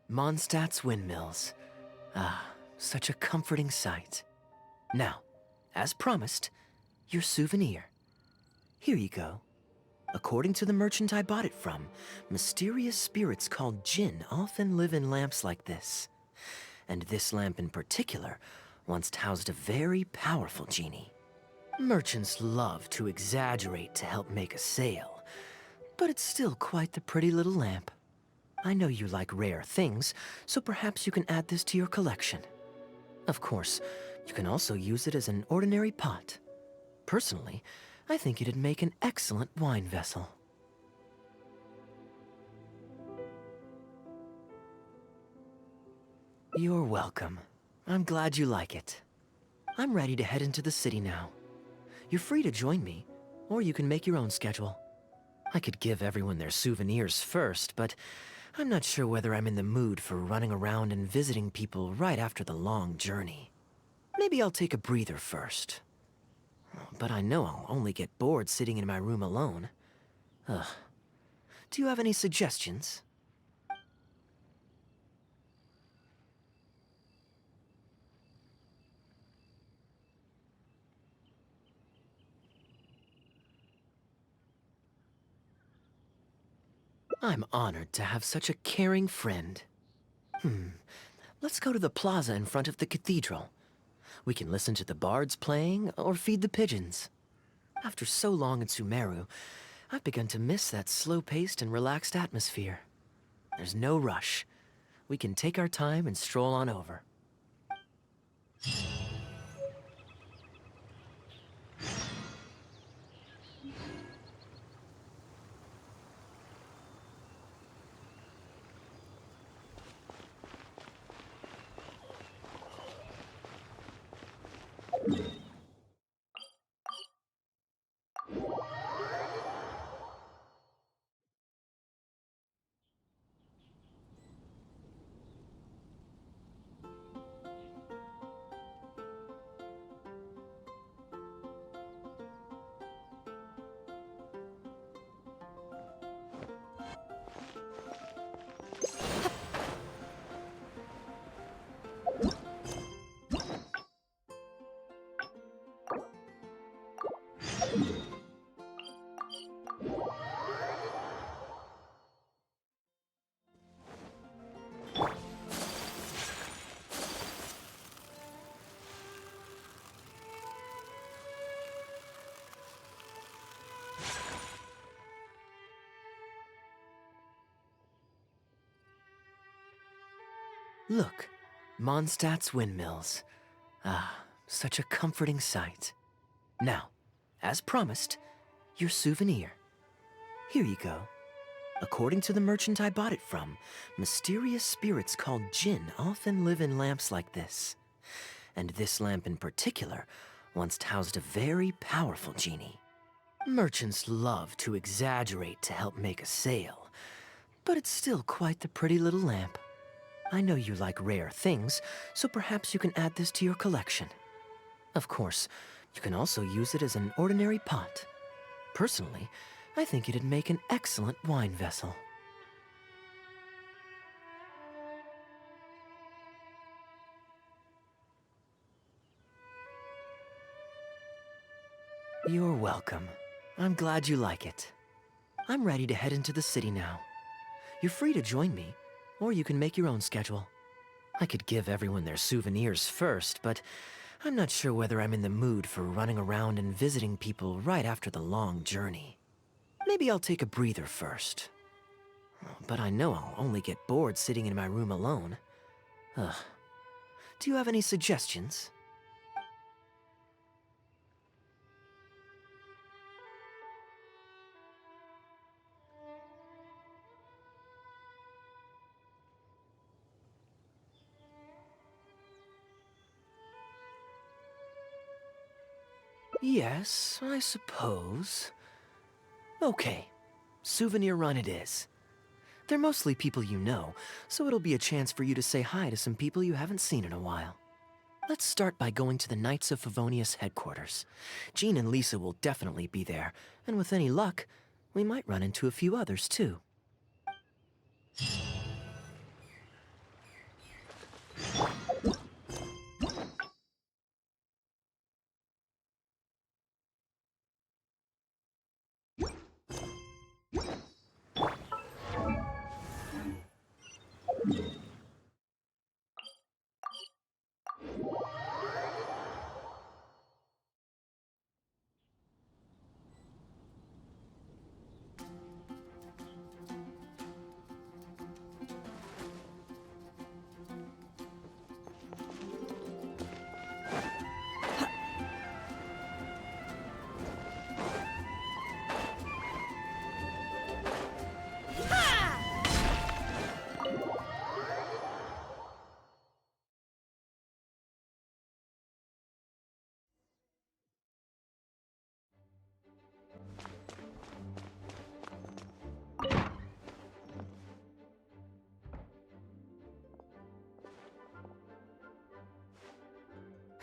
Mondstadt's windmills. Ah, such a comforting sight. Now, as promised, your souvenir. Here you go. According to the merchant I bought it from, mysterious spirits called Jinn often live in lamps like this. And this lamp in particular once housed a very powerful genie. Merchants love to exaggerate to help make a sale, but it's still quite the pretty little lamp. I know you like rare things, so perhaps you can add this to your collection. Of course, you can also use it as an ordinary pot. Personally, I think it'd make an excellent wine vessel. You're welcome. I'm glad you like it. I'm ready to head into the city now. You're free to join me, or you can make your own schedule. I could give everyone their souvenirs first, but I'm not sure whether I'm in the mood for running around and visiting people right after the long journey. Maybe I'll take a breather first. But I know I'll only get bored sitting in my room alone. Ugh. Do you have any suggestions? I'm honored to have such a caring friend. Let's go to the plaza in front of the cathedral. We can listen to the bards playing or feed the pigeons. After so long in Sumeru, I've begun to miss that slow-paced and relaxed atmosphere. There's no rush. We can take our time and stroll on over. Look, Mondstadt's windmills. Ah, such a comforting sight. Now, as promised, your souvenir. Here you go. According to the merchant I bought it from, mysterious spirits called Jinn often live in lamps like this. And this lamp in particular once housed a very powerful genie. Merchants love to exaggerate to help make a sale, but it's still quite the pretty little lamp. I know you like rare things, so perhaps you can add this to your collection. Of course, you can also use it as an ordinary pot. Personally, I think it'd make an excellent wine vessel. You're welcome. I'm glad you like it. I'm ready to head into the city now. You're free to join me, or you can make your own schedule. I could give everyone their souvenirs first, but I'm not sure whether I'm in the mood for running around and visiting people right after the long journey. Maybe I'll take a breather first. But I know I'll only get bored sitting in my room alone. Ugh. Do you have any suggestions? Yes, I suppose. Okay, souvenir run it is. They're mostly people you know, so it'll be a chance for you to say hi to some people you haven't seen in a while. Let's start by going to the Knights of Favonius headquarters. Jean and Lisa will definitely be there, and with any luck, we might run into a few others too.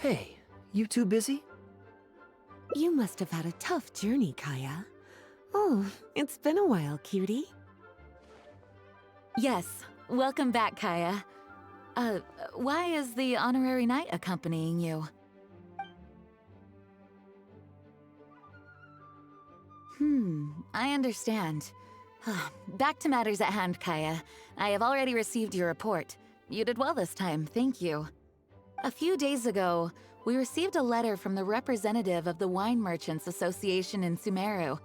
Hey, you two busy? You must have had a tough journey, Kaeya. Oh, it's been a while, cutie. Yes, welcome back, Kaeya. Why is the honorary knight accompanying you? I understand. Back to matters at hand, Kaeya. I have already received your report. You did well this time, thank you. A few days ago, we received a letter from the representative of the Wine Merchants Association in Sumeru.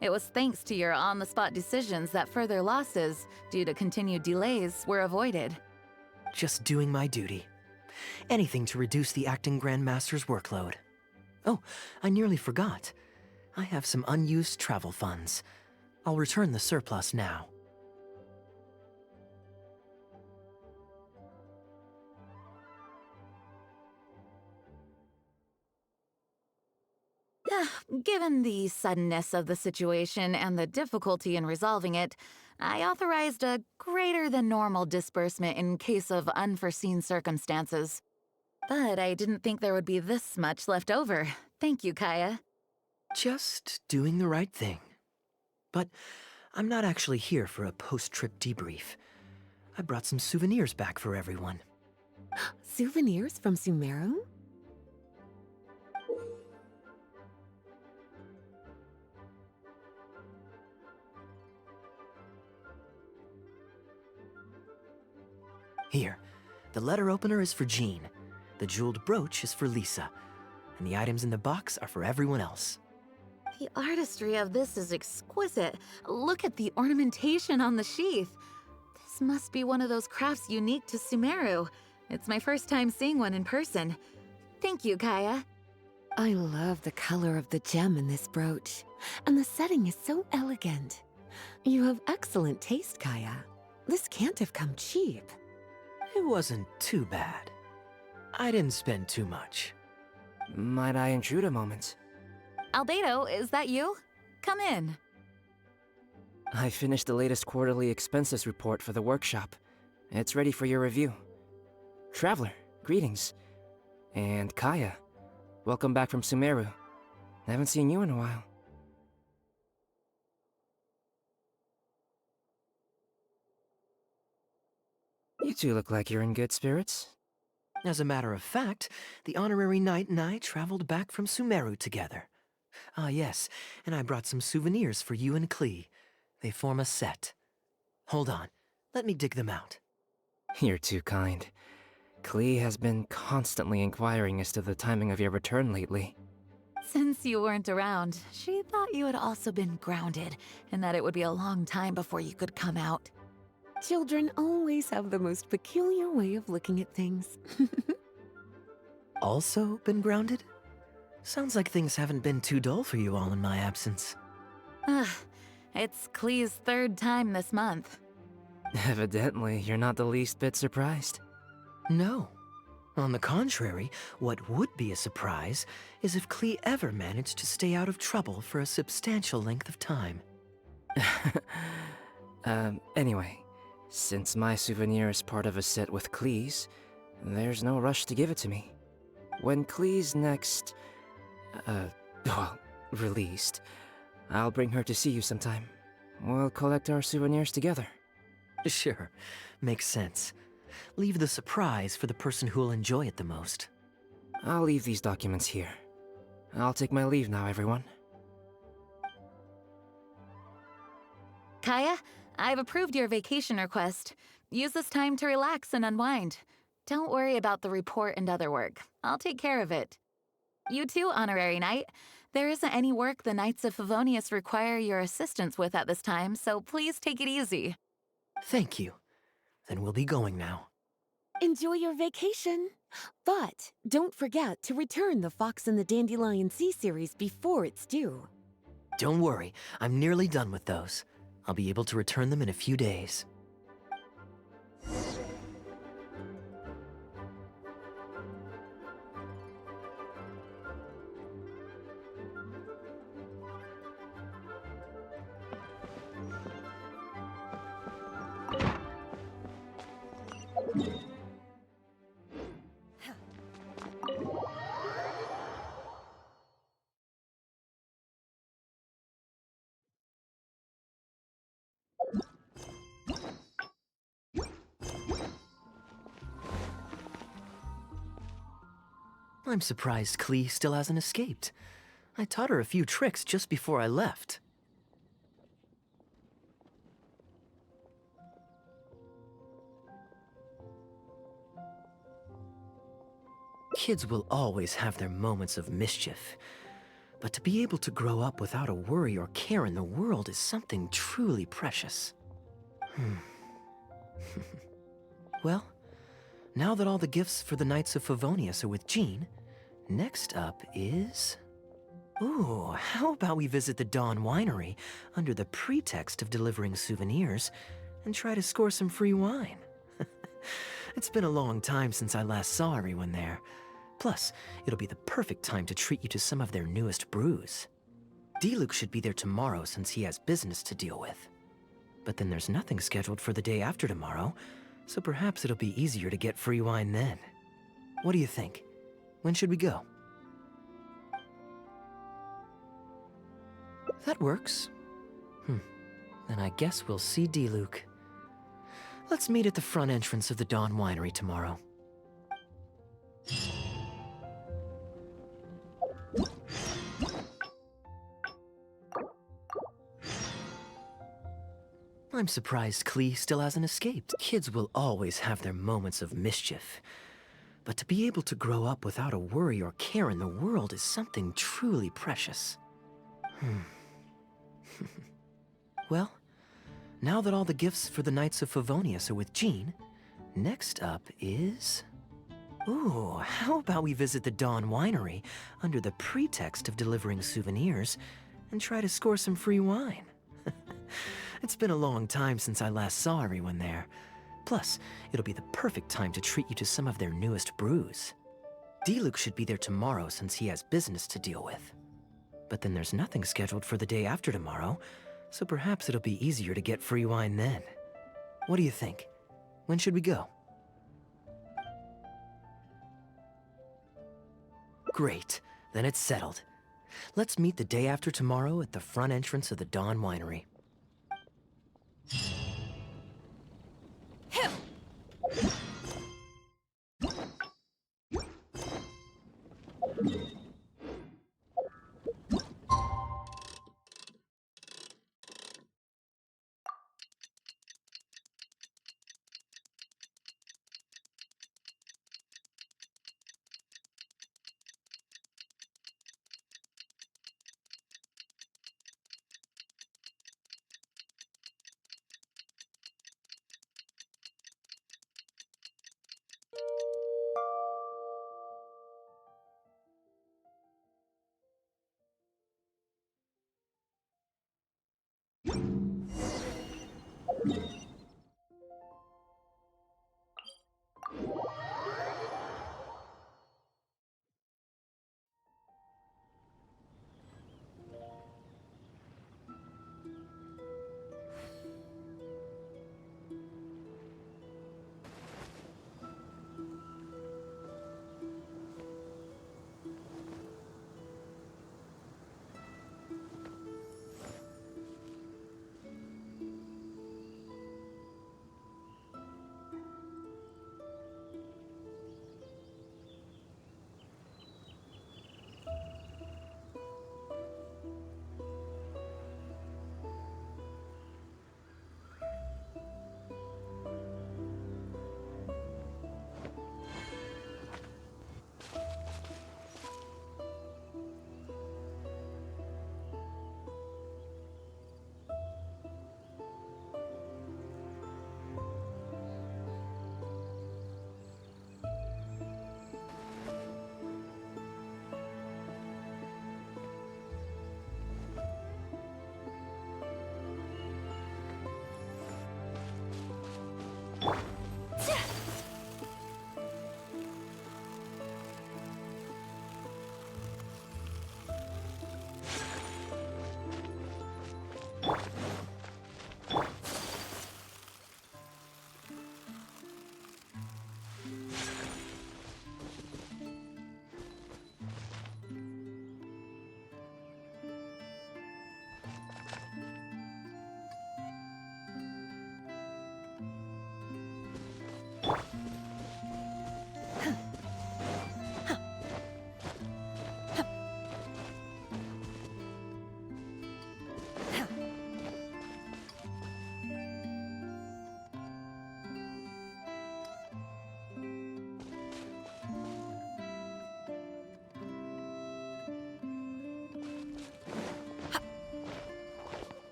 It was thanks to your on-the-spot decisions that further losses, due to continued delays, were avoided. Just doing my duty. Anything to reduce the acting Grandmaster's workload. Oh, I nearly forgot. I have some unused travel funds. I'll return the surplus now. Given the suddenness of the situation and the difficulty in resolving it, I authorized a greater than normal disbursement in case of unforeseen circumstances. But I didn't think there would be this much left over. Thank you, Kaeya. Just doing the right thing. But I'm not actually here for a post-trip debrief. I brought some souvenirs back for everyone. Souvenirs from Sumeru? Here, the letter opener is for Jean, the jeweled brooch is for Lisa, and the items in the box are for everyone else. The artistry of this is exquisite. Look at the ornamentation on the sheath. This must be one of those crafts unique to Sumeru. It's my first time seeing one in person. Thank you, Kaeya. I love the color of the gem in this brooch, and the setting is so elegant. You have excellent taste, Kaeya. This can't have come cheap. It wasn't too bad. I didn't spend too much. Might I intrude a moment? Albedo, is that you? Come in. I finished the latest quarterly expenses report for the workshop. It's ready for your review. Traveler, greetings. And Kaeya, welcome back from Sumeru. Haven't seen you in a while. You two look like you're in good spirits. As a matter of fact, the honorary knight and I traveled back from Sumeru together. Ah, yes, and I brought some souvenirs for you and Klee. They form a set. Hold on, let me dig them out. You're too kind. Klee has been constantly inquiring as to the timing of your return lately. Since you weren't around, she thought you had also been grounded, and that it would be a long time before you could come out. Children always have the most peculiar way of looking at things. Also been grounded? Sounds like things haven't been too dull for you all in my absence. It's Klee's third time this month. Evidently, you're not the least bit surprised. No. On the contrary, what would be a surprise is if Klee ever managed to stay out of trouble for a substantial length of time. Anyway, since my souvenir is part of a set with Klee's, there's no rush to give it to me. When Klee's next, released, I'll bring her to see you sometime. We'll collect our souvenirs together. Sure, makes sense. Leave the surprise for the person who'll enjoy it the most. I'll leave these documents here. I'll take my leave now, everyone. Kaeya, I've approved your vacation request. Use this time to relax and unwind. Don't worry about the report and other work. I'll take care of it. You too, Honorary Knight. There isn't any work the Knights of Favonius require your assistance with at this time, so please take it easy. Thank you. Then we'll be going now. Enjoy your vacation. But don't forget to return the Fox and the Dandelion Sea series before it's due. Don't worry, I'm nearly done with those. I'll be able to return them in a few days. I'm surprised Klee still hasn't escaped. I taught her a few tricks just before I left. Kids will always have their moments of mischief, but to be able to grow up without a worry or care in the world is something truly precious. Well, now that all the gifts for the Knights of Favonius are with Jean, next up is... Ooh, how about we visit the Dawn Winery under the pretext of delivering souvenirs and try to score some free wine? It's been a long time since I last saw everyone there. Plus, it'll be the perfect time to treat you to some of their newest brews. D-Luke should be there tomorrow since he has business to deal with. But then there's nothing scheduled for the day after tomorrow, so perhaps it'll be easier to get free wine then. What do you think? When should we go? That works. Then I guess we'll see D-Luke. Let's meet at the front entrance of the Dawn Winery tomorrow. I'm surprised Klee still hasn't escaped. Kids will always have their moments of mischief. But to be able to grow up without a worry or care in the world is something truly precious. Well, now that all the gifts for the Knights of Favonius are with Jean, next up is... Ooh, how about we visit the Dawn Winery under the pretext of delivering souvenirs and try to score some free wine? It's been a long time since I last saw everyone there. Plus, it'll be the perfect time to treat you to some of their newest brews. Diluc should be there tomorrow since he has business to deal with. But then there's nothing scheduled for the day after tomorrow, so perhaps it'll be easier to get free wine then. What do you think? When should we go? Great, then it's settled. Let's meet the day after tomorrow at the front entrance of the Dawn Winery.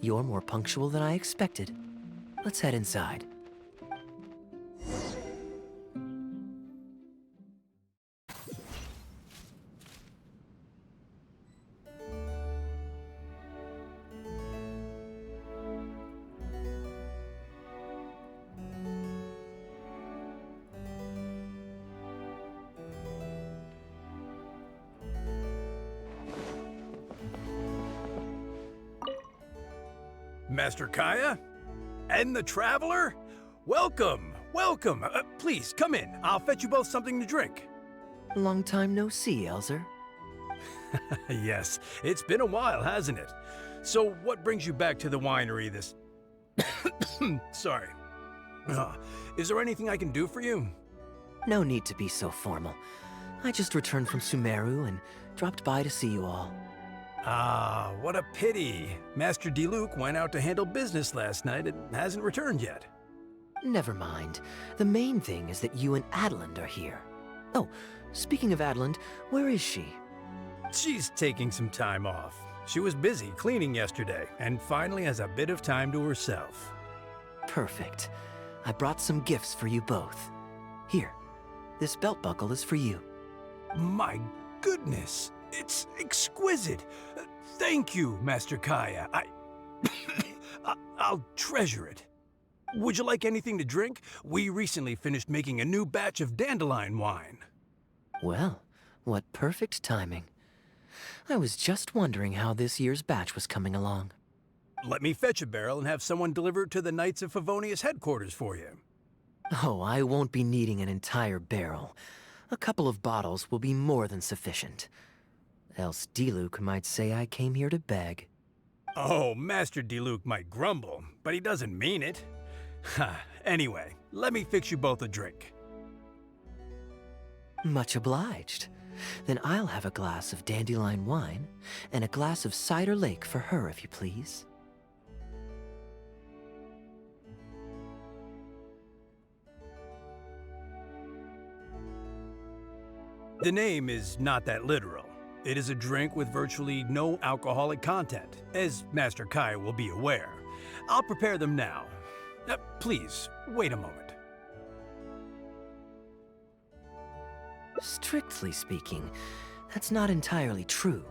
You're more punctual than I expected. Let's head inside. Master Kaeya? And the Traveler? Welcome, welcome. Please, come in. I'll fetch you both something to drink. Long time no see, Elzer. Yes, it's been a while, hasn't it? So what brings you back to the winery this... Sorry. Is there anything I can do for you? No need to be so formal. I just returned from Sumeru and dropped by to see you all. Ah, what a pity. Master Diluc went out to handle business last night and hasn't returned yet. Never mind. The main thing is that you and Adeland are here. Oh, speaking of Adeland, where is she? She's taking some time off. She was busy cleaning yesterday and finally has a bit of time to herself. Perfect. I brought some gifts for you both. Here, this belt buckle is for you. My goodness, it's exquisite. Thank you, Master Kaeya. I'll treasure it. Would you like anything to drink? We recently finished making a new batch of dandelion wine. Well, what perfect timing. I was just wondering how this year's batch was coming along. Let me fetch a barrel and have someone deliver it to the Knights of Favonius headquarters for you. Oh, I won't be needing an entire barrel. A couple of bottles will be more than sufficient. Else Diluc might say I came here to beg. Oh, Master Diluc might grumble, but he doesn't mean it. Anyway, let me fix you both a drink. Much obliged. Then I'll have a glass of dandelion wine and a glass of cider lake for her, if you please. The name is not that literal. It is a drink with virtually no alcoholic content, as Master Kaeya will be aware. I'll prepare them now. Please, wait a moment. Strictly speaking, that's not entirely true.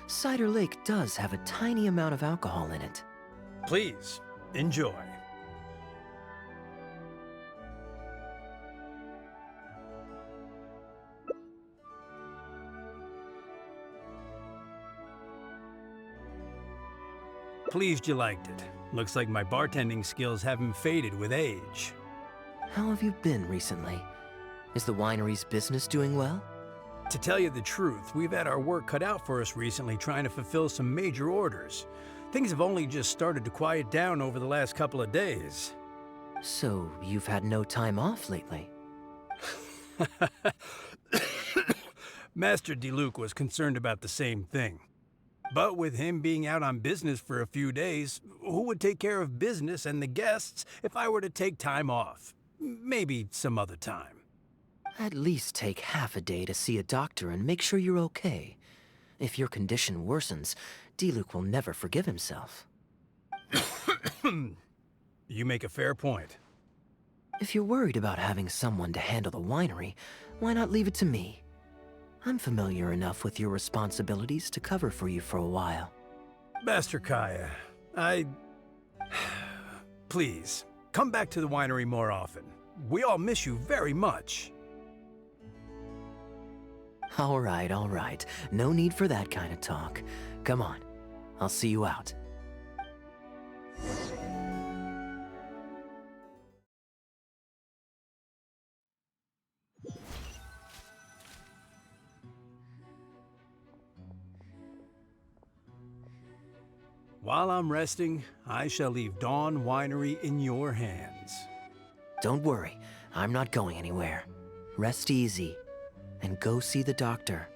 Cider Lake does have a tiny amount of alcohol in it. Please, enjoy. Pleased you liked it. Looks like my bartending skills haven't faded with age. How have you been recently? Is the winery's business doing well? To tell you the truth, we've had our work cut out for us recently trying to fulfill some major orders. Things have only just started to quiet down over the last couple of days. So, you've had no time off lately? Master Diluc was concerned about the same thing. But with him being out on business for a few days, who would take care of business and the guests if I were to take time off? Maybe some other time. At least take half a day to see a doctor and make sure you're okay. If your condition worsens, Diluc will never forgive himself. You make a fair point. If you're worried about having someone to handle the winery, why not leave it to me? I'm familiar enough with your responsibilities to cover for you for a while. Master Kaeya, Please, come back to the winery more often. We all miss you very much. All right. No need for that kind of talk. Come on, I'll see you out. While I'm resting, I shall leave Dawn Winery in your hands. Don't worry, I'm not going anywhere. Rest easy, and go see the doctor.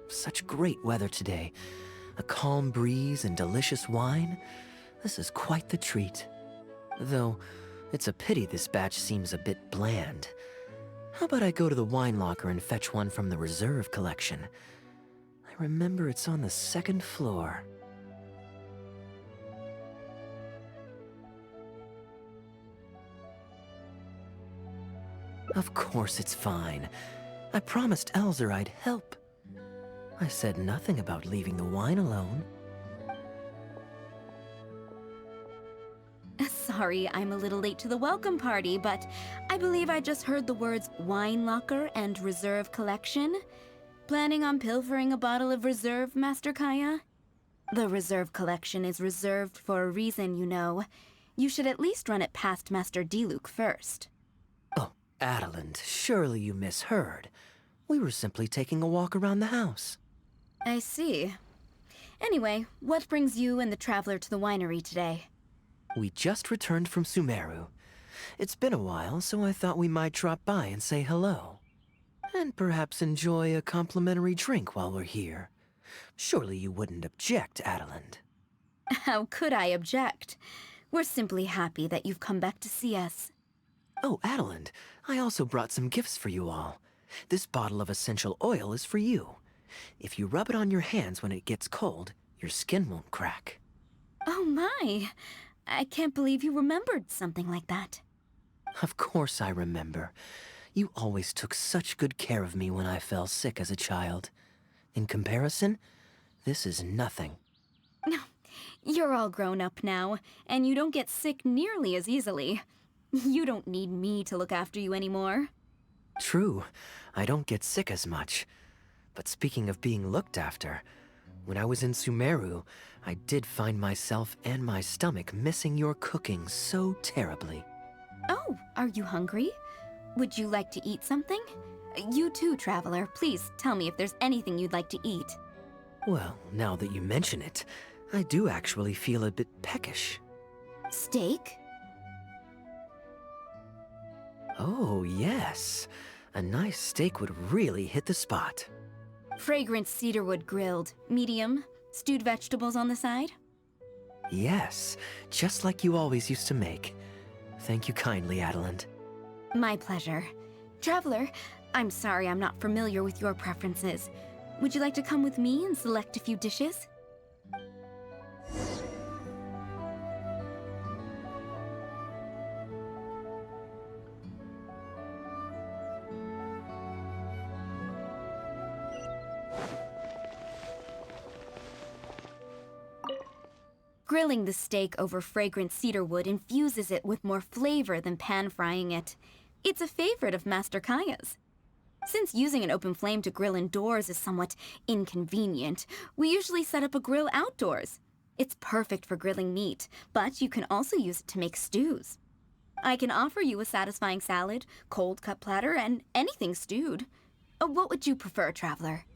Such great weather today. A calm breeze and delicious wine. This is quite the treat. Though, it's a pity this batch seems a bit bland. How about I go to the wine locker and fetch one from the reserve collection? I remember it's on the second floor. Of course it's fine. I promised Elzer I'd help. I said nothing about leaving the wine alone. Sorry, I'm a little late to the welcome party, but I believe I just heard the words wine locker and reserve collection. Planning on pilfering a bottle of reserve, Master Kaeya? The reserve collection is reserved for a reason, you know. You should at least run it past Master Diluc first. Oh, Adeland, surely you misheard. We were simply taking a walk around the house. I see. Anyway, what brings you and the traveler to the winery today? We just returned from Sumeru. It's been a while, so I thought we might drop by and say hello. And perhaps enjoy a complimentary drink while we're here. Surely you wouldn't object, Adeland. How could I object? We're simply happy that you've come back to see us. Oh, Adeland, I also brought some gifts for you all. This bottle of essential oil is for you. If you rub it on your hands when it gets cold, your skin won't crack. Oh my! I can't believe you remembered something like that. Of course I remember. You always took such good care of me when I fell sick as a child. In comparison, this is nothing. You're all grown up now, and you don't get sick nearly as easily. You don't need me to look after you anymore. True, I don't get sick as much. But speaking of being looked after, when I was in Sumeru, I did find myself and my stomach missing your cooking so terribly. Oh, are you hungry? Would you like to eat something? You too, Traveler. Please tell me if there's anything you'd like to eat. Well, now that you mention it, I do actually feel a bit peckish. Steak? Oh, yes. A nice steak would really hit the spot. Fragrant cedarwood grilled, medium, stewed vegetables on the side? Yes, just like you always used to make. Thank you kindly, Adeland. My pleasure. Traveler, I'm sorry I'm not familiar with your preferences. Would you like to come with me and select a few dishes? Grilling the steak over fragrant cedarwood infuses it with more flavor than pan-frying it. It's a favorite of Master Kaeya's. Since using an open flame to grill indoors is somewhat inconvenient, we usually set up a grill outdoors. It's perfect for grilling meat, but you can also use it to make stews. I can offer you a satisfying salad, cold cut platter, and anything stewed. What would you prefer, Traveler?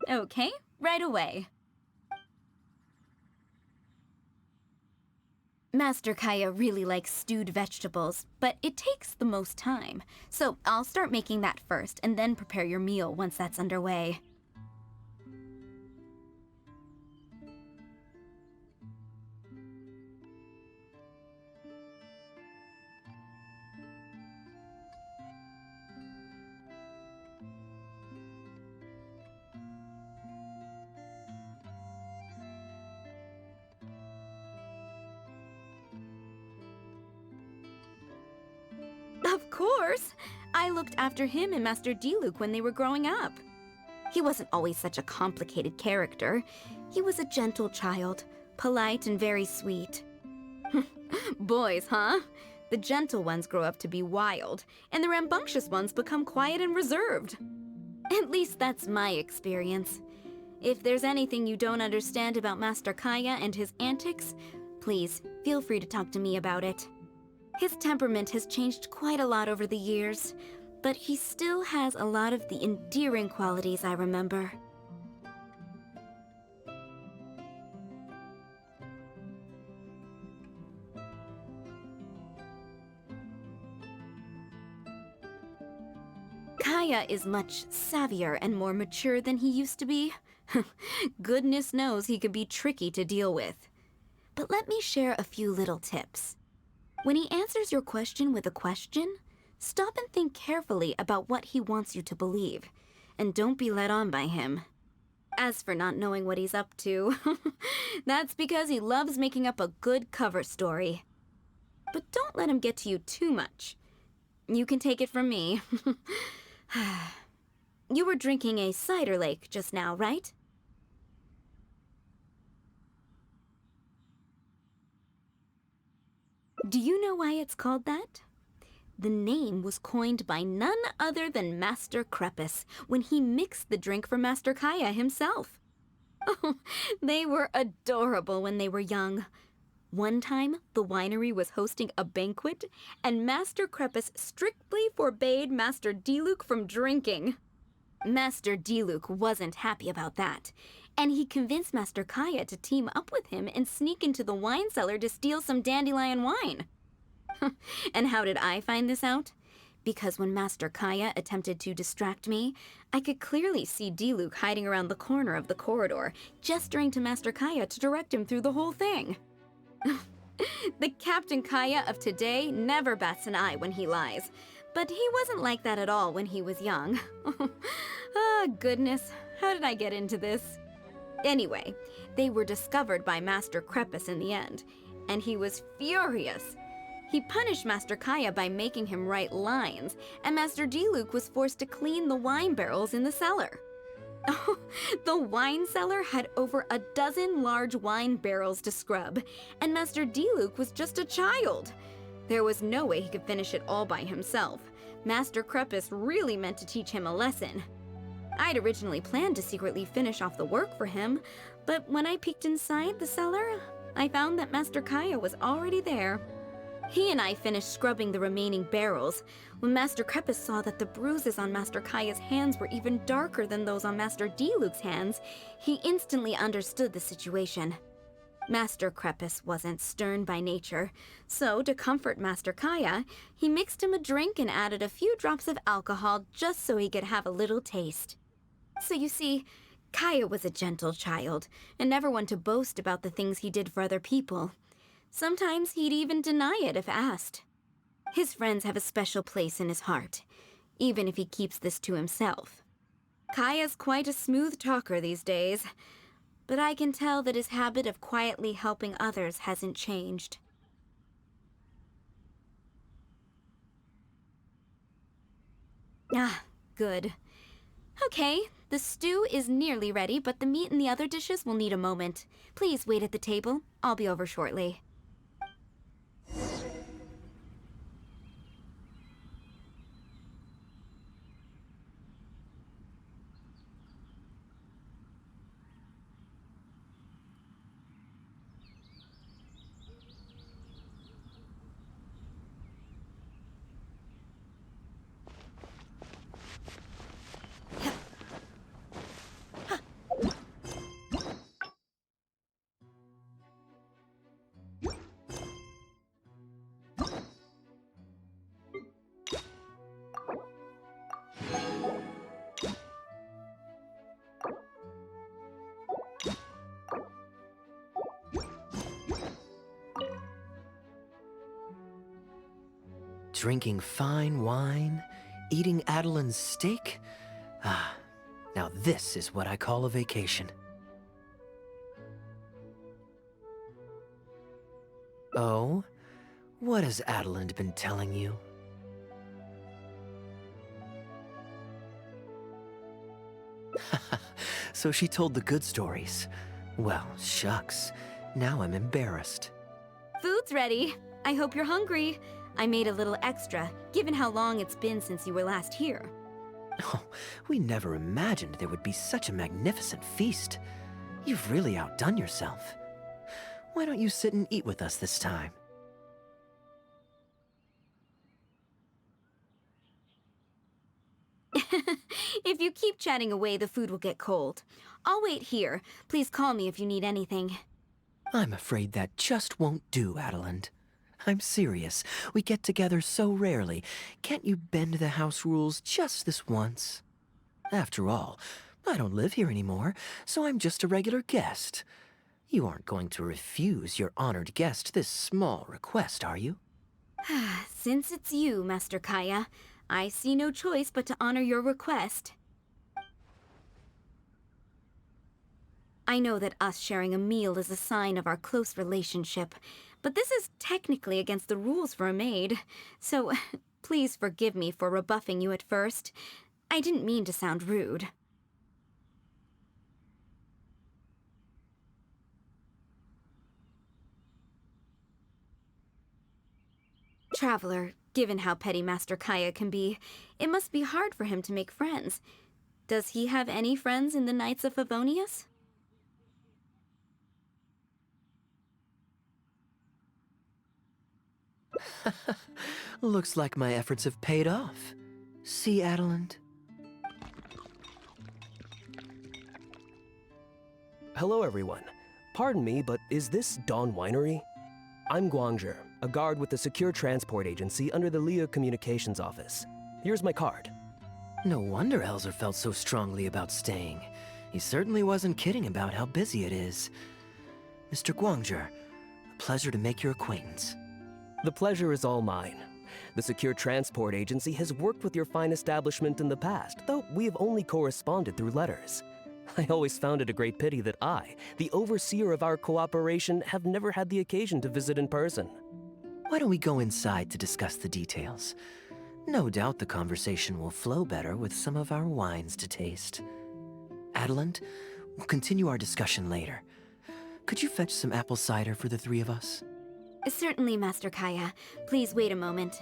Okay, right away. Master Kaeya really likes stewed vegetables, but it takes the most time. So I'll start making that first, and then prepare your meal once that's underway. Of course! I looked after him and Master Diluc when they were growing up. He wasn't always such a complicated character. He was a gentle child, polite and very sweet. Boys, huh? The gentle ones grow up to be wild, and the rambunctious ones become quiet and reserved. At least that's my experience. If there's anything you don't understand about Master Kaeya and his antics, please feel free to talk to me about it. His temperament has changed quite a lot over the years, but he still has a lot of the endearing qualities I remember. Kaeya is much savvier and more mature than he used to be. Goodness knows he can be tricky to deal with. But let me share a few little tips. When he answers your question with a question, stop and think carefully about what he wants you to believe, and don't be led on by him. As for not knowing what he's up to, that's because he loves making up a good cover story. But don't let him get to you too much. You can take it from me. You were drinking a cider lake just now, right? Do you know why it's called that? The name was coined by none other than Master Crepus when he mixed the drink for Master Kaeya himself. Oh, they were adorable when they were young. One time, the winery was hosting a banquet, and Master Crepus strictly forbade Master Diluc from drinking. Master Diluc wasn't happy about that, and he convinced Master Kaeya to team up with him and sneak into the wine cellar to steal some dandelion wine. And how did I find this out? Because when Master Kaeya attempted to distract me, I could clearly see Diluc hiding around the corner of the corridor, gesturing to Master Kaeya to direct him through the whole thing. The Captain Kaeya of today never bats an eye when he lies, but he wasn't like that at all when he was young. Ah, goodness, how did I get into this? Anyway, they were discovered by Master Crepus in the end, and he was furious. He punished Master Kaeya by making him write lines, and Master Diluc was forced to clean the wine barrels in the cellar. Oh, the wine cellar had over a dozen large wine barrels to scrub, and Master Diluc was just a child. There was no way he could finish it all by himself. Master Crepus really meant to teach him a lesson. I'd originally planned to secretly finish off the work for him, but when I peeked inside the cellar, I found that Master Kaeya was already there. He and I finished scrubbing the remaining barrels when Master Crepus saw that the bruises on Master Kaeya's hands were even darker than those on Master Diluc's hands. He instantly understood the situation. Master Crepus wasn't stern by nature, so to comfort Master Kaeya, he mixed him a drink and added a few drops of alcohol just so he could have a little taste. So you see, Kaeya was a gentle child and never one to boast about the things he did for other people. Sometimes he'd even deny it if asked. His friends have a special place in his heart, even if he keeps this to himself. Kaeya's quite a smooth talker these days, but I can tell that his habit of quietly helping others hasn't changed. Ah, good. Okay, the stew is nearly ready, but the meat and the other dishes will need a moment. Please wait at the table. I'll be over shortly. Drinking fine wine, eating Adeline's steak? Ah, now this is what I call a vacation. Oh? What has Adeline been telling you? So she told the good stories. Well, shucks. Now I'm embarrassed. Food's ready. I hope you're hungry. I made a little extra, given how long it's been since you were last here. Oh, we never imagined there would be such a magnificent feast. You've really outdone yourself. Why don't you sit and eat with us this time? If you keep chatting away, the food will get cold. I'll wait here. Please call me if you need anything. I'm afraid that just won't do, Adeline. I'm serious. We get together so rarely. Can't you bend the house rules just this once? After all, I don't live here anymore, so I'm just a regular guest. You aren't going to refuse your honored guest this small request, are you? Since it's you, Master Kaeya, I see no choice but to honor your request. I know that us sharing a meal is a sign of our close relationship, but this is technically against the rules for a maid, so please forgive me for rebuffing you at first. I didn't mean to sound rude. Traveler, given how petty Master Kaeya can be, it must be hard for him to make friends. Does he have any friends in the Knights of Favonius? Looks like my efforts have paid off. See, Adeland? Hello, everyone. Pardon me, but is this Dawn Winery? I'm Guangzhe, a guard with the Secure Transport Agency under the Leo Communications Office. Here's my card. No wonder Elzer felt so strongly about staying. He certainly wasn't kidding about how busy it is. Mr. Guangzhe, a pleasure to make your acquaintance. The pleasure is all mine. The Secure Transport Agency has worked with your fine establishment in the past, though we have only corresponded through letters. I always found it a great pity that I, the overseer of our cooperation, have never had the occasion to visit in person. Why don't we go inside to discuss the details? No doubt the conversation will flow better with some of our wines to taste. Adeland, we'll continue our discussion later. Could you fetch some apple cider for the three of us? Certainly, Master Kaeya. Please wait a moment.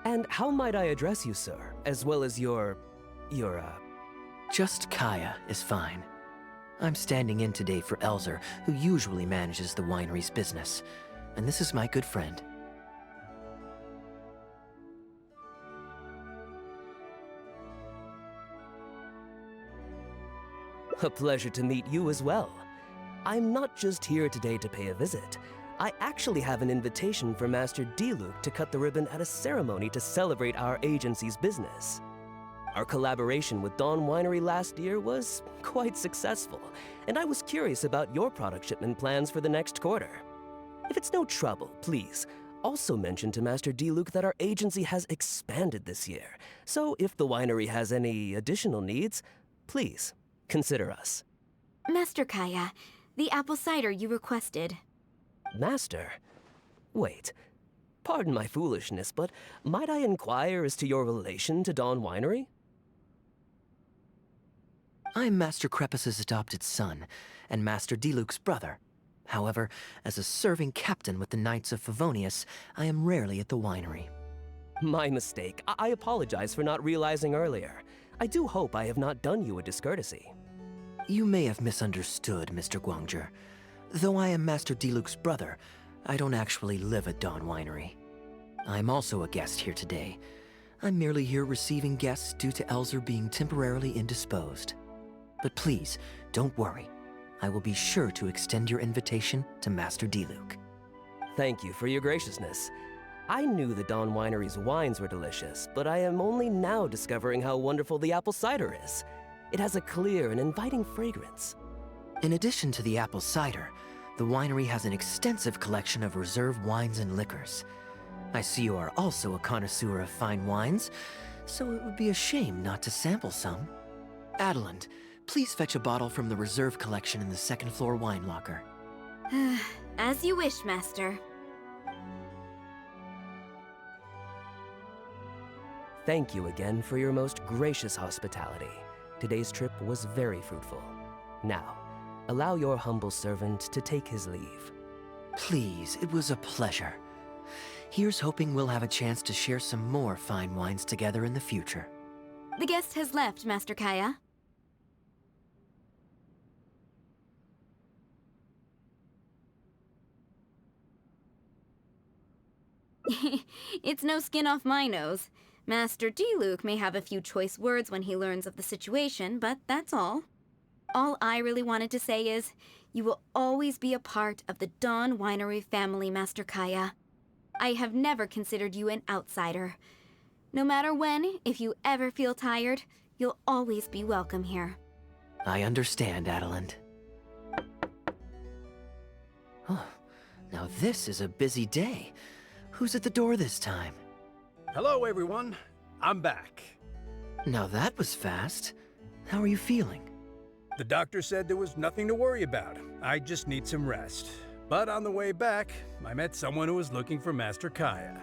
And how might I address you, sir, as well as your... Just Kaeya is fine. I'm standing in today for Elzer, who usually manages the winery's business. And this is my good friend. A pleasure to meet you as well. I'm not just here today to pay a visit. I actually have an invitation for Master Diluc to cut the ribbon at a ceremony to celebrate our agency's business. Our collaboration with Dawn Winery last year was quite successful, and I was curious about your product shipment plans for the next quarter. If it's no trouble, please, also mention to Master Diluc that our agency has expanded this year, so if the winery has any additional needs, please consider us. Master Kaeya, the apple cider you requested. Master? Wait. Pardon my foolishness, but might I inquire as to your relation to Dawn Winery? I'm Master Krepus's adopted son, and Master Diluc's brother. However, as a serving captain with the Knights of Favonius, I am rarely at the winery. My mistake. I apologize for not realizing earlier. I do hope I have not done you a discourtesy. You may have misunderstood, Mr. Guangzhe. Though I am Master Diluc's brother, I don't actually live at Dawn Winery. I'm also a guest here today. I'm merely here receiving guests due to Elzer being temporarily indisposed. But please, don't worry. I will be sure to extend your invitation to Master Diluc. Thank you for your graciousness. I knew the Dawn Winery's wines were delicious, but I am only now discovering how wonderful the apple cider is. It has a clear and inviting fragrance. In addition to the apple cider, the winery has an extensive collection of reserve wines and liquors. I see you are also a connoisseur of fine wines, so it would be a shame not to sample some. Adeland, please fetch a bottle from the reserve collection in the second-floor wine locker. As you wish, Master. Thank you again for your most gracious hospitality. Today's trip was very fruitful. Now, allow your humble servant to take his leave. Please, it was a pleasure. Here's hoping we'll have a chance to share some more fine wines together in the future. The guest has left, Master Kaeya. It's no skin off my nose. Master Diluc may have a few choice words when he learns of the situation, but that's all. All I really wanted to say is, you will always be a part of the Dawn Winery family, Master Kaeya. I have never considered you an outsider. No matter when, if you ever feel tired, you'll always be welcome here. I understand, Adeland. Oh, now this is a busy day. Who's at the door this time? Hello, everyone. I'm back. Now that was fast. How are you feeling? The doctor said there was nothing to worry about. I just need some rest. But on the way back, I met someone who was looking for Master Kaeya.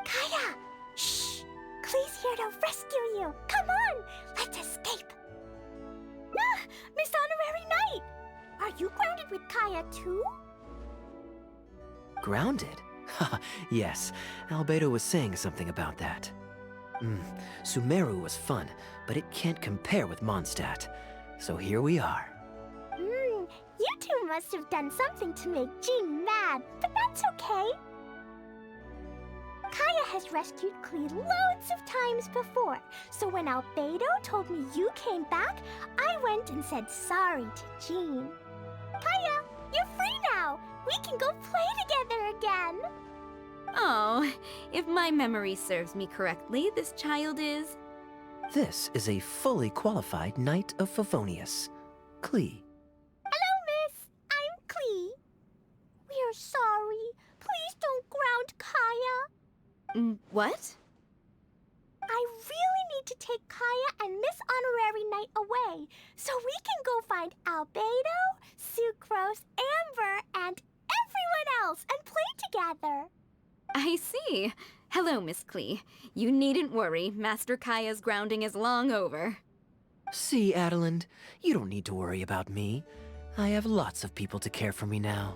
Kaeya! Shh! Klee's here to rescue you! Come on! Let's escape! Ah! Miss Honorary Knight! Are you grounded with Kaeya too? Grounded? Haha, yes. Albedo was saying something about that. Sumeru was fun, but it can't compare with Mondstadt. So here we are. You two must have done something to make Jean mad, but that's okay. Kaeya has rescued Klee loads of times before, so when Albedo told me you came back, I went and said sorry to Jean. Kaeya, you're free now! We can go play together again! Oh, if my memory serves me correctly, this child is... This is a fully qualified Knight of Favonius, Klee. Hello, miss. I'm Klee. We're sorry. Please don't ground Kaeya. What? I really need to take Kaeya and Miss Honorary Knight away, so we can go find Albedo, Sucrose, Amber, and everyone else and play together. I see. Hello, Miss Klee. You needn't worry. Master Kaeya's grounding is long over. See, Adeland, you don't need to worry about me. I have lots of people to care for me now.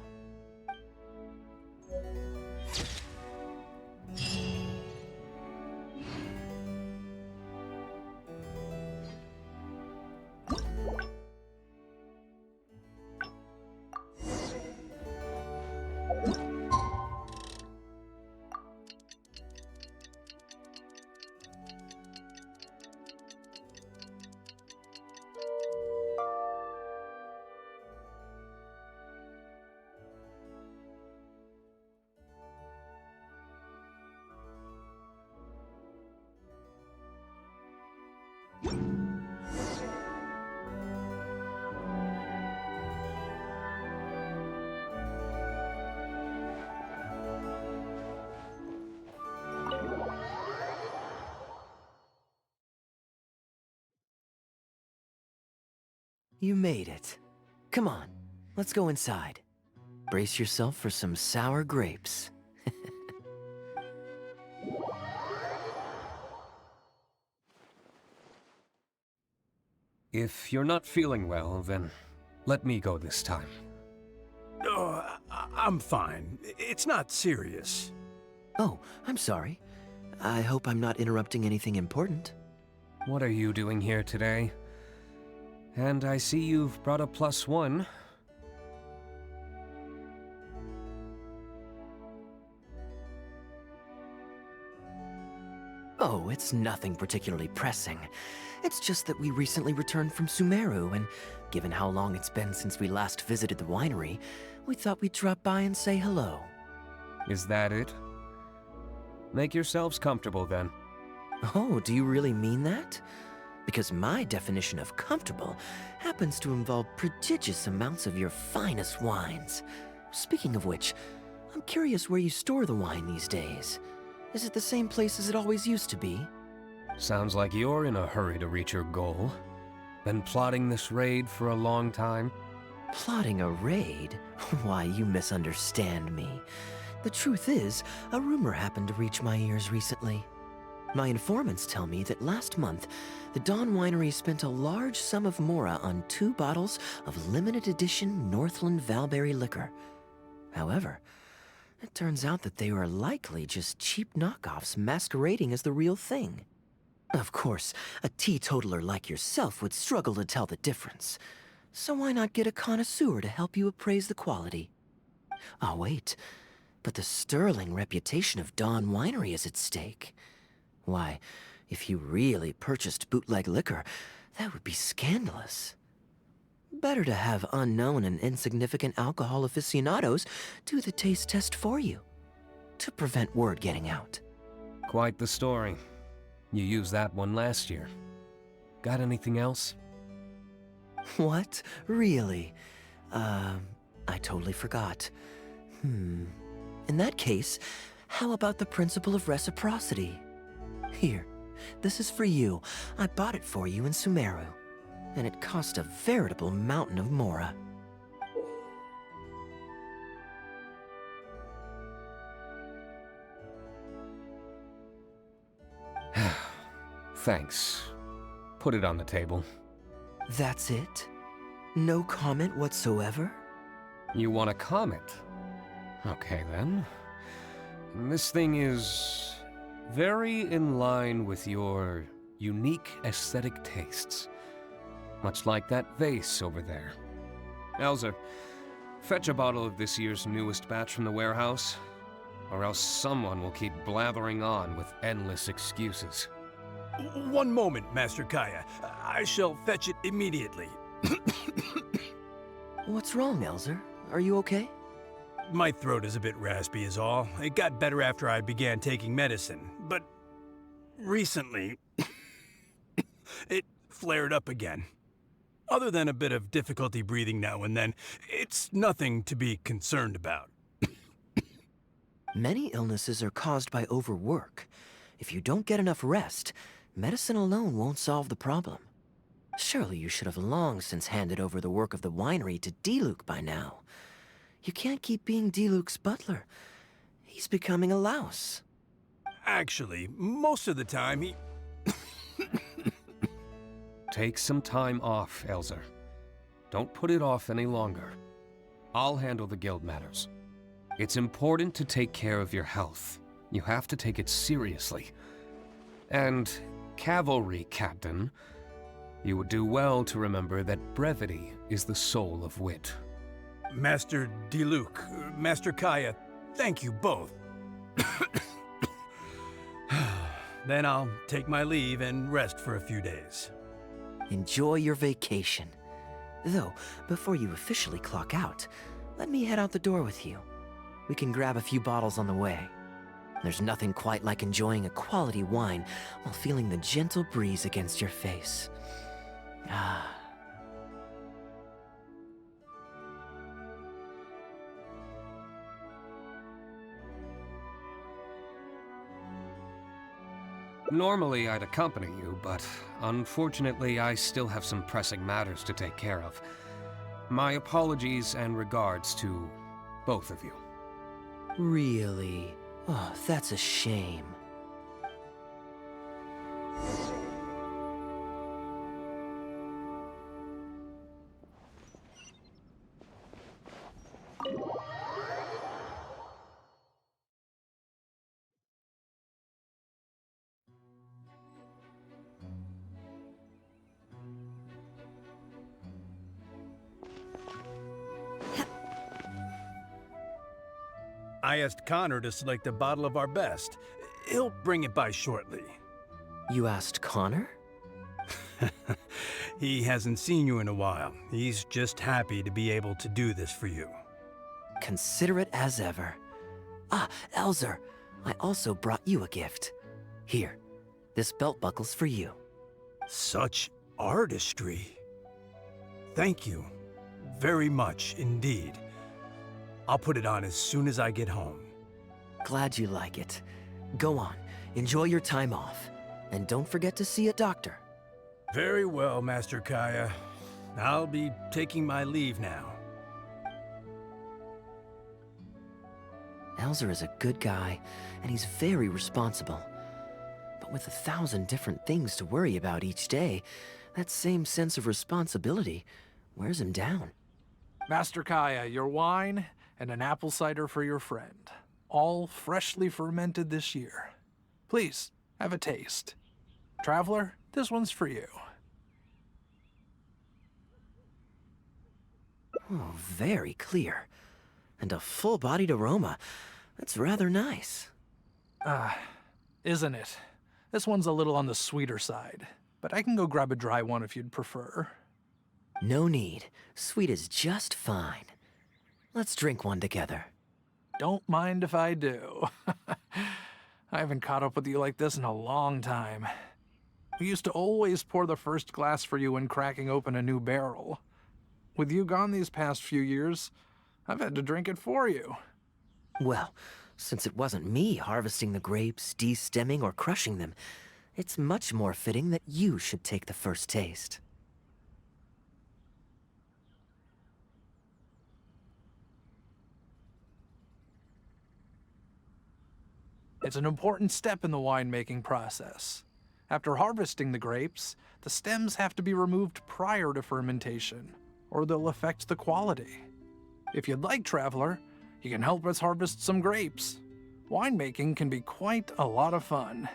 You made it. Come on, let's go inside. Brace yourself for some sour grapes. If you're not feeling well, then let me go this time. Oh, I'm fine. It's not serious. Oh, I'm sorry. I hope I'm not interrupting anything important. What are you doing here today? And I see you've brought a +1. Oh, it's nothing particularly pressing. It's just that we recently returned from Sumeru, and given how long it's been since we last visited the winery, we thought we'd drop by and say hello. Is that it? Make yourselves comfortable then. Oh, do you really mean that? Because my definition of comfortable happens to involve prodigious amounts of your finest wines. Speaking of which, I'm curious where you store the wine these days. Is it the same place as it always used to be? Sounds like you're in a hurry to reach your goal. Been plotting this raid for a long time? Plotting a raid? Why, you misunderstand me. The truth is, a rumor happened to reach my ears recently. My informants tell me that last month, the Dawn Winery spent a large sum of mora on 2 bottles of limited edition Northland Valberry liquor. However, it turns out that they were likely just cheap knockoffs masquerading as the real thing. Of course, a teetotaler like yourself would struggle to tell the difference. So why not get a connoisseur to help you appraise the quality? Oh, wait. But the sterling reputation of Dawn Winery is at stake. Why, if you really purchased bootleg liquor, that would be scandalous. Better to have unknown and insignificant alcohol aficionados do the taste test for you. to prevent word getting out. Quite the story. You used that one last year. Got anything else? What? Really? I totally forgot. In that case, how about the principle of reciprocity? Here, this is for you. I bought it for you in Sumeru, and it cost a veritable mountain of Mora. Thanks. Put it on the table. That's it? No comment whatsoever? You want a comment? Okay then. This thing is very in line with your unique aesthetic tastes. Much like that vase over there. Elzer, fetch a bottle of this year's newest batch from the warehouse, or else someone will keep blathering on with endless excuses. One moment, Master Kaeya. I shall fetch it immediately. What's wrong, Elzer? Are you okay? My throat is a bit raspy is all. It got better after I began taking medicine, but recently it flared up again. Other than a bit of difficulty breathing now and then, it's nothing to be concerned about. Many illnesses are caused by overwork. If you don't get enough rest, medicine alone won't solve the problem. Surely you should have long since handed over the work of the winery to Diluc by now. You can't keep being Diluc's butler. He's becoming a louse. Actually, most of the time he... Take some time off, Elzer. Don't put it off any longer. I'll handle the guild matters. It's important to take care of your health. You have to take it seriously. And, cavalry captain, you would do well to remember that brevity is the soul of wit. Master Diluc, Master Kaeya, thank you both. Then I'll take my leave and rest for a few days. Enjoy your vacation. Though, before you officially clock out, let me head out the door with you. We can grab a few bottles on the way. There's nothing quite like enjoying a quality wine while feeling the gentle breeze against your face. Ah. Normally I'd accompany you, but unfortunately I still have some pressing matters to take care of. My apologies and regards to both of you. Really? Oh, that's a shame. I asked Connor to select a bottle of our best. He'll bring it by shortly. You asked Connor? He hasn't seen you in a while. He's just happy to be able to do this for you. Considerate as ever. Ah, Elzer, I also brought you a gift. Here, this belt buckle's for you. Such artistry. Thank you very much indeed. I'll put it on as soon as I get home. Glad you like it. Go on, enjoy your time off. And don't forget to see a doctor. Very well, Master Kaeya. I'll be taking my leave now. Elzer is a good guy, and he's very responsible. But with 1,000 different things to worry about each day, that same sense of responsibility wears him down. Master Kaeya, your wine and an apple cider for your friend. All freshly fermented this year. Please, have a taste. Traveler, this one's for you. Oh, very clear. And a full-bodied aroma. That's rather nice. Isn't it? This one's a little on the sweeter side, but I can go grab a dry one if you'd prefer. No need. Sweet is just fine. Let's drink one together. Don't mind if I do. I haven't caught up with you like this in a long time. We used to always pour the first glass for you when cracking open a new barrel. With you gone these past few years, I've had to drink it for you. Well, since it wasn't me harvesting the grapes, de-stemming, or crushing them, it's much more fitting that you should take the first taste. It's an important step in the winemaking process. After harvesting the grapes, the stems have to be removed prior to fermentation, or they'll affect the quality. If you'd like, Traveler, you can help us harvest some grapes. Winemaking can be quite a lot of fun.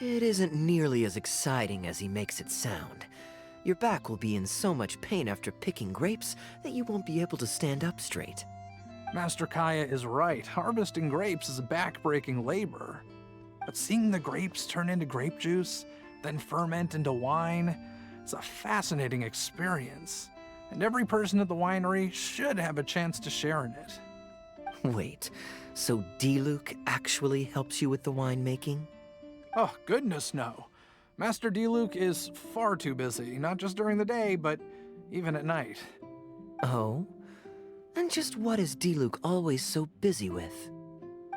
It isn't nearly as exciting as he makes it sound. Your back will be in so much pain after picking grapes that you won't be able to stand up straight. Master Kaeya is right. Harvesting grapes is a back-breaking labor. But seeing the grapes turn into grape juice, then ferment into wine, it's a fascinating experience. And every person at the winery should have a chance to share in it. Wait, so Diluc actually helps you with the winemaking? Oh, goodness no. Master Diluc is far too busy, not just during the day, but even at night. Oh? And just what is Diluc always so busy with?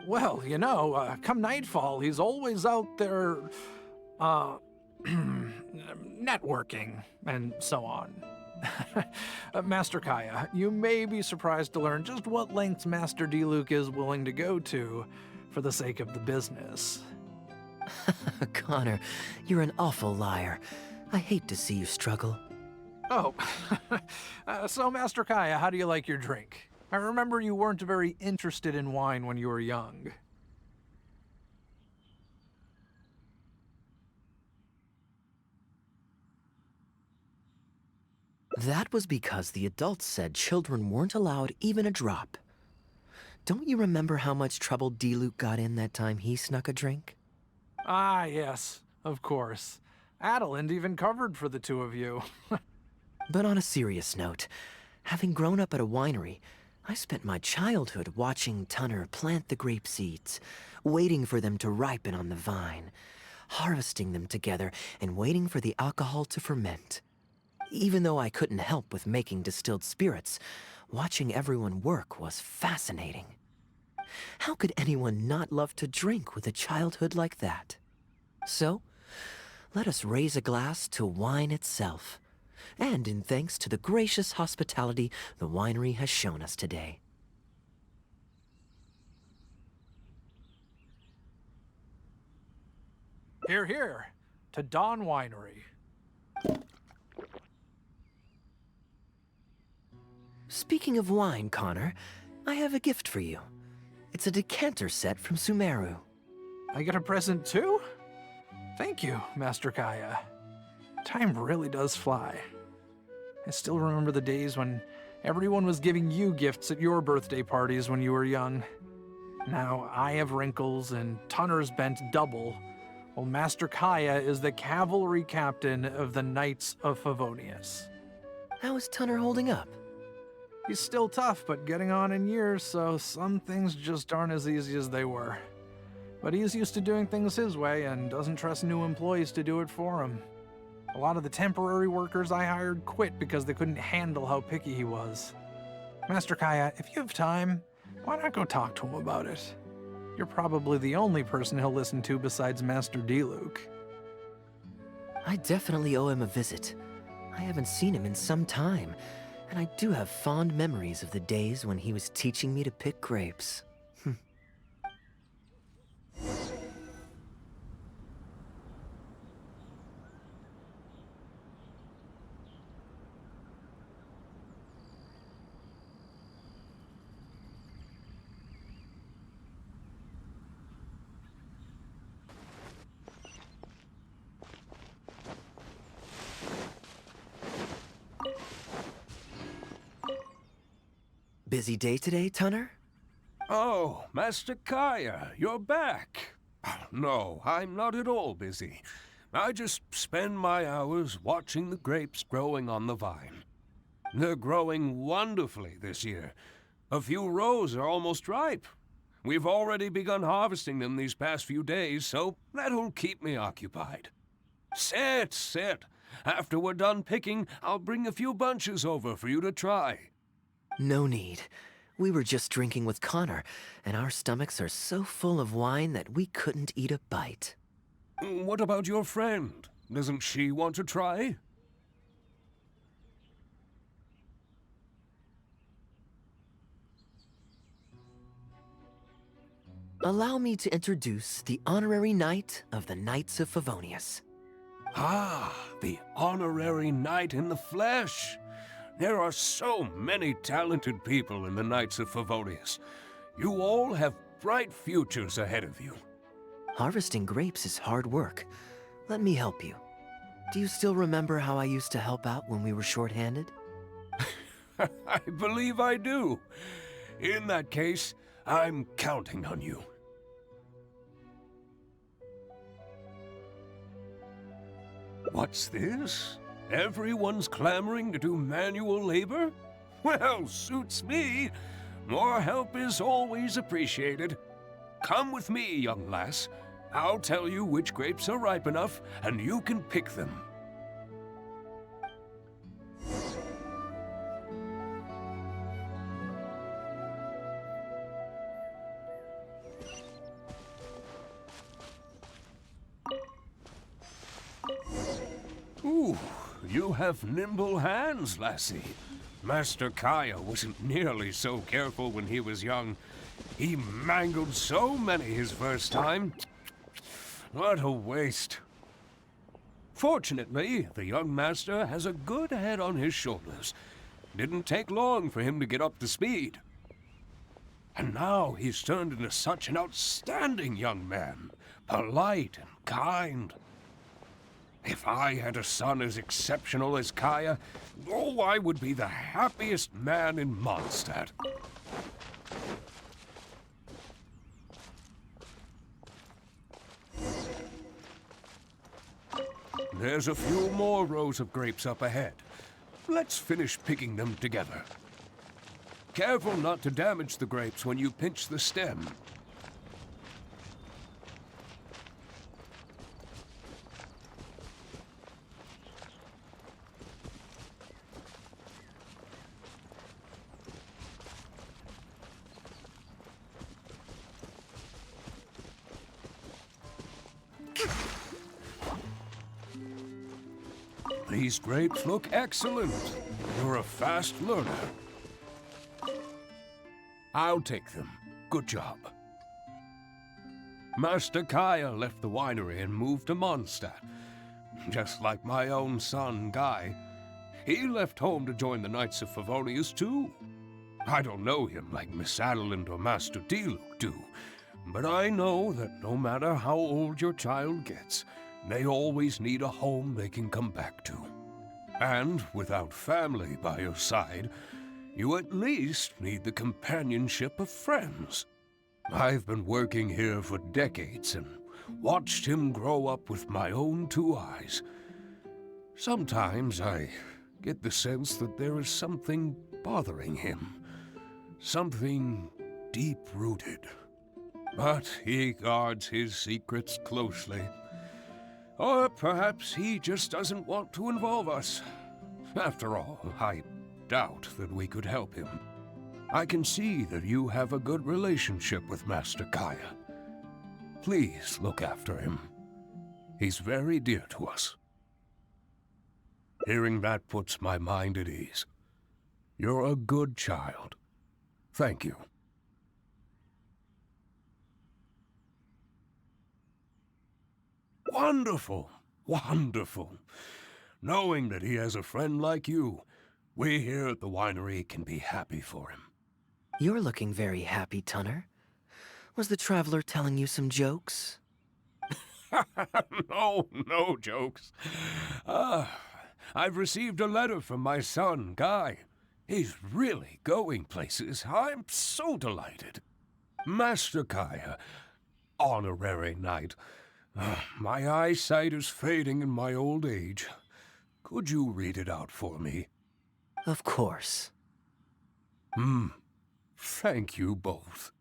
Well, you know, come nightfall, he's always out there, networking and so on. Master Kaeya, you may be surprised to learn just what lengths Master Diluc is willing to go to for the sake of the business. Connor, you're an awful liar. I hate to see you struggle. Oh, so Master Kaeya, how do you like your drink? I remember you weren't very interested in wine when you were young. That was because the adults said children weren't allowed even a drop. Don't you remember how much trouble Diluc got in that time he snuck a drink? Ah, yes, of course. Adeline even covered for the two of you. But on a serious note, having grown up at a winery, I spent my childhood watching Tunner plant the grape seeds, waiting for them to ripen on the vine, harvesting them together, and waiting for the alcohol to ferment. Even though I couldn't help with making distilled spirits, watching everyone work was fascinating. How could anyone not love to drink with a childhood like that? So, let us raise a glass to wine itself, and in thanks to the gracious hospitality the winery has shown us today. Hear, hear, to Dawn Winery. Speaking of wine, Connor, I have a gift for you. It's a decanter set from Sumeru. I get a present too? Thank you, Master Kaeya. Time really does fly. I still remember the days when everyone was giving you gifts at your birthday parties when you were young. Now I have wrinkles and Tunner's bent double, while Master Kaeya is the cavalry captain of the Knights of Favonius. How is Tunner holding up? He's still tough, but getting on in years, so some things just aren't as easy as they were. But he's used to doing things his way and doesn't trust new employees to do it for him. A lot of the temporary workers I hired quit because they couldn't handle how picky he was. Master Kaeya, if you have time, why not go talk to him about it? You're probably the only person he'll listen to besides Master Diluc. I definitely owe him a visit. I haven't seen him in some time, and I do have fond memories of the days when he was teaching me to pick grapes. Busy day today, Tunner? Oh, Master Kaeya, you're back. No, I'm not at all busy. I just spend my hours watching the grapes growing on the vine. They're growing wonderfully this year. A few rows are almost ripe, We've already begun harvesting them these past few days, so that'll keep me occupied. Sit, sit. After we're done picking, I'll bring a few bunches over for you to try. No need. We were just drinking with Connor, and our stomachs are so full of wine that we couldn't eat a bite. What about your friend? Doesn't she want to try? Allow me to introduce the honorary knight of the Knights of Favonius. Ah, the honorary knight in the flesh. There are so many talented people in the Knights of Favonius. You all have bright futures ahead of you. Harvesting grapes is hard work. Let me help you. Do you still remember how I used to help out when we were short-handed? I believe I do. In that case, I'm counting on you. What's this? Everyone's clamoring to do manual labor? Well, suits me. More help is always appreciated. Come with me, young lass. I'll tell you which grapes are ripe enough, and you can pick them. Ooh, you have nimble hands, lassie. Master Kaeya wasn't nearly so careful when he was young. He mangled so many his first time. What a waste. Fortunately, the young master has a good head on his shoulders. Didn't take long for him to get up to speed. And now he's turned into such an outstanding young man. Polite and kind. If I had a son as exceptional as Kaeya, oh, I would be the happiest man in Mondstadt. There's a few more rows of grapes up ahead. Let's finish picking them together. Careful not to damage the grapes when you pinch the stem. These grapes look excellent. You're a fast learner. I'll take them. Good job. Master Kaeya left the winery and moved to Mondstadt. Just like my own son, Guy. He left home to join the Knights of Favonius, too. I don't know him like Miss Adeline or Master Diluc do, but I know that no matter how old your child gets, they always need a home they can come back to. And without family by your side, you at least need the companionship of friends. I've been working here for decades and watched him grow up with my own two eyes. Sometimes I get the sense that there is something bothering him. Something deep-rooted. But he guards his secrets closely. Or perhaps he just doesn't want to involve us. After all, I doubt that we could help him. I can see that you have a good relationship with Master Kaeya. Please look after him. He's very dear to us. Hearing that puts my mind at ease. You're a good child. Thank you. Wonderful! Wonderful! Knowing that he has a friend like you, we here at the winery can be happy for him. You're looking very happy, Tunner. Was the traveler telling you some jokes? No jokes. I've received a letter from my son, Guy. He's really going places. I'm so delighted. Master Kaeya, honorary knight, my eyesight is fading in my old age. Could you read it out for me? Of course. Thank you both.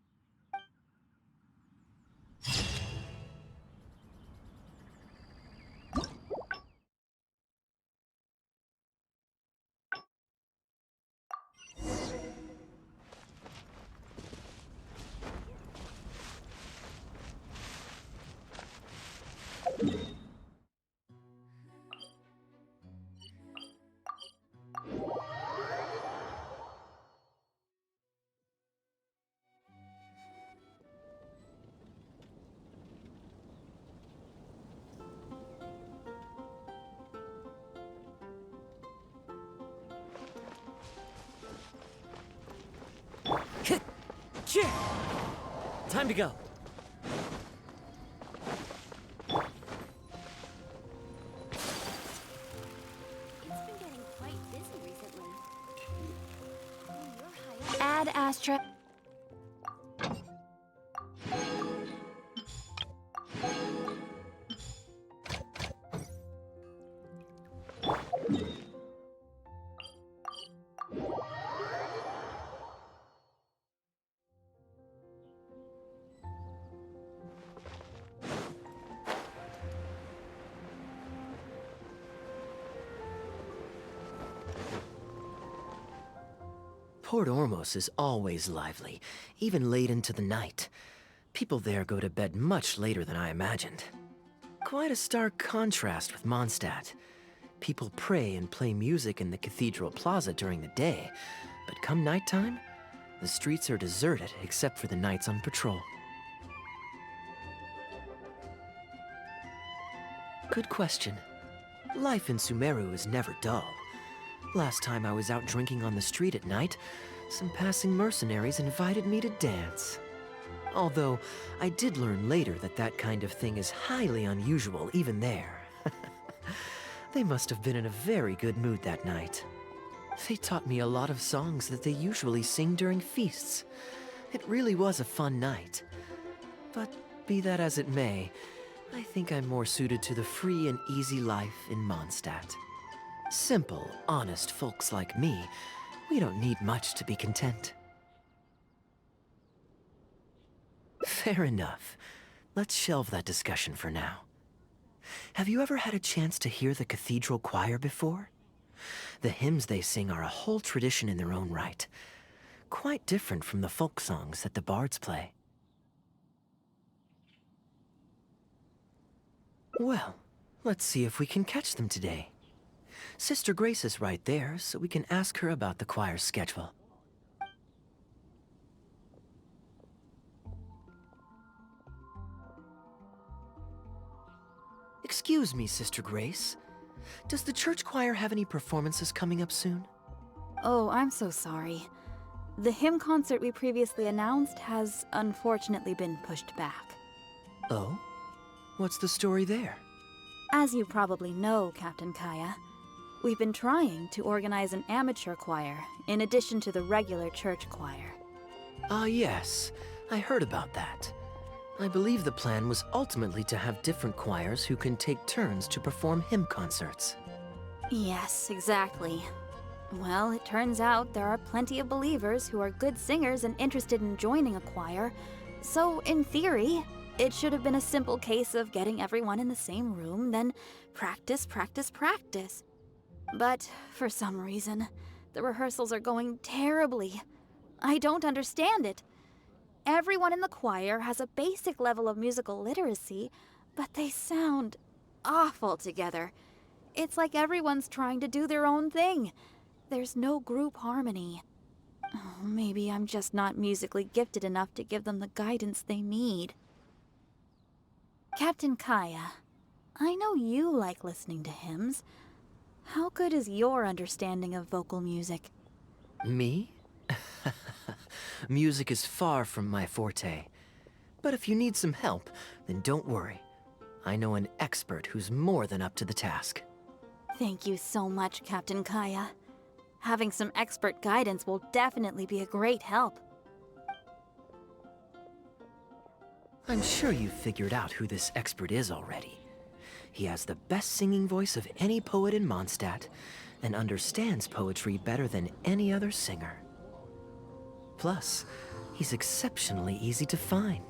Time to go. It's been getting quite busy recently. Ad Astra. Port Ormos is always lively, even late into the night. People there go to bed much later than I imagined. Quite a stark contrast with Mondstadt. People pray and play music in the Cathedral Plaza during the day, but come nighttime, the streets are deserted except for the knights on patrol. Good question. Life in Sumeru is never dull. Last time I was out drinking on the street at night, some passing mercenaries invited me to dance. Although, I did learn later that that kind of thing is highly unusual even there. They must have been in a very good mood that night. They taught me a lot of songs that they usually sing during feasts. It really was a fun night. But be that as it may, I think I'm more suited to the free and easy life in Mondstadt. Simple, honest folks like me, we don't need much to be content. Fair enough. Let's shelve that discussion for now. Have you ever had a chance to hear the cathedral choir before? The hymns they sing are a whole tradition in their own right. Quite different from the folk songs that the bards play. Well, let's see if we can catch them today. Sister Grace is right there, so we can ask her about the choir's schedule. Excuse me, Sister Grace. Does the church choir have any performances coming up soon? Oh, I'm so sorry. The hymn concert we previously announced has unfortunately been pushed back. Oh? What's the story there? As you probably know, Captain Kaeya, we've been trying to organize an amateur choir in addition to the regular church choir. Ah, yes. I heard about that. I believe the plan was ultimately to have different choirs who can take turns to perform hymn concerts. Yes, exactly. Well, it turns out there are plenty of believers who are good singers and interested in joining a choir, so in theory, it should have been a simple case of getting everyone in the same room, then practice, practice, practice. But for some reason, the rehearsals are going terribly. I don't understand it. Everyone in the choir has a basic level of musical literacy, but they sound awful together. It's like everyone's trying to do their own thing. There's no group harmony. Oh, maybe I'm just not musically gifted enough to give them the guidance they need. Captain Kaeya, I know you like listening to hymns. How good is your understanding of vocal music? Me? Music is far from my forte. But if you need some help, then don't worry. I know an expert who's more than up to the task. Thank you so much, Captain Kaeya. Having some expert guidance will definitely be a great help. I'm sure you've figured out who this expert is already. He has the best singing voice of any poet in Mondstadt, and understands poetry better than any other singer. Plus, he's exceptionally easy to find.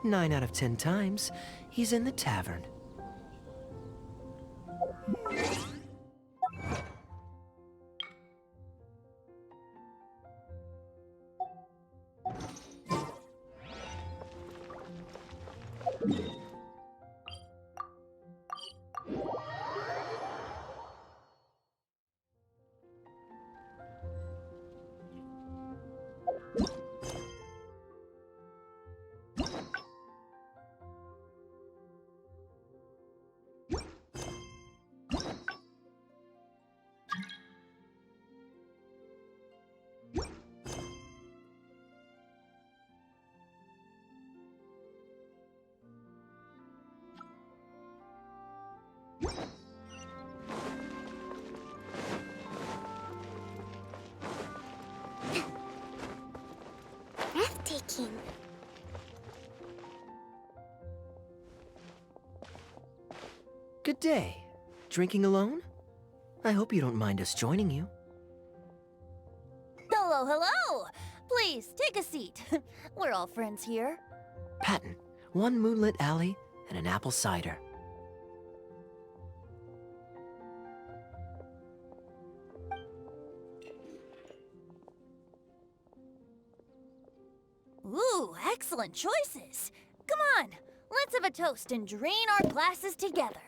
9 out of 10 times, he's in the tavern. taking. Good day. Drinking alone? I hope you don't mind us joining you. Hello, hello! Please, take a seat. We're all friends here. Patton, one moonlit alley and an apple cider. Ooh, excellent choices. Come on, let's have a toast and drain our glasses together.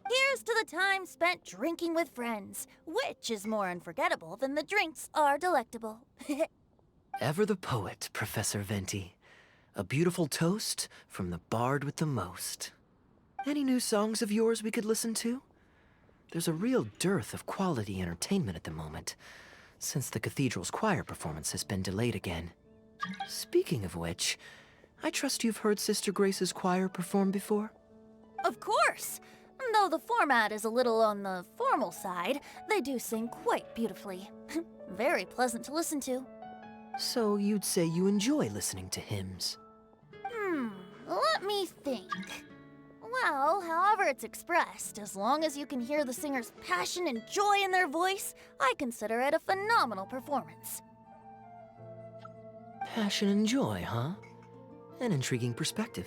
Here's to the time spent drinking with friends, which is more unforgettable than the drinks are delectable. Ever the poet, Professor Venti. A beautiful toast from the bard with the most. Any new songs of yours we could listen to? There's a real dearth of quality entertainment at the moment, since the cathedral's choir performance has been delayed again. Speaking of which, I trust you've heard Sister Grace's choir perform before? Of course! Though the format is a little on the formal side, they do sing quite beautifully. Very pleasant to listen to. So you'd say you enjoy listening to hymns? Let me think. Well, however it's expressed, as long as you can hear the singer's passion and joy in their voice, I consider it a phenomenal performance. Passion and joy, huh? An intriguing perspective.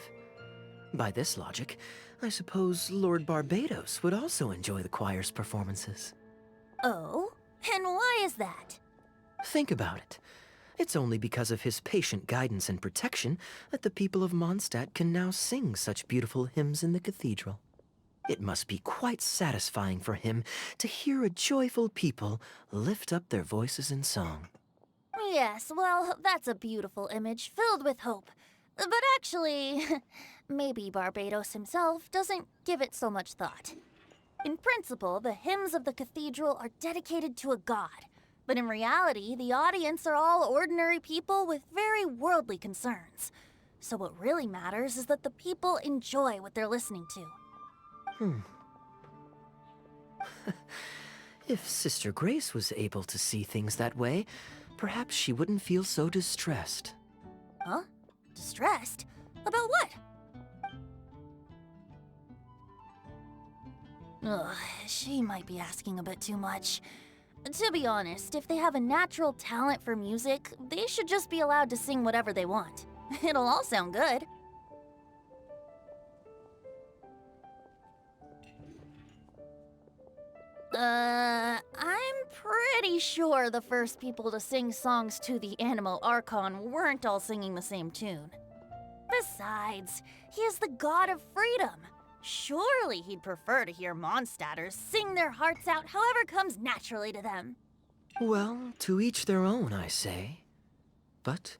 By this logic, I suppose Lord Barbados would also enjoy the choir's performances. Oh? And why is that? Think about it. It's only because of his patient guidance and protection that the people of Mondstadt can now sing such beautiful hymns in the cathedral. It must be quite satisfying for him to hear a joyful people lift up their voices in song. Yes, well, that's a beautiful image filled with hope. But actually, maybe Barbados himself doesn't give it so much thought. In principle, the hymns of the cathedral are dedicated to a god. But in reality, the audience are all ordinary people with very worldly concerns. So what really matters is that the people enjoy what they're listening to. If Sister Grace was able to see things that way, perhaps she wouldn't feel so distressed. Huh? Distressed? About what? Ugh, she might be asking a bit too much. To be honest, if they have a natural talent for music, they should just be allowed to sing whatever they want. It'll all sound good. I'm pretty sure the first people to sing songs to the Animo Archon weren't all singing the same tune. Besides, he is the god of freedom. Surely he'd prefer to hear Mondstadters sing their hearts out however comes naturally to them. Well, to each their own, I say. But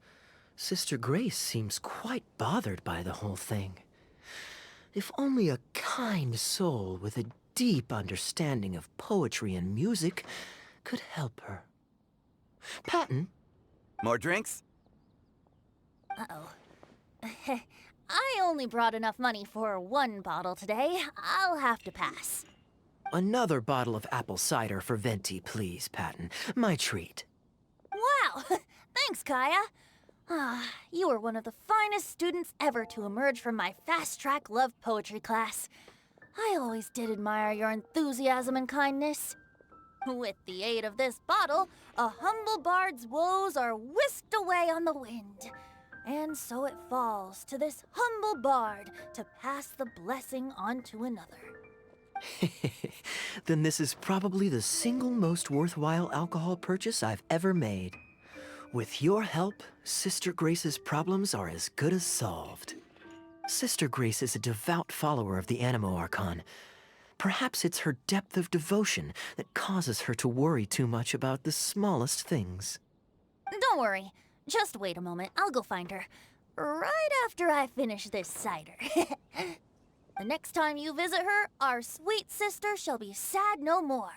Sister Grace seems quite bothered by the whole thing. If only a kind soul with a deep understanding of poetry and music could help her. Patton? More drinks? Uh-oh. I only brought enough money for one bottle today. I'll have to pass. Another bottle of apple cider for Venti, please, Patton. My treat. Wow! Thanks, Kaeya. You are one of the finest students ever to emerge from my fast-track love poetry class. I always did admire your enthusiasm and kindness. With the aid of this bottle, a humble bard's woes are whisked away on the wind. And so it falls to this humble bard to pass the blessing on to another. Then this is probably the single most worthwhile alcohol purchase I've ever made. With your help, Sister Grace's problems are as good as solved. Sister Grace is a devout follower of the Animo Archon. Perhaps it's her depth of devotion that causes her to worry too much about the smallest things. Don't worry. Just wait a moment. I'll go find her. Right after I finish this cider. The next time you visit her, our sweet sister shall be sad no more.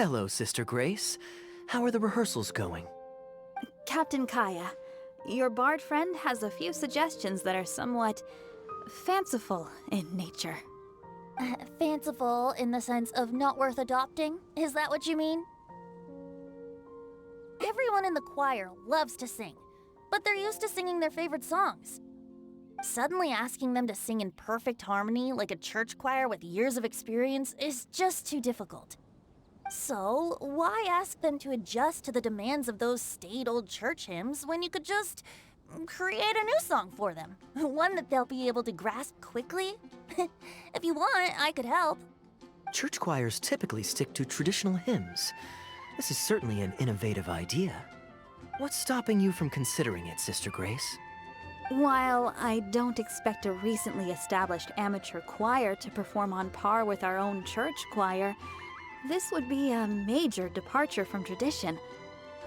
Hello, Sister Grace. How are the rehearsals going? Captain Kaeya, your bard friend has a few suggestions that are somewhat fanciful in nature. Fanciful in the sense of not worth adopting? Is that what you mean? Everyone in the choir loves to sing, but they're used to singing their favorite songs. Suddenly asking them to sing in perfect harmony like a church choir with years of experience is just too difficult. So, why ask them to adjust to the demands of those staid old church hymns when you could just create a new song for them? One that they'll be able to grasp quickly? If you want, I could help. Church choirs typically stick to traditional hymns. This is certainly an innovative idea. What's stopping you from considering it, Sister Grace? While I don't expect a recently established amateur choir to perform on par with our own church choir, this would be a major departure from tradition.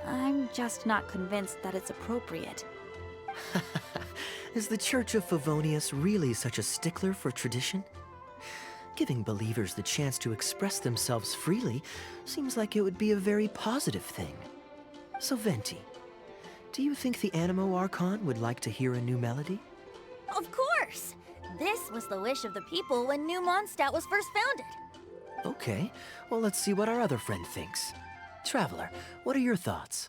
I'm just not convinced that it's appropriate. Is the Church of Favonius really such a stickler for tradition? Giving believers the chance to express themselves freely seems like it would be a very positive thing. So Venti, do you think the Animo Archon would like to hear a new melody? Of course! This was the wish of the people when New Mondstadt was first founded. Okay, well let's see what our other friend thinks. Traveler, what are your thoughts?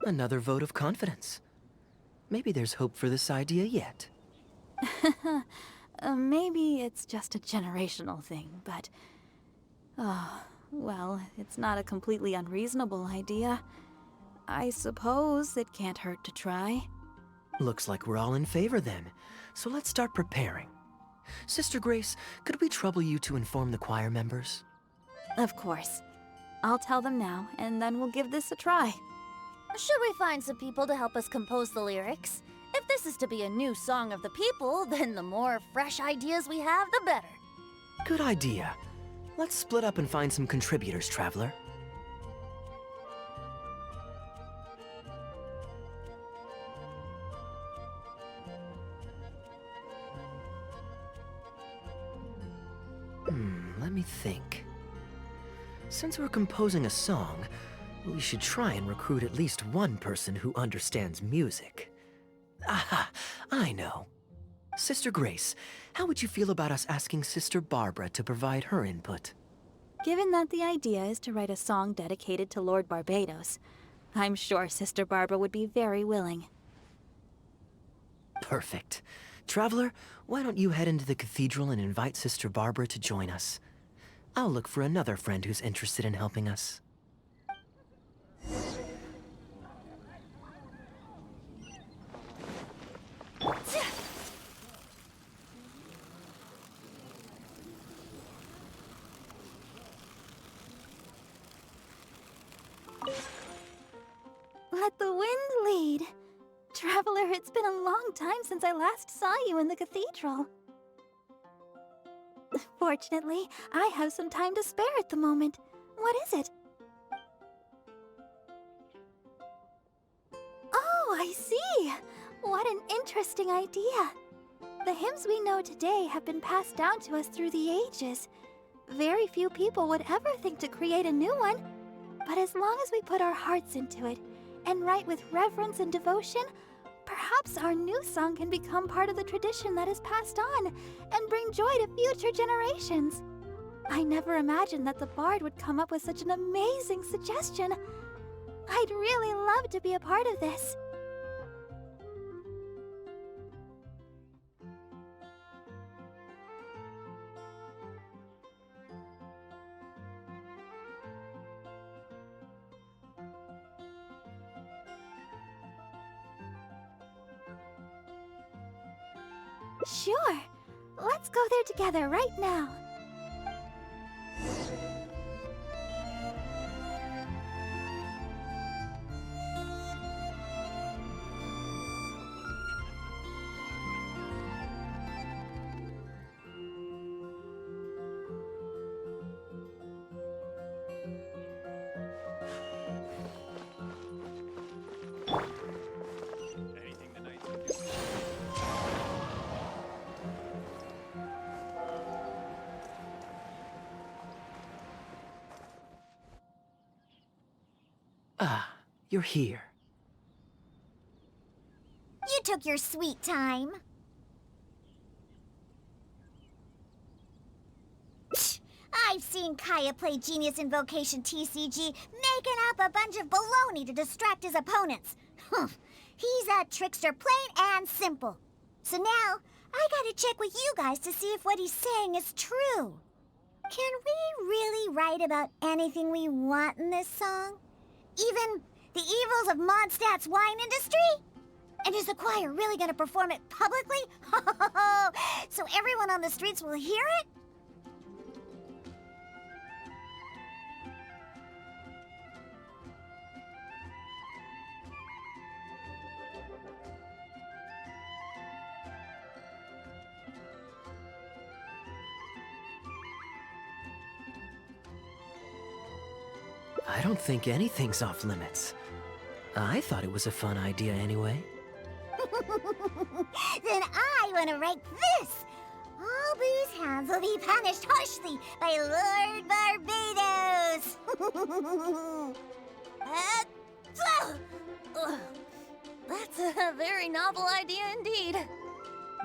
Another vote of confidence. Maybe there's hope for this idea yet. Maybe it's just a generational thing, but... Oh, well, it's not a completely unreasonable idea. I suppose it can't hurt to try. Looks like we're all in favor then, so let's start preparing. Sister Grace, could we trouble you to inform the choir members? Of course. I'll tell them now, and then we'll give this a try. Should we find some people to help us compose the lyrics? If this is to be a new song of the people, then the more fresh ideas we have, the better. Good idea. Let's split up and find some contributors, Traveler. Let me think. Since we're composing a song, we should try and recruit at least one person who understands music. Aha, I know. Sister Grace, how would you feel about us asking Sister Barbara to provide her input? Given that the idea is to write a song dedicated to Lord Barbados, I'm sure Sister Barbara would be very willing. Perfect. Traveler, why don't you head into the cathedral and invite Sister Barbara to join us? I'll look for another friend who's interested in helping us. Let the wind lead. Traveler, it's been a long time since I last saw you in the cathedral. Fortunately, I have some time to spare at the moment. What is it? Oh, I see! What an interesting idea. The hymns we know today have been passed down to us through the ages. Very few people would ever think to create a new one. But as long as we put our hearts into it, and write with reverence and devotion, perhaps our new song can become part of the tradition that is passed on, and bring joy to future generations. I never imagined that the Bard would come up with such an amazing suggestion. I'd really love to be a part of this. Sure. Let's go there together right now. you're here. You took your sweet time. Psh, I've seen Kaeya play Genius Invocation TCG, making up a bunch of baloney to distract his opponents. He's a trickster, plain and simple. So now, I gotta check with you guys to see if what he's saying is true. Can we really write about anything we want in this song? Even the evils of Mondstadt's wine industry? And is the choir really gonna perform it publicly? So everyone on the streets will hear it? I don't think anything's off limits. I thought it was a fun idea anyway. Then I want to write this. All booze hounds will be punished harshly by Lord Barbados. That's a very novel idea indeed.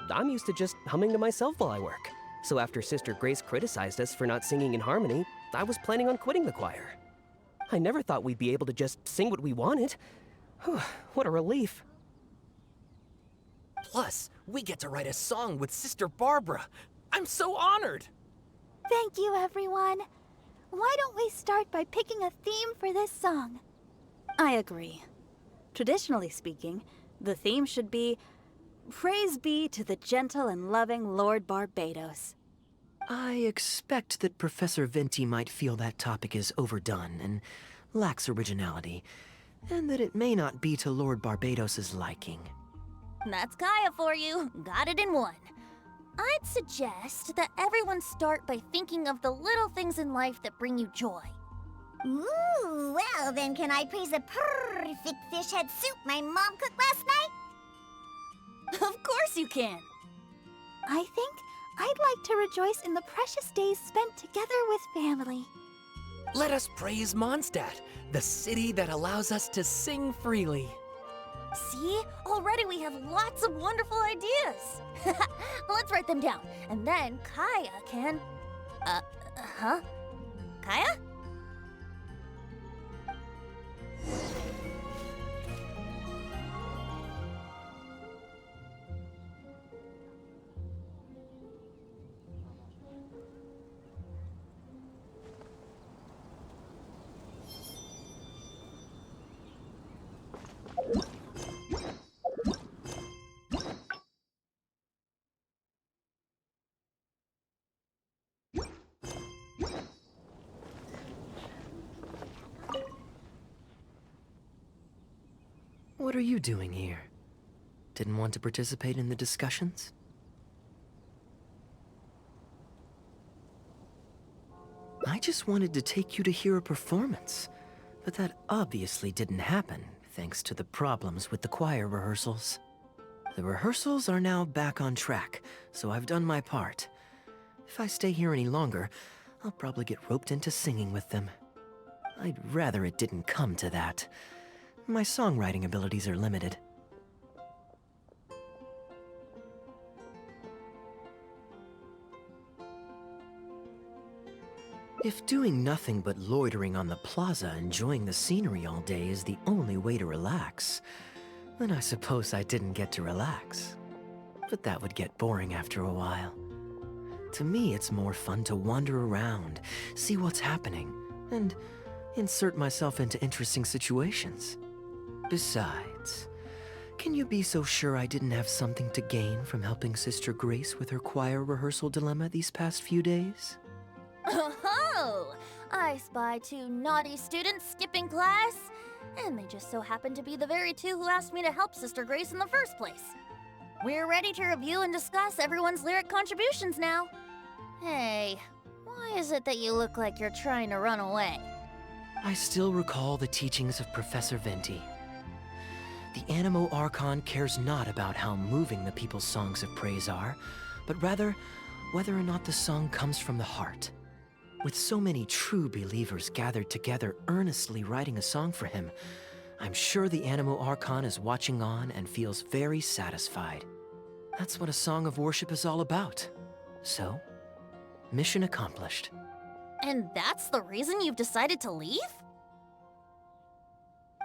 I'm used to just humming to myself while I work. So after Sister Grace criticized us for not singing in harmony, I was planning on quitting the choir. I never thought we'd be able to just sing what we wanted. What a relief. Plus, we get to write a song with Sister Barbara. I'm so honored! Thank you, everyone. Why don't we start by picking a theme for this song? I agree. Traditionally speaking, the theme should be Praise be to the gentle and loving Lord Barbados. I expect that Professor Venti might feel that topic is overdone and lacks originality, and that it may not be to Lord Barbados's liking. That's Kaeya for you. Got it in one. I'd suggest that everyone start by thinking of the little things in life that bring you joy. Ooh, well then can I praise the perfect fish head soup my mom cooked last night? Of course you can. I think I'd like to rejoice in the precious days spent together with family. Let us praise Mondstadt, the city that allows us to sing freely. See? Already we have lots of wonderful ideas. Let's write them down, and then Kaeya can... Kaeya? What are you doing here? Didn't want to participate in the discussions? I just wanted to take you to hear a performance, but that obviously didn't happen, thanks to the problems with the choir rehearsals. The rehearsals are now back on track, so I've done my part. If I stay here any longer, I'll probably get roped into singing with them. I'd rather it didn't come to that. My songwriting abilities are limited. If doing nothing but loitering on the plaza enjoying the scenery all day is the only way to relax, then I suppose I didn't get to relax. But that would get boring after a while. To me, it's more fun to wander around, see what's happening, and insert myself into interesting situations. Besides, can you be so sure I didn't have something to gain from helping Sister Grace with her choir rehearsal dilemma these past few days? Oh, I spy 2 naughty students skipping class, and they just so happen to be the very 2 who asked me to help Sister Grace in the first place. We're ready to review and discuss everyone's lyric contributions now. Hey, why is it that you look like you're trying to run away? I still recall the teachings of Professor Venti. The Animo Archon cares not about how moving the people's songs of praise are, but rather whether or not the song comes from the heart. With so many true believers gathered together earnestly writing a song for him, I'm sure the Animo Archon is watching on and feels very satisfied. That's what a song of worship is all about. So, mission accomplished. And that's the reason you've decided to leave?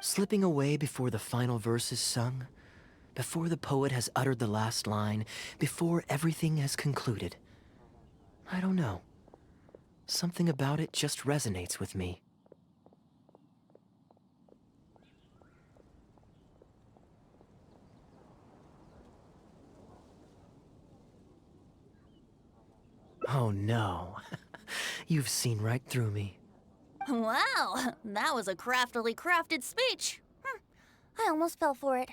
Slipping away before the final verse is sung, before the poet has uttered the last line, before everything has concluded. I don't know. Something about it just resonates with me. Oh no. You've seen right through me. Wow, that was a craftily crafted speech. I almost fell for it.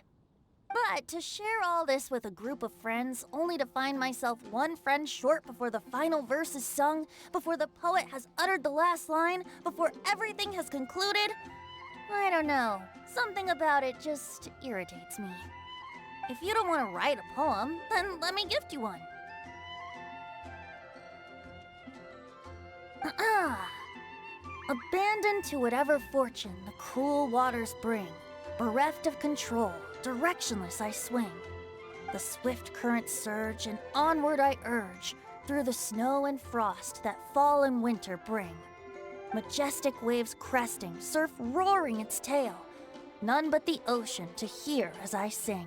But to share all this with a group of friends, only to find myself one friend short before the final verse is sung, before the poet has uttered the last line, before everything has concluded, I don't know. Something about it just irritates me. If you don't want to write a poem, then let me gift you one. Abandoned to whatever fortune the cruel waters bring, bereft of control, directionless I swing. The swift currents surge, and onward I urge, through the snow and frost that fall and winter bring. Majestic waves cresting, surf roaring its tail, none but the ocean to hear as I sing.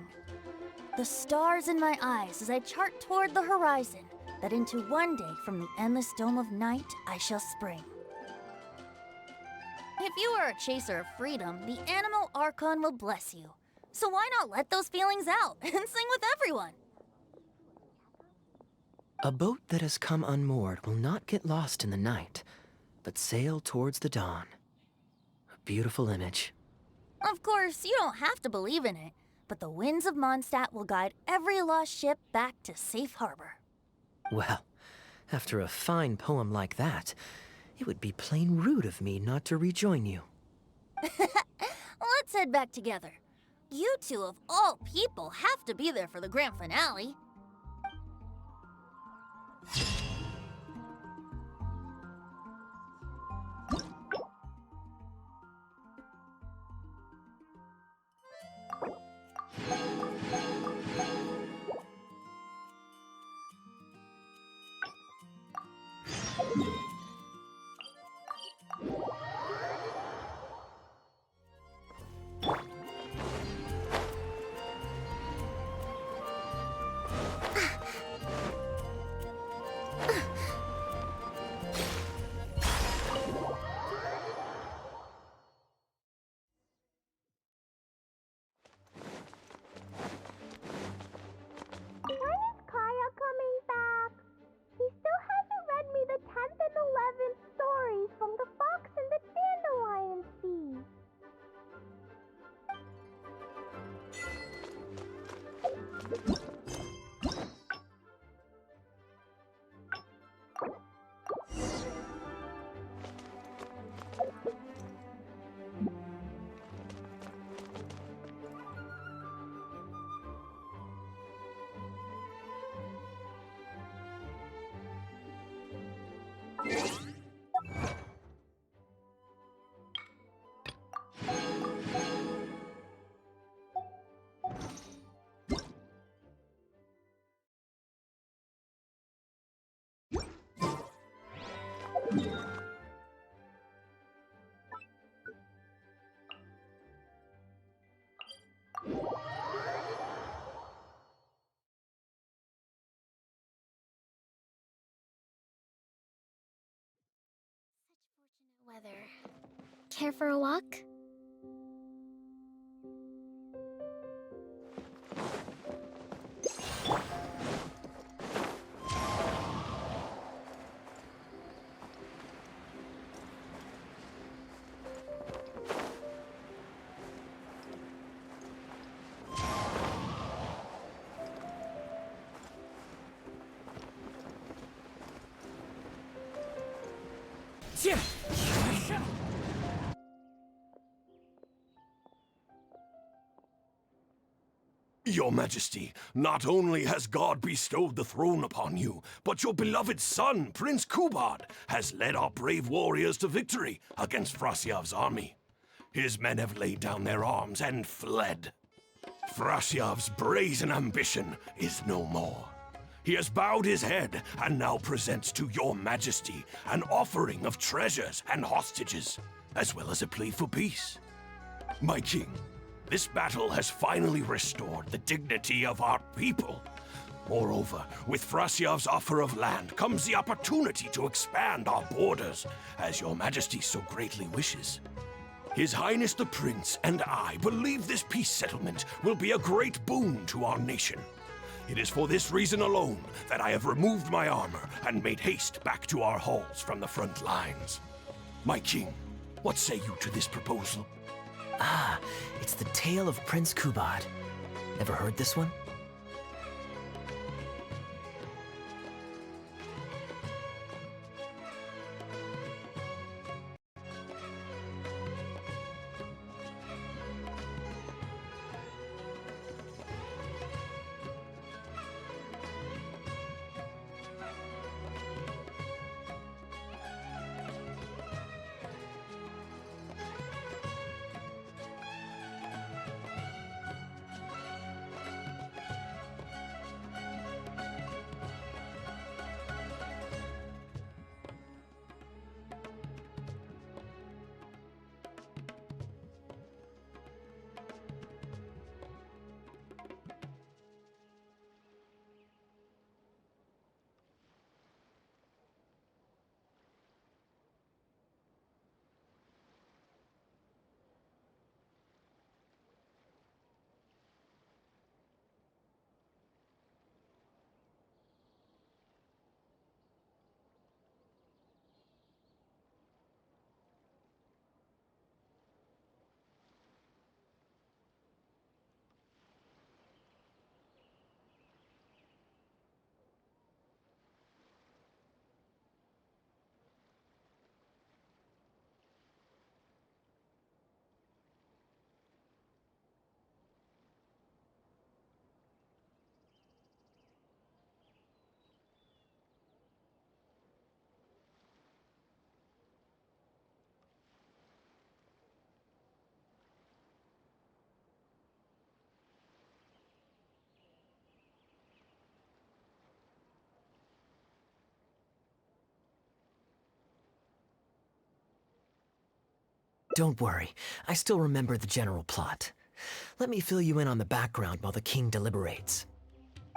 The stars in my eyes as I chart toward the horizon, that into one day from the endless dome of night I shall spring. If you are a chaser of freedom, the Animo Archon will bless you. So why not let those feelings out and sing with everyone? A boat that has come unmoored will not get lost in the night, but sail towards the dawn. A beautiful image. Of course, you don't have to believe in it, but the winds of Mondstadt will guide every lost ship back to safe harbor. Well, after a fine poem like that, it would be plain rude of me not to rejoin you. Let's head back together. You two, of all people, have to be there for the grand finale. When is Kaeya coming back? He still hasn't read me the 10th and 11th stories from the Fox and the Dandelion Sea. Weather. Care for a walk? Your Majesty, not only has God bestowed the throne upon you, but your beloved son, Prince Kubad, has led our brave warriors to victory against Frasyav's army. His men have laid down their arms and fled. Frasyav's brazen ambition is no more. He has bowed his head and now presents to your majesty an offering of treasures and hostages, as well as a plea for peace. My king, this battle has finally restored the dignity of our people. Moreover, with Frasyav's offer of land comes the opportunity to expand our borders, as your majesty so greatly wishes. His Highness the Prince and I believe this peace settlement will be a great boon to our nation. It is for this reason alone that I have removed my armor and made haste back to our halls from the front lines. My king, what say you to this proposal? Ah, it's the tale of Prince Kubad. Ever heard this one? Don't worry, I still remember the general plot. Let me fill you in on the background while the king deliberates.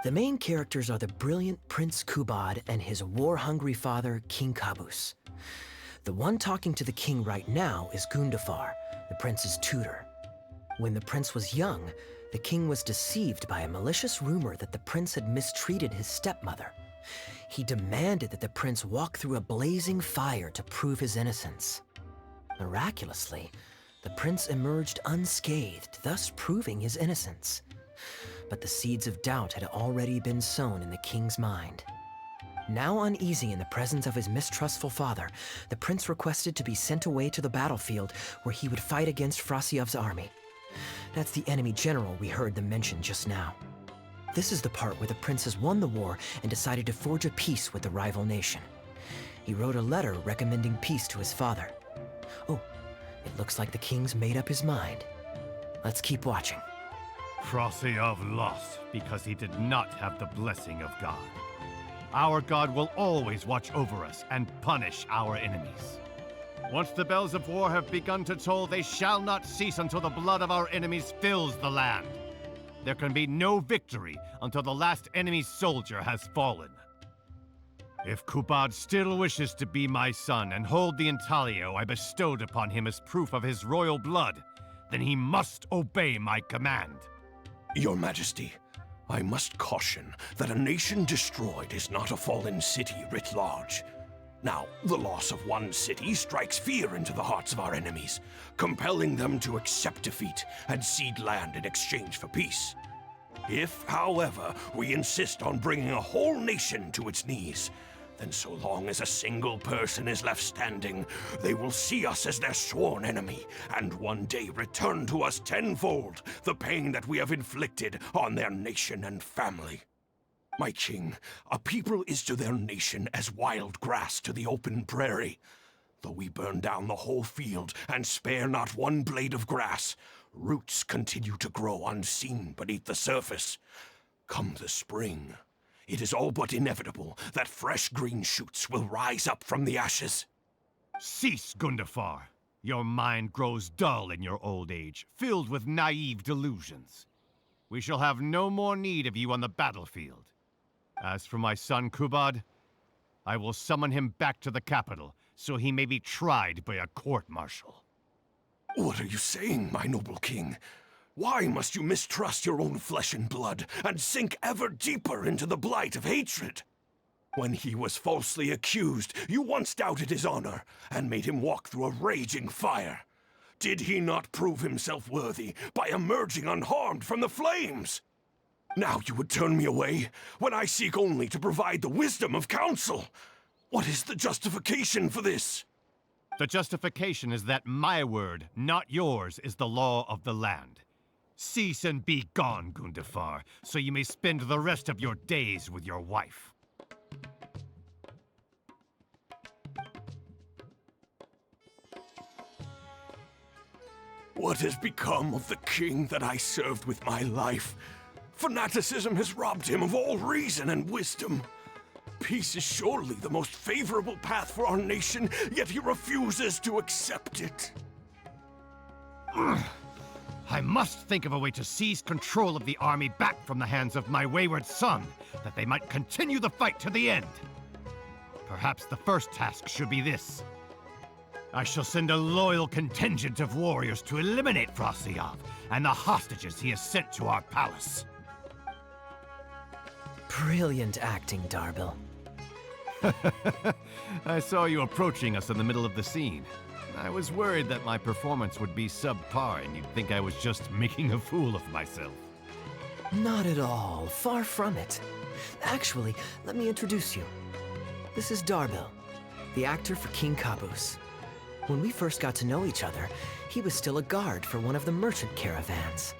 The main characters are the brilliant Prince Kubad and his war-hungry father, King Kabus. The one talking to the king right now is Gundafar, the prince's tutor. When the prince was young, the king was deceived by a malicious rumor that the prince had mistreated his stepmother. He demanded that the prince walk through a blazing fire to prove his innocence. Miraculously, the prince emerged unscathed, thus proving his innocence. But the seeds of doubt had already been sown in the king's mind. Now uneasy in the presence of his mistrustful father, the prince requested to be sent away to the battlefield where he would fight against Frasyav's army. That's the enemy general we heard them mention just now. This is the part where the prince has won the war and decided to forge a peace with the rival nation. He wrote a letter recommending peace to his father. Oh, it looks like the king's made up his mind. Let's keep watching. Frosyav lost because he did not have the blessing of God. Our God will always watch over us and punish our enemies. Once the bells of war have begun to toll, they shall not cease until the blood of our enemies fills the land. There can be no victory until the last enemy soldier has fallen. If Kubad still wishes to be my son and hold the intaglio I bestowed upon him as proof of his royal blood, then he must obey my command. Your Majesty, I must caution that a nation destroyed is not a fallen city writ large. Now, the loss of one city strikes fear into the hearts of our enemies, compelling them to accept defeat and cede land in exchange for peace. If, however, we insist on bringing a whole nation to its knees, then so long as a single person is left standing, they will see us as their sworn enemy, and one day return to us tenfold the pain that we have inflicted on their nation and family. My king, a people is to their nation as wild grass to the open prairie. Though we burn down the whole field and spare not one blade of grass, roots continue to grow unseen beneath the surface. Come the spring, it is all but inevitable that fresh green shoots will rise up from the ashes. Cease, Gundafar. Your mind grows dull in your old age, filled with naive delusions. We shall have no more need of you on the battlefield. As for my son Kubad, I will summon him back to the capital, so he may be tried by a court-martial. What are you saying, my noble king? Why must you mistrust your own flesh and blood, and sink ever deeper into the blight of hatred? When he was falsely accused, you once doubted his honor, and made him walk through a raging fire. Did he not prove himself worthy by emerging unharmed from the flames? Now you would turn me away, when I seek only to provide the wisdom of counsel. What is the justification for this? The justification is that my word, not yours, is the law of the land. Cease and be gone, Gundafar, so you may spend the rest of your days with your wife. What has become of the king that I served with my life? Fanaticism has robbed him of all reason and wisdom. Peace is surely the most favorable path for our nation, yet he refuses to accept it. I must think of a way to seize control of the army back from the hands of my wayward son, that they might continue the fight to the end. Perhaps the first task should be this. I shall send a loyal contingent of warriors to eliminate Frosiyov and the hostages he has sent to our palace. Brilliant acting, Darbil. I saw you approaching us in the middle of the scene. I was worried that my performance would be subpar and you'd think I was just making a fool of myself. Not at all. Far from it. Actually, let me introduce you. This is Darbil, the actor for King Caboose. When we first got to know each other, he was still a guard for one of the merchant caravans.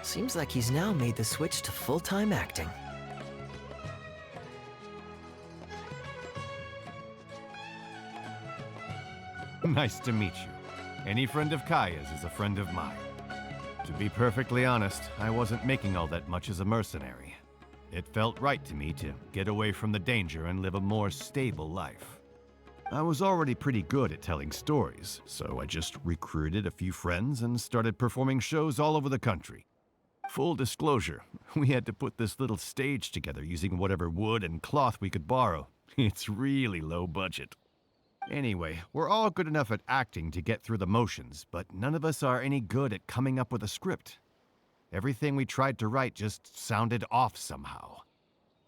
Seems like he's now made the switch to full-time acting. Nice to meet you. Any friend of Kaeya's is a friend of mine. To be perfectly honest, I wasn't making all that much as a mercenary. It felt right to me to get away from the danger and live a more stable life. I was already pretty good at telling stories, so I just recruited a few friends and started performing shows all over the country. Full disclosure, we had to put this little stage together using whatever wood and cloth we could borrow. It's really low budget. Anyway, we're all good enough at acting to get through the motions, but none of us are any good at coming up with a script. Everything we tried to write just sounded off somehow.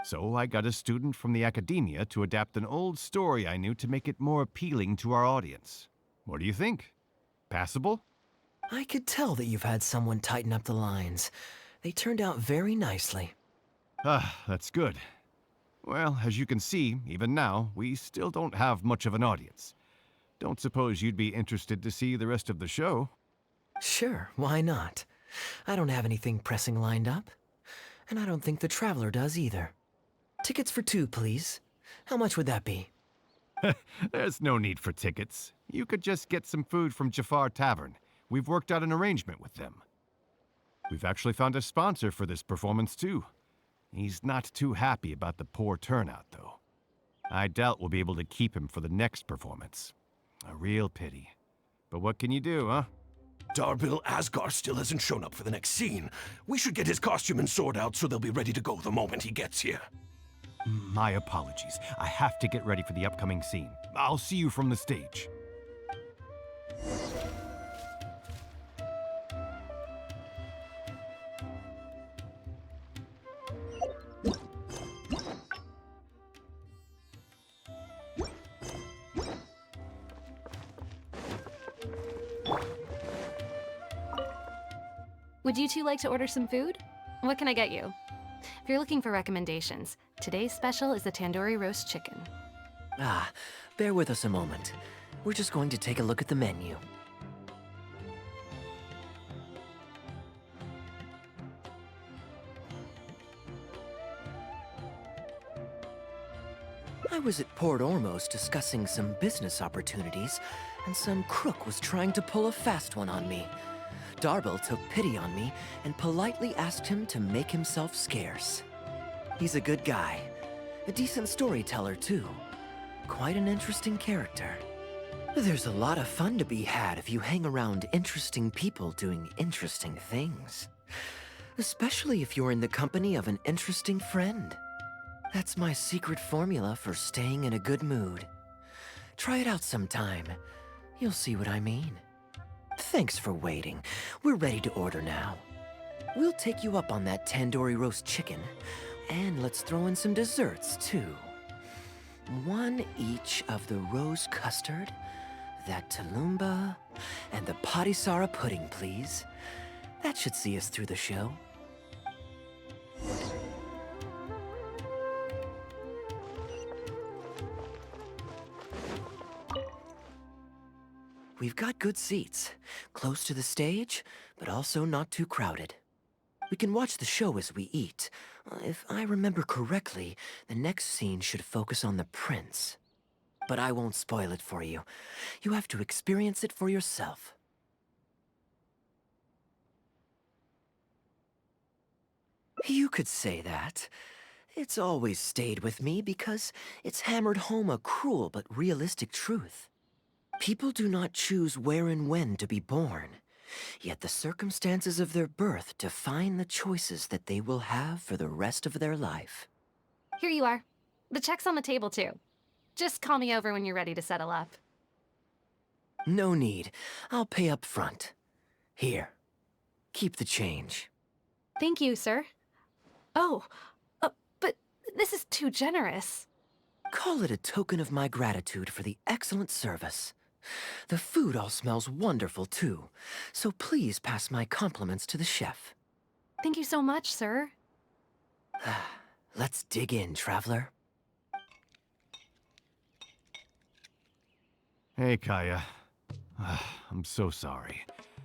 So I got a student from the academia to adapt an old story I knew to make it more appealing to our audience. What do you think? Passable? I could tell that you've had someone tighten up the lines. They turned out very nicely. That's good. Well, as you can see, even now, we still don't have much of an audience. Don't suppose you'd be interested to see the rest of the show? Sure, why not? I don't have anything pressing lined up. And I don't think the Traveler does either. Tickets for 2, please. How much would that be? There's no need for tickets. You could just get some food from Jafar Tavern. We've worked out an arrangement with them. We've actually found a sponsor for this performance, too. He's not too happy about the poor turnout, though. I doubt we'll be able to keep him for the next performance. A real pity. But what can you do, huh? Darbil Asgar still hasn't shown up for the next scene. We should get his costume and sword out so they'll be ready to go the moment he gets here. My apologies. I have to get ready for the upcoming scene. I'll see you from the stage. Would you two like to order some food? What can I get you? If you're looking for recommendations, today's special is the tandoori roast chicken. Bear with us a moment. We're just going to take a look at the menu. I was at Port Ormos discussing some business opportunities, and some crook was trying to pull a fast one on me. Darbil took pity on me and politely asked him to make himself scarce. He's a good guy. A decent storyteller, too. Quite an interesting character. There's a lot of fun to be had if you hang around interesting people doing interesting things. Especially if you're in the company of an interesting friend. That's my secret formula for staying in a good mood. Try it out sometime. You'll see what I mean. Thanks for waiting. We're ready to order now. We'll take you up on that tandoori roast chicken. And let's throw in some desserts, too. One each of the rose custard, that tulumba, and the patisara pudding, please. That should see us through the show. We've got good seats, close to the stage, but also not too crowded. We can watch the show as we eat. If I remember correctly, the next scene should focus on the prince. But I won't spoil it for you. You have to experience it for yourself. You could say that. It's always stayed with me because it's hammered home a cruel but realistic truth. People do not choose where and when to be born, yet the circumstances of their birth define the choices that they will have for the rest of their life. Here you are. The check's on the table, too. Just call me over when you're ready to settle up. No need. I'll pay up front. Here. Keep the change. Thank you, sir. Oh, but this is too generous. Call it a token of my gratitude for the excellent service. The food all smells wonderful, too, so please pass my compliments to the chef. Thank you so much, sir. Let's dig in, traveler. Hey, Kaeya. I'm so sorry,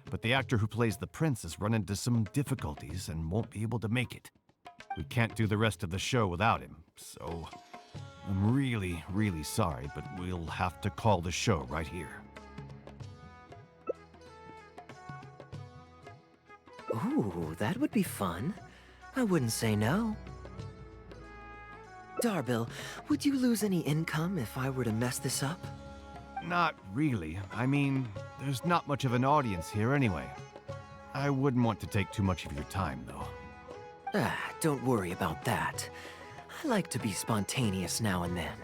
but the actor who plays the prince has run into some difficulties and won't be able to make it. We can't do the rest of the show without him, so I'm really, really sorry, but we'll have to call the show right here. Ooh, that would be fun. I wouldn't say no. Darbil, would you lose any income if I were to mess this up? Not really. I mean, there's not much of an audience here anyway. I wouldn't want to take too much of your time, though. Don't worry about that. I like to be spontaneous now and then.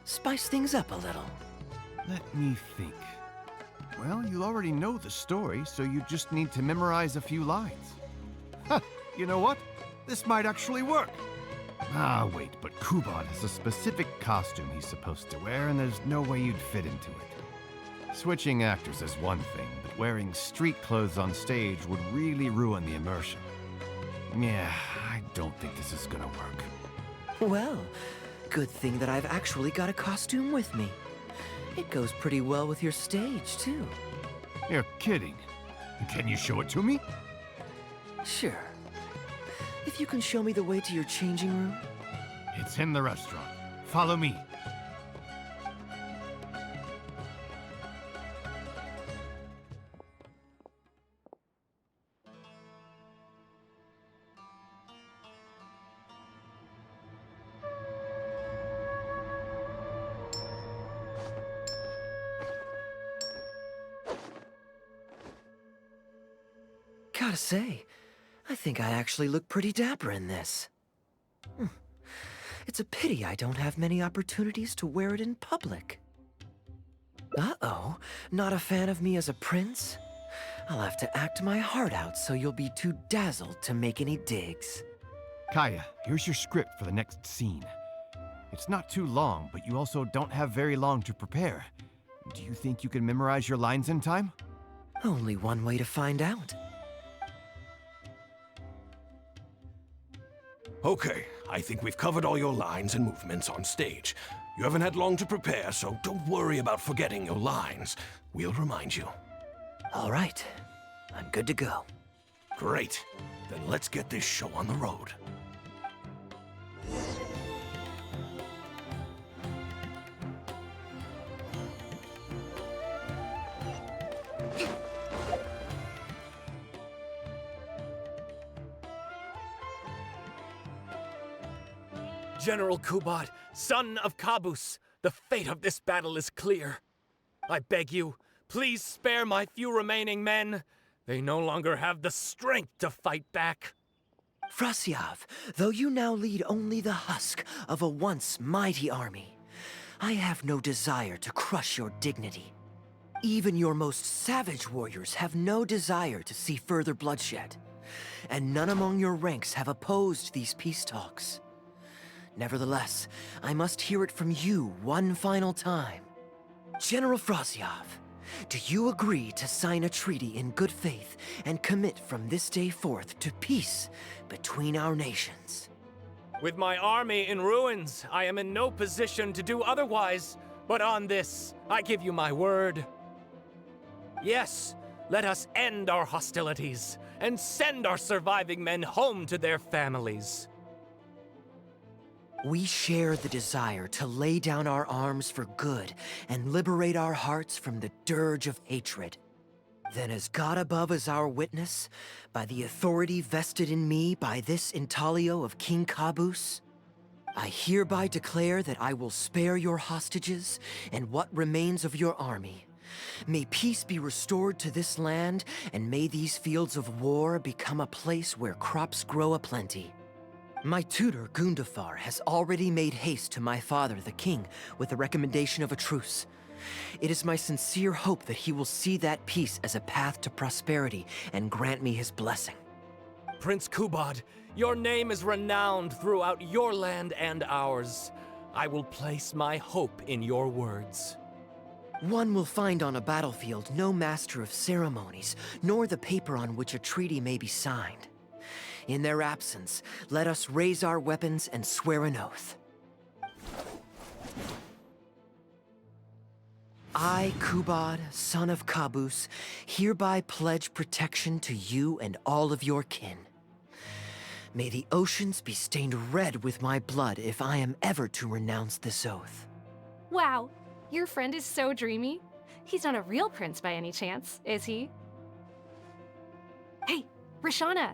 Spice things up a little. Let me think. Well, you already know the story, so you just need to memorize a few lines. Huh, you know what? This might actually work. Ah, wait, but Kuban has a specific costume he's supposed to wear, and there's no way you'd fit into it. Switching actors is one thing, but wearing street clothes on stage would really ruin the immersion. Yeah, I don't think this is gonna work. Well, good thing that I've actually got a costume with me. It goes pretty well with your stage, too. You're kidding. Can you show it to me? Sure. If you can show me the way to your changing room. It's in the restaurant. Follow me. Gotta say, I think I actually look pretty dapper in this. It's a pity I don't have many opportunities to wear it in public. Uh-oh, not a fan of me as a prince? I'll have to act my heart out so you'll be too dazzled to make any digs. Kaeya, here's your script for the next scene. It's not too long, but you also don't have very long to prepare. Do you think you can memorize your lines in time? Only one way to find out. Okay, I think we've covered all your lines and movements on stage. You haven't had long to prepare, so don't worry about forgetting your lines. We'll remind you. All right, I'm good to go. Great. Then let's get this show on the road. General Kubot, son of Kabus, the fate of this battle is clear. I beg you, please spare my few remaining men. They no longer have the strength to fight back. Frasyav, though you now lead only the husk of a once mighty army, I have no desire to crush your dignity. Even your most savage warriors have no desire to see further bloodshed, and none among your ranks have opposed these peace talks. Nevertheless, I must hear it from you one final time. General Frasyav, do you agree to sign a treaty in good faith and commit from this day forth to peace between our nations? With my army in ruins, I am in no position to do otherwise, but on this, I give you my word. Yes, let us end our hostilities and send our surviving men home to their families. We share the desire to lay down our arms for good and liberate our hearts from the dirge of hatred. Then as God above is our witness, by the authority vested in me by this intaglio of King Kabus, I hereby declare that I will spare your hostages and what remains of your army. May peace be restored to this land, and may these fields of war become a place where crops grow aplenty. My tutor, Gundafar, has already made haste to my father, the king, with the recommendation of a truce. It is my sincere hope that he will see that peace as a path to prosperity and grant me his blessing. Prince Kubod, your name is renowned throughout your land and ours. I will place my hope in your words. One will find on a battlefield no master of ceremonies, nor the paper on which a treaty may be signed. In their absence, let us raise our weapons and swear an oath. I, Kubod, son of Kabus, hereby pledge protection to you and all of your kin. May the oceans be stained red with my blood if I am ever to renounce this oath. Wow, your friend is so dreamy. He's not a real prince by any chance, is he? Hey, Rishana,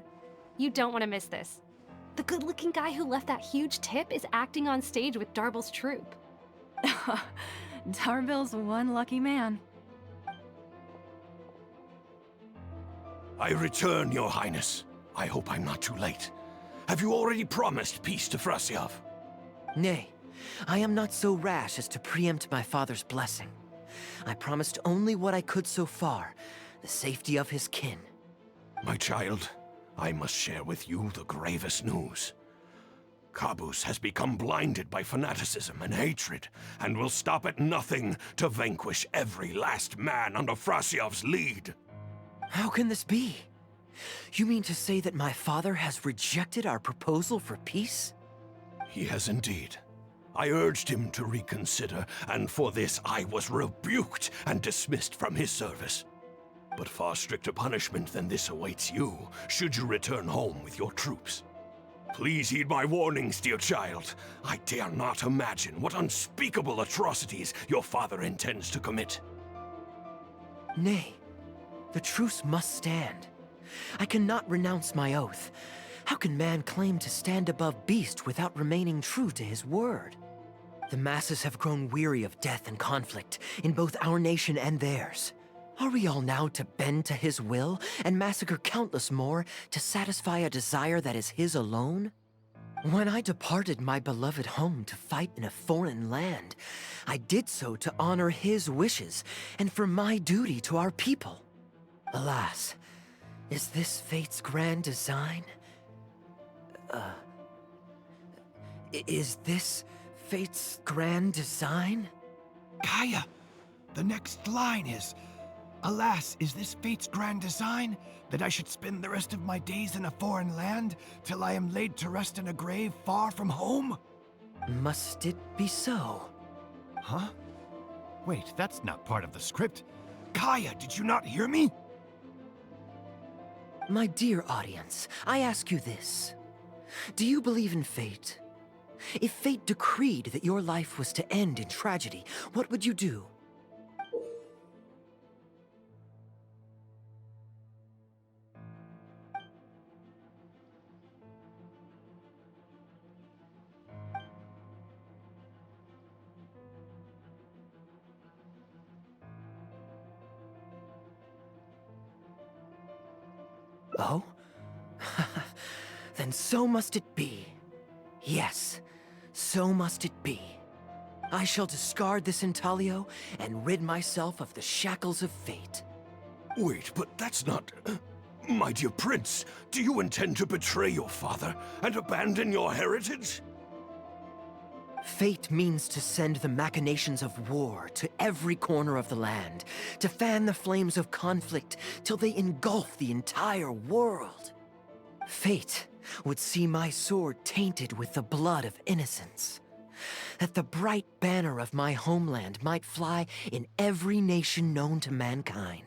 you don't want to miss this. The good-looking guy who left that huge tip is acting on stage with Darbel's troupe. Darbel's one lucky man. I return, Your Highness. I hope I'm not too late. Have you already promised peace to Frasyav? Nay, I am not so rash as to preempt my father's blessing. I promised only what I could so far, the safety of his kin. My child, I must share with you the gravest news. Kabus has become blinded by fanaticism and hatred, and will stop at nothing to vanquish every last man under Frasyav's lead. How can this be? You mean to say that my father has rejected our proposal for peace? He has indeed. I urged him to reconsider, and for this I was rebuked and dismissed from his service. But far stricter punishment than this awaits you, should you return home with your troops. Please heed my warnings, dear child. I dare not imagine what unspeakable atrocities your father intends to commit. Nay, the truce must stand. I cannot renounce my oath. How can man claim to stand above beast without remaining true to his word? The masses have grown weary of death and conflict in both our nation and theirs. Are we all now to bend to his will and massacre countless more to satisfy a desire that is his alone? When I departed my beloved home to fight in a foreign land, I did so to honor his wishes and for my duty to our people. Alas, is this fate's grand design? Is this fate's grand design? Kaeya, the next line is, "Alas, is this fate's grand design, that I should spend the rest of my days in a foreign land, till I am laid to rest in a grave far from home?" Must it be so? Huh? Wait, that's not part of the script. Kaeya, did you not hear me? My dear audience, I ask you this. Do you believe in fate? If fate decreed that your life was to end in tragedy, what would you do? Oh? Then so must it be. Yes, so must it be. I shall discard this intaglio and rid myself of the shackles of fate. Wait, but that's not... My dear prince, do you intend to betray your father and abandon your heritage? Fate means to send the machinations of war to every corner of the land, to fan the flames of conflict till they engulf the entire world. Fate would see my sword tainted with the blood of innocents, that the bright banner of my homeland might fly in every nation known to mankind.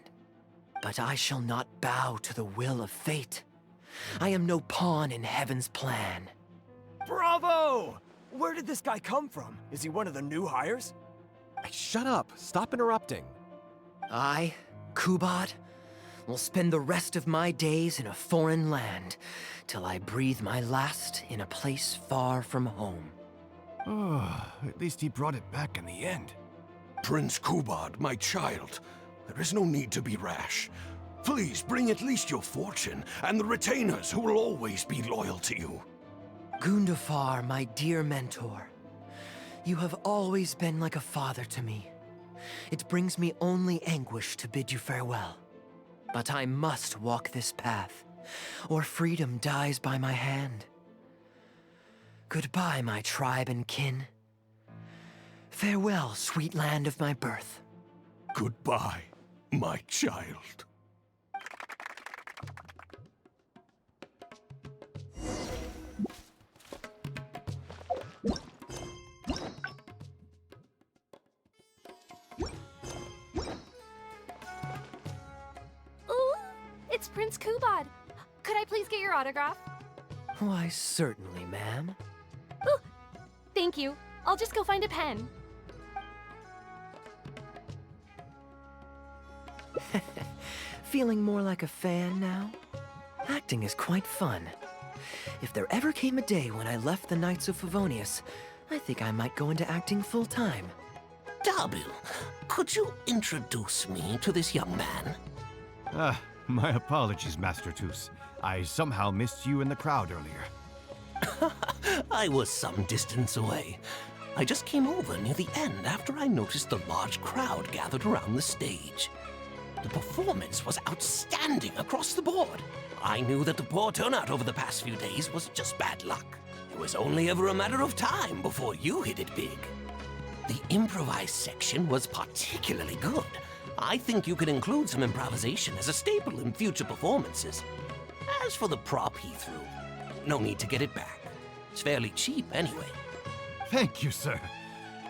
But I shall not bow to the will of fate. I am no pawn in heaven's plan. Bravo! Where did this guy come from? Is he one of the new hires? Hey, shut up. Stop interrupting. I, Kubad, will spend the rest of my days in a foreign land till I breathe my last in a place far from home. Oh, at least he brought it back in the end. Prince Kubad, my child, there is no need to be rash. Please bring at least your fortune and the retainers who will always be loyal to you. Gundafar, my dear mentor, you have always been like a father to me. It brings me only anguish to bid you farewell. But I must walk this path, or freedom dies by my hand. Goodbye, my tribe and kin. Farewell, sweet land of my birth. Goodbye, my child. Ooh, it's Prince Kubad. Could I please get your autograph? Why, certainly, ma'am. Ooh, thank you. I'll just go find a pen. Feeling more like a fan now? Acting is quite fun. If there ever came a day when I left the Knights of Favonius, I think I might go into acting full-time. Darbil, could you introduce me to this young man? Ah, my apologies, Master Toos. I somehow missed you in the crowd earlier. I was some distance away. I just came over near the end after I noticed the large crowd gathered around the stage. The performance was outstanding across the board. I knew that the poor turnout over the past few days was just bad luck. It was only ever a matter of time before you hit it big. The improvised section was particularly good. I think you could include some improvisation as a staple in future performances. As for the prop he threw, no need to get it back. It's fairly cheap anyway. Thank you, sir.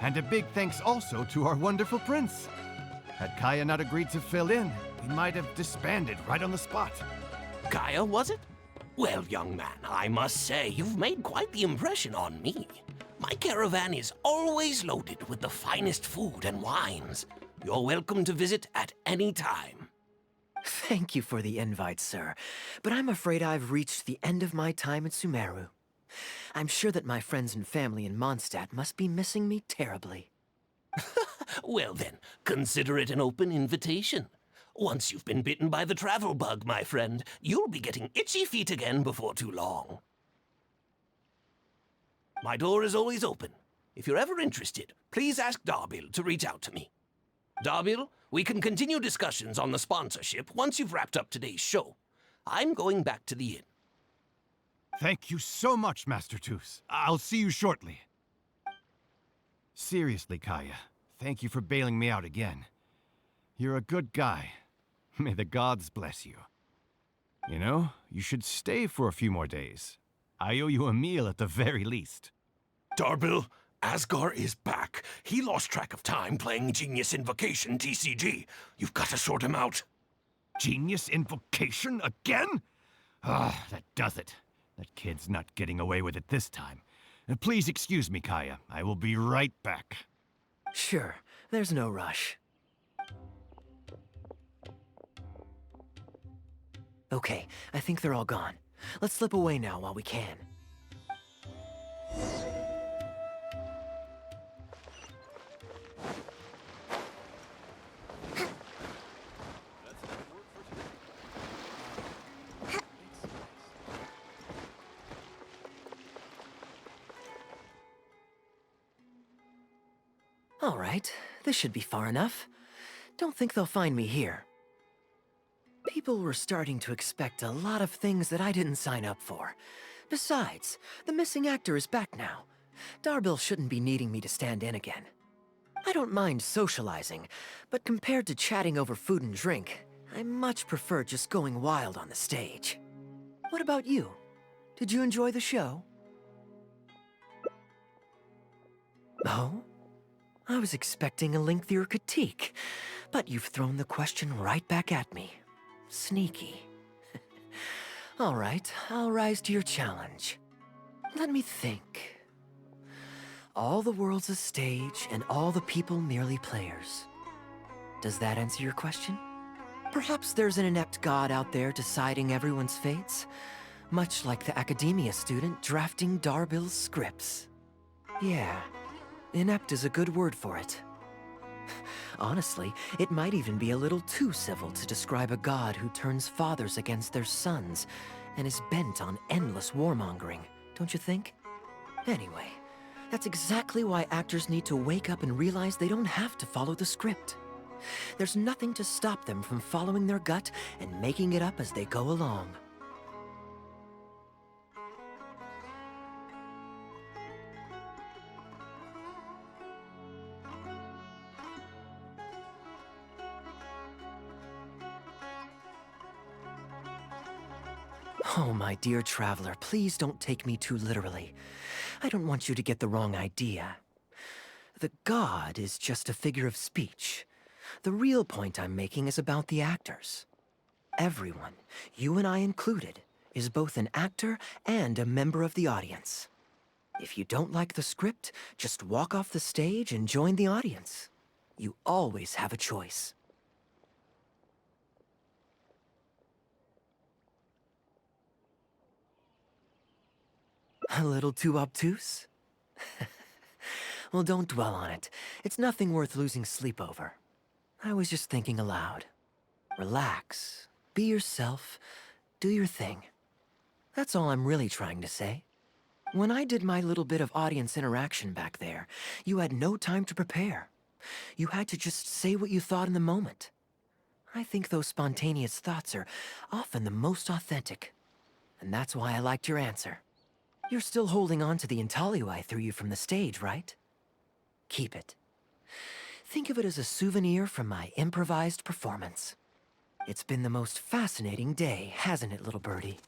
And a big thanks also to our wonderful prince. Had Kaeya not agreed to fill in, we might have disbanded right on the spot. Kaeya, was it? Well, young man, I must say you've made quite the impression on me. My caravan is always loaded with the finest food and wines. You're welcome to visit at any time. Thank you for the invite, sir, but I'm afraid I've reached the end of my time at Sumeru. I'm sure that my friends and family in Mondstadt must be missing me terribly. Well then, consider it an open invitation. Once you've been bitten by the travel bug, my friend, you'll be getting itchy feet again before too long. My door is always open. If you're ever interested, please ask Darbil to reach out to me. Darbil, we can continue discussions on the sponsorship once you've wrapped up today's show. I'm going back to the inn. Thank you so much, Master Toos. I'll see you shortly. Seriously, Kaeya, thank you for bailing me out again. You're a good guy. May the gods bless you. You know, you should stay for a few more days. I owe you a meal at the very least. Darbil, Asgar is back. He lost track of time playing Genius Invocation TCG. You've got to sort him out. Genius Invocation again? Ah, that does it. That kid's not getting away with it this time. Please excuse me, Kaeya. I will be right back. Sure, there's no rush. Okay, I think they're all gone. Let's slip away now while we can. All right, this should be far enough. Don't think they'll find me here. People were starting to expect a lot of things that I didn't sign up for. Besides, the missing actor is back now. Darbil shouldn't be needing me to stand in again. I don't mind socializing, but compared to chatting over food and drink, I much prefer just going wild on the stage. What about you? Did you enjoy the show? Oh? I was expecting a lengthier critique, but you've thrown the question right back at me. Sneaky. All right, I'll rise to your challenge. Let me think. All the world's a stage, and all the people merely players. Does that answer your question? Perhaps there's an inept god out there deciding everyone's fates, much like the academia student drafting Darbil's scripts. Yeah, inept is a good word for it. Honestly, it might even be a little too civil to describe a god who turns fathers against their sons and is bent on endless warmongering, don't you think? Anyway, that's exactly why actors need to wake up and realize they don't have to follow the script. There's nothing to stop them from following their gut and making it up as they go along. Oh, my dear traveler, please don't take me too literally. I don't want you to get the wrong idea. The god is just a figure of speech. The real point I'm making is about the actors. Everyone, you and I included, is both an actor and a member of the audience. If you don't like the script, just walk off the stage and join the audience. You always have a choice. A little too obtuse? Well, don't dwell on it. It's nothing worth losing sleep over. I was just thinking aloud. Relax, be yourself, do your thing. That's all I'm really trying to say. When I did my little bit of audience interaction back there, you had no time to prepare. You had to just say what you thought in the moment. I think those spontaneous thoughts are often the most authentic. And that's why I liked your answer. You're still holding on to the intaglio I threw you from the stage, right? Keep it. Think of it as a souvenir from my improvised performance. It's been the most fascinating day, hasn't it, little birdie?